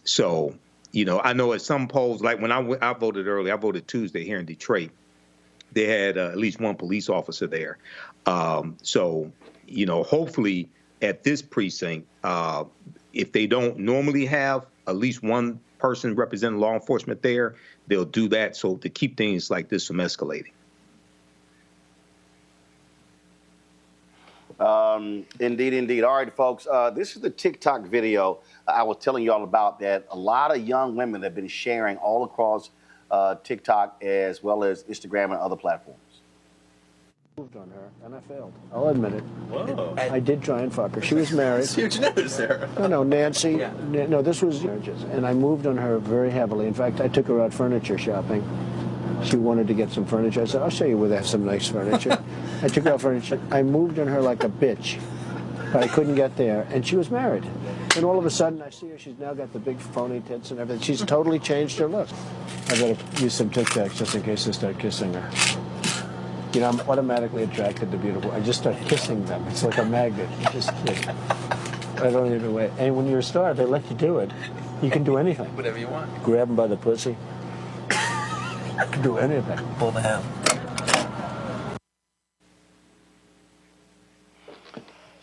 Speaker 4: So, I know at some polls, like when I voted early, I voted Tuesday here in Detroit, they had at least one police officer there. So, hopefully at this precinct, if they don't normally have at least one person representing law enforcement there, they'll do that so to keep things like this from escalating.
Speaker 1: Indeed. All right, folks, this is the TikTok video I was telling you all about that a lot of young women have been sharing all across TikTok as well as Instagram and other platforms.
Speaker 11: Moved on her, and I failed. I'll admit it.
Speaker 19: Whoa.
Speaker 11: I did try and fuck her. She was married.
Speaker 19: Huge news there.
Speaker 11: No, Nancy. Yeah. No, this was marriages, and I moved on her very heavily. In fact, I took her out furniture shopping. She wanted to get some furniture. I said, I'll show you where they have some nice furniture. I took her out furniture. I moved on her like a bitch, but I couldn't get there, and she was married. And all of a sudden, I see her. She's now got the big phony tits and everything. She's totally changed her look. I better use some Tic Tacs just in case I start kissing her. I'm automatically attracted to beautiful. I just start kissing them. It's like a magnet. You just kiss. I don't even wait. And when you're a star, they let you do it. You can do anything.
Speaker 19: Whatever you want.
Speaker 11: Grab them by the pussy. You can do anything.
Speaker 19: Pull the hem.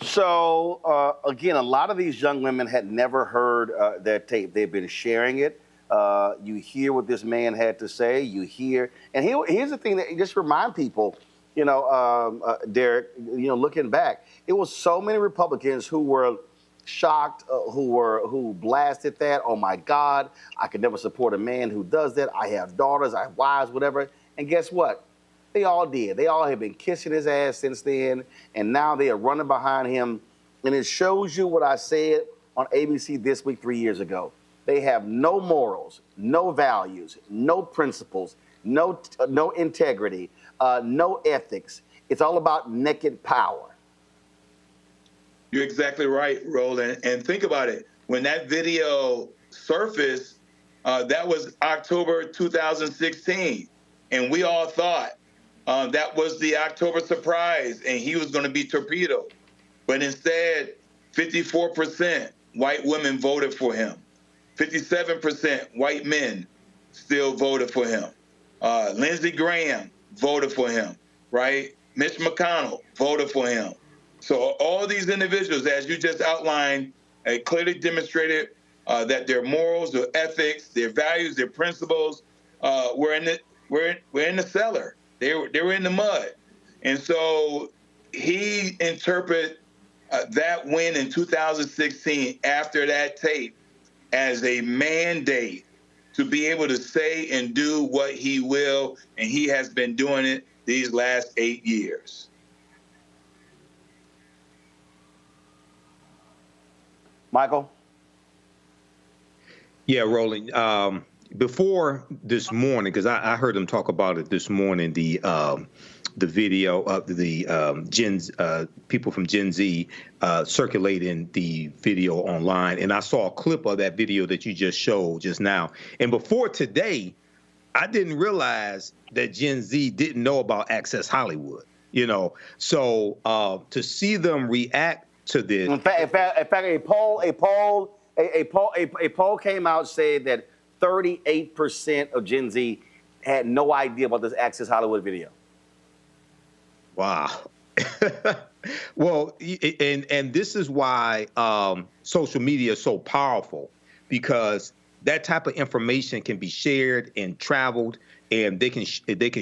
Speaker 1: So, again, a lot of these young women had never heard that tape. They've been sharing it. You hear what this man had to say. You hear, and here's the thing that just remind people, Derek, looking back, it was so many Republicans who were shocked, who blasted that. Oh my God, I could never support a man who does that. I have daughters, I have wives, whatever. And guess what? They all did. They all have been kissing his ass since then, and now they are running behind him. And it shows you what I said on ABC This Week 3 years ago. They have no morals, no values, no principles, no integrity. no ethics. It's all about naked power.
Speaker 7: You're exactly right, Roland. And think about it. When that video surfaced, that was October 2016. And we all thought that was the October surprise and he was going to be torpedoed. But instead, 54% white women voted for him. 57% white men still voted for him. Lindsey Graham voted for him, right? Mitch McConnell voted for him. So all these individuals, as you just outlined, clearly demonstrated that their morals, their ethics, their values, their principles were in the cellar. They were in the mud. And so he interpreted that win in 2016 after that tape as a mandate to be able to say and do what he will, and he has been doing it these last 8 years.
Speaker 1: Michael?
Speaker 4: Yeah, Roland. Before this morning, because I heard him talk about it this morning, the video of the people from Gen Z circulating the video online, and I saw a clip of that video that you just showed just now. And before today, I didn't realize that Gen Z didn't know about Access Hollywood. You know, so to see them react to this.
Speaker 1: In fact, a poll came out saying that 38% of Gen Z had no idea about this Access Hollywood video.
Speaker 4: Wow. Well, and this is why social media is so powerful, because that type of information can be shared and traveled, and they can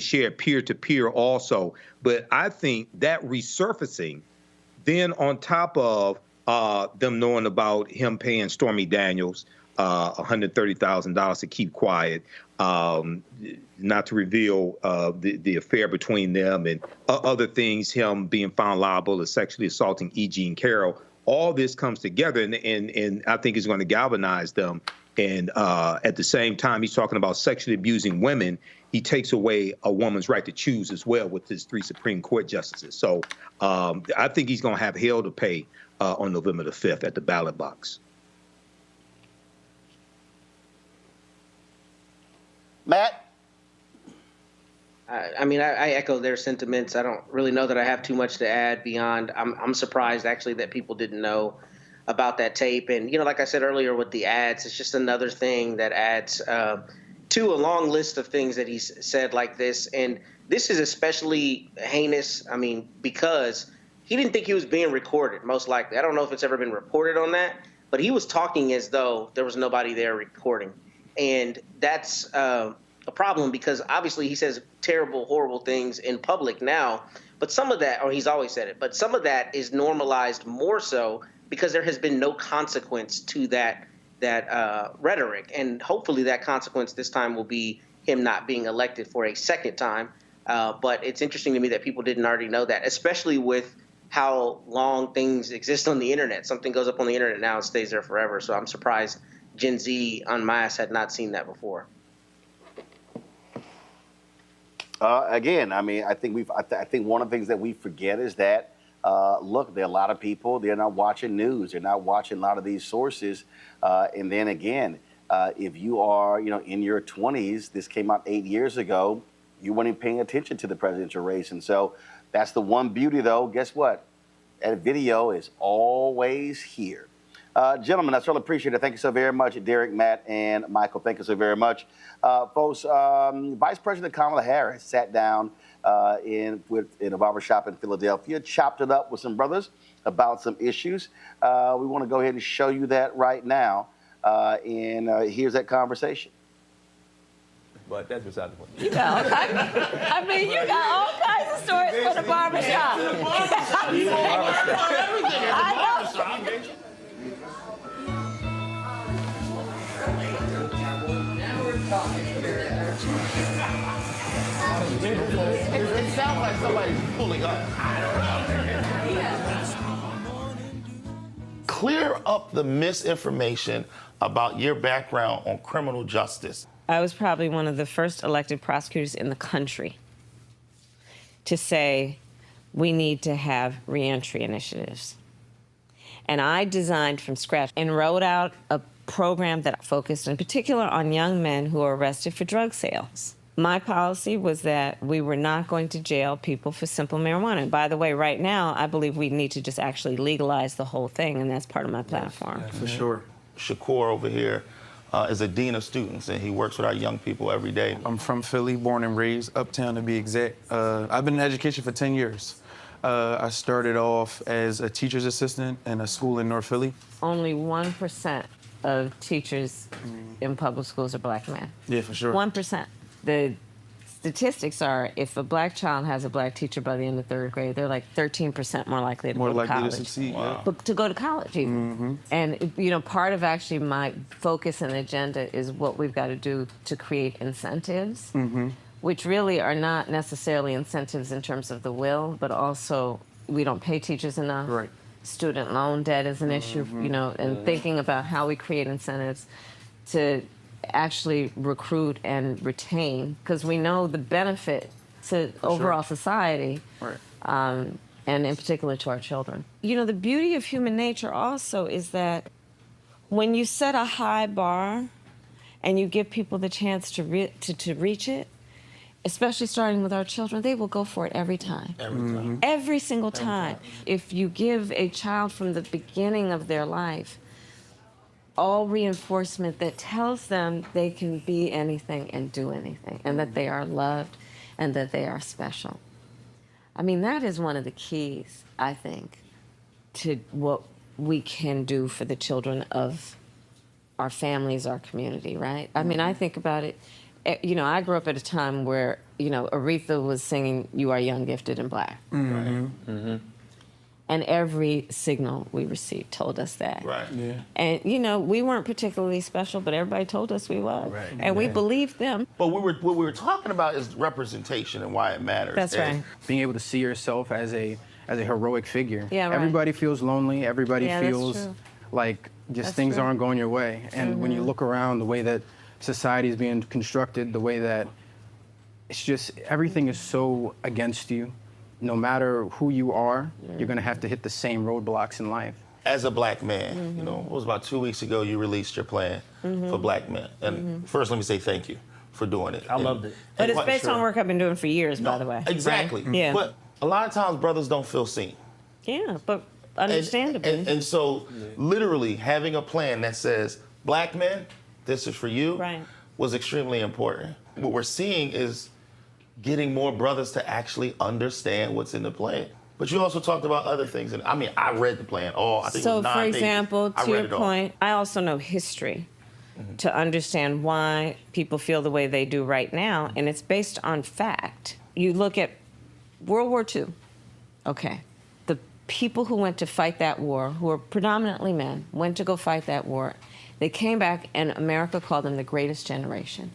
Speaker 4: share peer to peer also. But I think that resurfacing, then on top of them knowing about him paying Stormy Daniels $130,000 to keep quiet, not to reveal the affair between them, and other things, him being found liable of sexually assaulting E. Jean Carroll. All this comes together, and I think it's going to galvanize them. And at the same time, he's talking about sexually abusing women. He takes away a woman's right to choose as well with his 3 Supreme Court justices. So I think he's going to have hell to pay on November the 5th at the ballot box.
Speaker 1: Matt?
Speaker 17: I mean, I echo their sentiments. I don't really know that I have too much to add beyond I'm surprised, actually, that people didn't know about that tape. And, you know, like I said earlier with the ads, it's just another thing that adds to a long list of things that he's said like this. And this is especially heinous, I mean, because he didn't think he was being recorded, most likely. I don't know if it's ever been reported on that, but he was talking as though there was nobody there recording. And that's a problem, because obviously he says terrible, horrible things in public now, but some of that, or he's always said it, but some of that is normalized more so because there has been no consequence to that rhetoric. And hopefully that consequence this time will be him not being elected for a second time. But it's interesting to me that people didn't already know that, especially with how long things exist on the internet. Something goes up on the internet now and stays there forever. So I'm surprised Gen Z en masse had not seen that before.
Speaker 1: Again, I mean, I think one of the things that we forget is that, look, there are a lot of people, they're not watching news, they're not watching a lot of these sources. And then again, if you are, you know, in your 20s, this came out 8 years ago, you weren't even paying attention to the presidential race. And so that's the one beauty, though. Guess what? That video is always here. Gentlemen, I certainly appreciate it. Thank you so very much, Derek, Matt, and Michael. Thank you so very much. Folks, Vice President Kamala Harris sat down in a barbershop in Philadelphia, chopped it up with some brothers about some issues. We want to go ahead and show you that right now. And here's that conversation.
Speaker 19: But that's beside the point.
Speaker 5: You got all kinds. I mean, you got all kinds of stories for the barbershop. I know.
Speaker 19: It sounds like somebody's pulling up. Clear up the misinformation about your background on criminal justice.
Speaker 20: I was probably one of the first elected prosecutors in the country.
Speaker 5: to say we need to have reentry initiatives. And I designed from scratch and wrote out a program that focused in particular on young men who are arrested for drug sales. My policy was that we were not going to jail people for simple marijuana. And by the way, right now, I believe we need to just actually legalize the whole thing, and that's part of my platform.
Speaker 19: Yes, for sure. Shakur over here is a dean of students, and he works with our young people every day.
Speaker 20: I'm from Philly, born and raised, Uptown to be exact. I've been in education for 10 years. I started off as a teacher's assistant in a school in North Philly.
Speaker 5: Only 1% of teachers in public schools are black men.
Speaker 20: Yeah, for sure.
Speaker 5: 1%. The statistics are if a black child has a black teacher by the end of 3rd grade, they're like 13% more likely to go to college.
Speaker 20: To succeed, yeah.
Speaker 5: But to go to college even. And, you know, part of actually my focus and agenda is what we've got to do to create incentives, which really are not necessarily incentives in terms of the will, but also we don't pay teachers enough.
Speaker 20: Right.
Speaker 5: Student loan debt is an issue, you know, and thinking about how we create incentives to actually recruit and retain, because we know the benefit to overall society, and in particular to our children. You know, the beauty of human nature also is that when you set a high bar and you give people the chance to reach it, especially starting with our children, they will go for it every time.
Speaker 19: Every time.
Speaker 5: Every single time. If you give a child from the beginning of their life all reinforcement that tells them they can be anything and do anything, and that they are loved and that they are special. I mean, that is one of the keys, I think, to what we can do for the children of our families, our community, right? I mean, I think about it, you know, I grew up at a time where, you know, Aretha was singing "You Are Young, Gifted, and Black." And every signal we received told us that.
Speaker 19: Right.
Speaker 20: Yeah.
Speaker 5: And, you know, we weren't particularly special, but everybody told us we were. Right. And we believed them.
Speaker 19: But what we were talking about is representation and why it matters.
Speaker 5: That's right.
Speaker 3: Being able to see yourself as a heroic figure.
Speaker 5: Yeah, right.
Speaker 3: Everybody feels lonely. Everybody feels like things aren't going your way. And when you look around the way that society is being constructed, the way that it's just everything is so against you. No matter who you are, you're going to have to hit the same roadblocks in life.
Speaker 19: As a black man, you know, it was about 2 weeks ago you released your plan for black men. And first, let me say thank you for doing it.
Speaker 21: I loved it.
Speaker 5: But it's based on work I've been doing for years, by the way.
Speaker 19: Exactly.
Speaker 5: Right? Yeah.
Speaker 19: But a lot of times brothers don't feel seen.
Speaker 5: Yeah, but understandably.
Speaker 19: And so literally having a plan that says, black men, this is for you, was extremely important. What we're seeing is getting more brothers to actually understand what's in the plan. But you also talked about other things. And I mean, I read the plan. I think it was 9 pages.
Speaker 5: So, for example, to your point, I also know history to understand why people feel the way they do right now. And it's based on fact. You look at World War II. Okay. The people who went to fight that war, who were predominantly men, went to go fight that war. They came back, and America called them the greatest generation.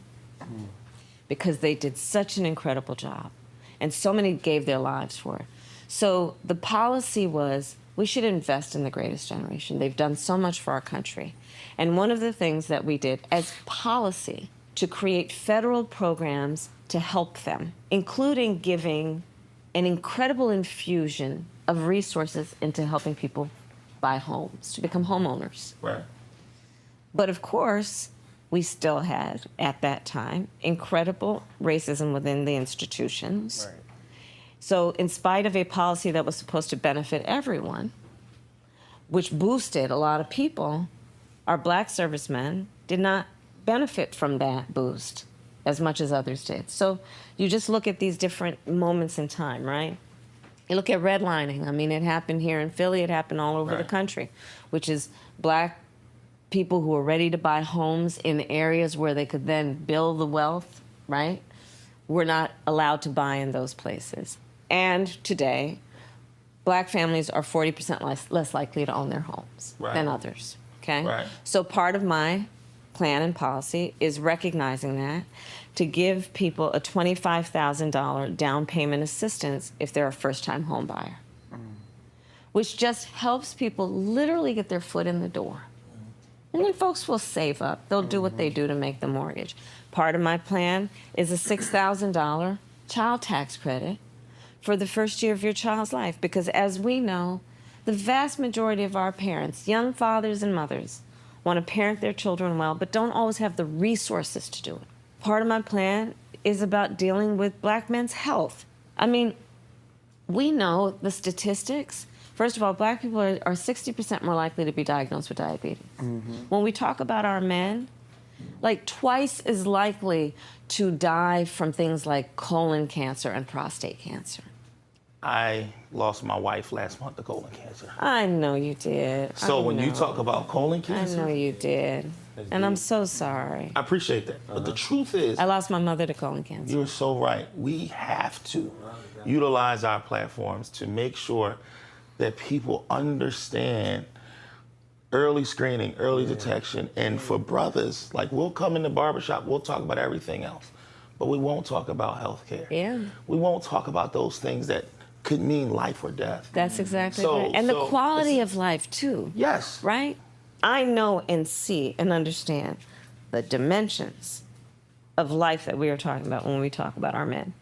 Speaker 5: Because they did such an incredible job. And so many gave their lives for it. So the policy was, we should invest in the greatest generation. They've done so much for our country. And one of the things that we did as policy to create federal programs to help them, including giving an incredible infusion of resources into helping people buy homes, to become homeowners.
Speaker 19: Right.
Speaker 5: But of course, we still had, at that time, incredible racism within the institutions. Right. So in spite of a policy that was supposed to benefit everyone, which boosted a lot of people, our black servicemen did not benefit from that boost as much as others did. So you just look at these different moments in time, right? You look at redlining. I mean, it happened here in Philly. It happened all over the country, which is black people who were ready to buy homes in areas where they could then build the wealth, right, were not allowed to buy in those places. And today, black families are 40% less likely to own their homes than others, okay?
Speaker 19: Right.
Speaker 5: So part of my plan and policy is recognizing that, to give people a $25,000 down payment assistance if they're a first-time home buyer, which just helps people literally get their foot in the door. And then folks will save up. They'll do what they do to make the mortgage. Part of my plan is a $6,000 child tax credit for the first year of your child's life. Because as we know, the vast majority of our parents, young fathers and mothers, want to parent their children well, but don't always have the resources to do it. Part of my plan is about dealing with Black men's health. I mean, we know the statistics. First of all, Black people are 60% more likely to be diagnosed with diabetes. When we talk about our men, like twice as likely to die from things like colon cancer and prostate cancer.
Speaker 19: I lost my wife last month to colon cancer.
Speaker 5: I know you did.
Speaker 19: So when you talk about colon cancer,
Speaker 5: I know you did. And I'm so sorry.
Speaker 19: I appreciate that. But the truth is,
Speaker 5: I lost my mother to colon cancer.
Speaker 19: You're so right. We have to utilize our platforms to make sure that people understand early screening, early detection. And for brothers, like we'll come in the barbershop, we'll talk about everything else, but we won't talk about healthcare.
Speaker 5: Yeah.
Speaker 19: We won't talk about those things that could mean life or death.
Speaker 5: That's exactly right. And the quality of life, too.
Speaker 19: Yes.
Speaker 5: Right? I know and see and understand the dimensions of life that we are talking about when we talk about our men.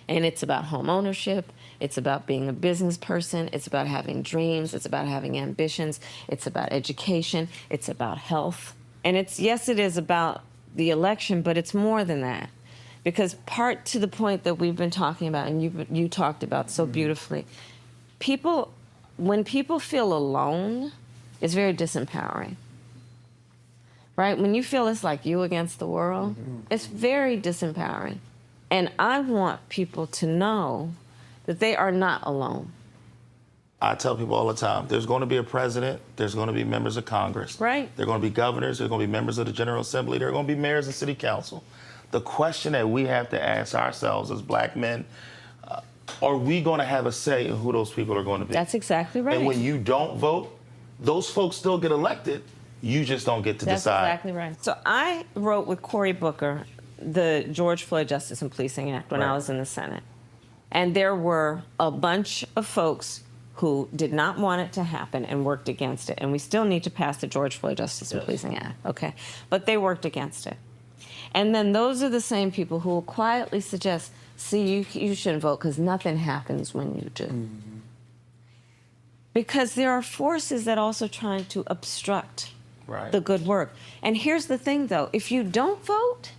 Speaker 5: And it's about home ownership. It's about being a business person. It's about having dreams. It's about having ambitions. It's about education. It's about health. And it's, yes, it is about the election, but it's more than that. Because part to the point that we've been talking about, and you talked about so beautifully, when people feel alone, it's very disempowering. Right? When you feel it's like you against the world, it's very disempowering. And I want people to know that they are not alone.
Speaker 19: I tell people all the time, there's going to be a president, there's going to be members of Congress.
Speaker 5: Right.
Speaker 19: There are going to be governors, there's going to be members of the General Assembly, there are going to be mayors and city council. The question that we have to ask ourselves as Black men, are we going to have a say in who those people are going to be?
Speaker 5: That's exactly right.
Speaker 19: And when you don't vote, those folks still get elected. You just don't get to decide.
Speaker 5: That's exactly right. So I wrote with Cory Booker the George Floyd Justice and Policing Act when I was in the Senate. And there were a bunch of folks who did not want it to happen and worked against it. And we still need to pass the George Floyd Justice and Policing Act, okay? But they worked against it. And then those are the same people who will quietly suggest, see, you shouldn't vote because nothing happens when you do. Because there are forces that also trying to obstruct the good work. And here's the thing, though. If you don't vote,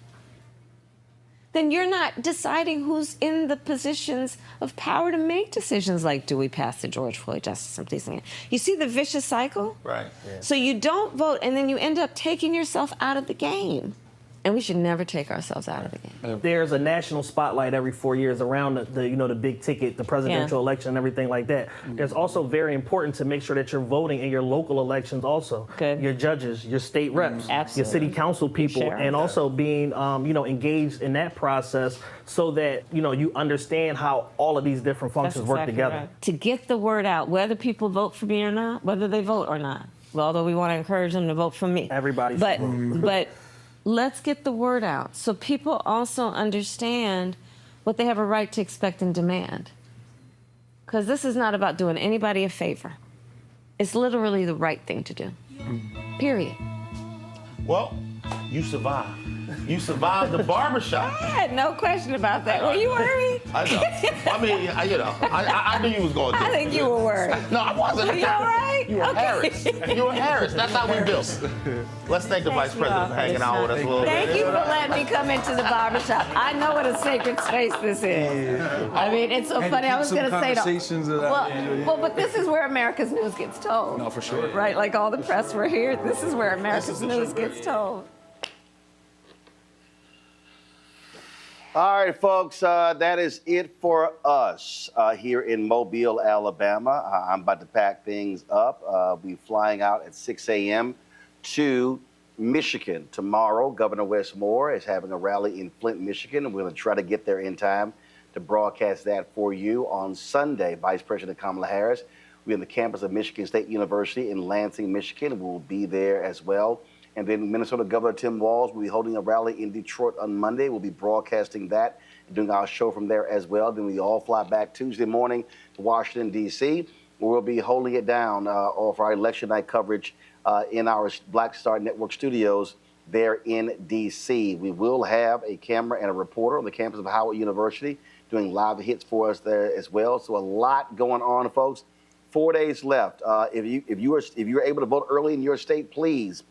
Speaker 5: then you're not deciding who's in the positions of power to make decisions like, do we pass the George Floyd Justice and Policing Act? You see the vicious cycle?
Speaker 19: Right.
Speaker 5: So you don't vote, and then you end up taking yourself out of the game. And we should never take ourselves out of the game.
Speaker 2: There's a national spotlight every 4 years around the big ticket, the presidential election and everything like that. There's also very important to make sure that you're voting in your local elections also. Your judges, your state reps, your city council people, and also being engaged in that process so that you understand how all of these different functions work together.
Speaker 5: Right. To get the word out, whether people vote for me or not, whether they vote or not. Well, although we want to encourage them to vote for me.
Speaker 2: Everybody.
Speaker 5: But let's get the word out so people also understand what they have a right to expect and demand. Because this is not about doing anybody a favor. It's literally the right thing to do. Period.
Speaker 19: Well, you survived. You survived the barbershop.
Speaker 5: I had no question about that. Were you worried?
Speaker 19: I know. I mean, I knew you was going to do it.
Speaker 5: I think you were worried.
Speaker 19: No, I wasn't.
Speaker 5: Were you all right?
Speaker 19: You were Harris. You were Harris. That's how we built. Let's thank the Vice President for hanging out with us a little bit.
Speaker 5: Thank you for letting me come into the barbershop. I know what a sacred space this is. I mean, it's so funny. I was going to say but this is where America's news gets told.
Speaker 20: No, for sure.
Speaker 5: Right? Like all the press were here. This is where America's news gets told.
Speaker 1: All right, folks, that is it for us here in Mobile, Alabama. I'm about to pack things up. We'll be flying out at 6 a.m. to Michigan tomorrow. Governor Wes Moore is having a rally in Flint, Michigan, and we're going to try to get there in time to broadcast that for you. On Sunday, Vice President Kamala Harris will be on the campus of Michigan State University in Lansing, Michigan. We'll be there as well. And then Minnesota Governor Tim Walz will be holding a rally in Detroit on Monday. We'll be broadcasting that and doing our show from there as well. Then we all fly back Tuesday morning to Washington, D.C., where we'll be holding it down for our election night coverage in our Black Star Network studios there in D.C. We will have a camera and a reporter on the campus of Howard University doing live hits for us there as well. So a lot going on, folks. 4 days left. If you're able to vote early in your state, please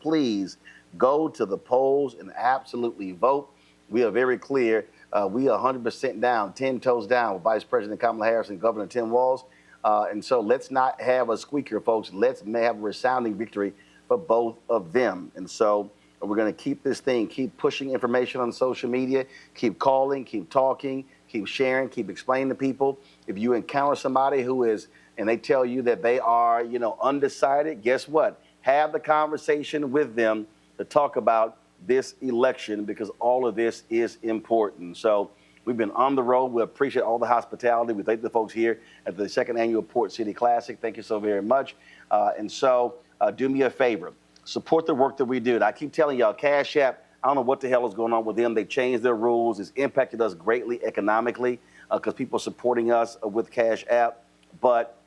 Speaker 1: go to the polls and absolutely vote. We are very clear. We are 100% down, 10 toes down with Vice President Kamala Harris and Governor Tim Walz. And so let's not have a squeaker, folks. Let's have a resounding victory for both of them. And so we're going to keep this thing, keep pushing information on social media, keep calling, keep talking, keep sharing, keep explaining to people. If you encounter somebody who is, and they tell you that they are, undecided, guess what? Have the conversation with them to talk about this election, because all of this is important. So we've been on the road. We appreciate all the hospitality. We thank the folks here at the second annual Port City Classic. Thank you so very much. And so do me a favor. Support the work that we do. And I keep telling y'all, Cash App, I don't know what the hell is going on with them. They changed their rules. It's impacted us greatly economically because people are supporting us with Cash App. But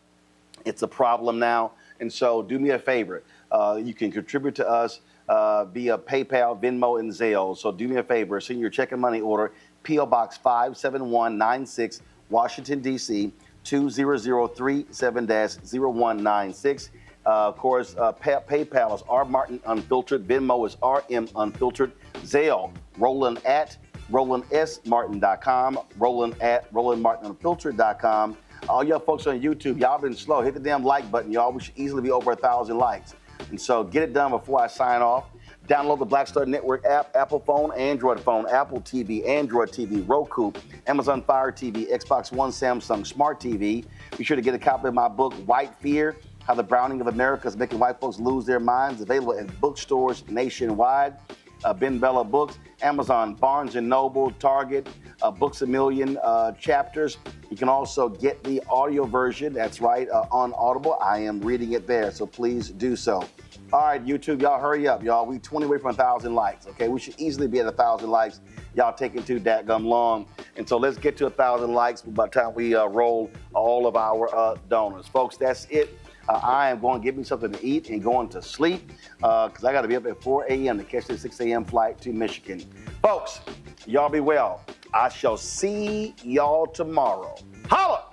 Speaker 1: it's a problem now. And so do me a favor. You can contribute to us via PayPal, Venmo, and Zelle. So do me a favor. Send your check and money order, P.O. Box 57196, Washington, D.C., 20037-0196. Of course, PayPal is R. Martin Unfiltered. Venmo is RM Unfiltered. Zelle, Roland at RolandSMartin.com. Roland at RolandMartinUnfiltered.com. All y'all folks on YouTube, y'all been slow. Hit the damn like button, y'all. We should easily be over 1,000 likes. And so get it done before I sign off. Download the Black Star Network app, Apple phone, Android phone, Apple TV, Android TV, Roku, Amazon Fire TV, Xbox One, Samsung Smart TV. Be sure to get a copy of my book, White Fear, How the Browning of America is Making White Folks Lose Their Minds, available in bookstores nationwide. Ben Bella Books, Amazon, Barnes & Noble, Target, Books A Million chapters. You can also get the audio version, that's right, on Audible. I am reading it there, so please do so. All right, YouTube, y'all hurry up, y'all. We 20 away from 1,000 likes, okay? We should easily be at 1,000 likes. Y'all taking too dadgum long. And so let's get to 1,000 likes by the time we roll all of our donors. Folks, that's it. I am going to get me something to eat and going to sleep because I got to be up at 4 a.m. to catch the 6 a.m. flight to Michigan. Folks, y'all be well. I shall see y'all tomorrow. Holla!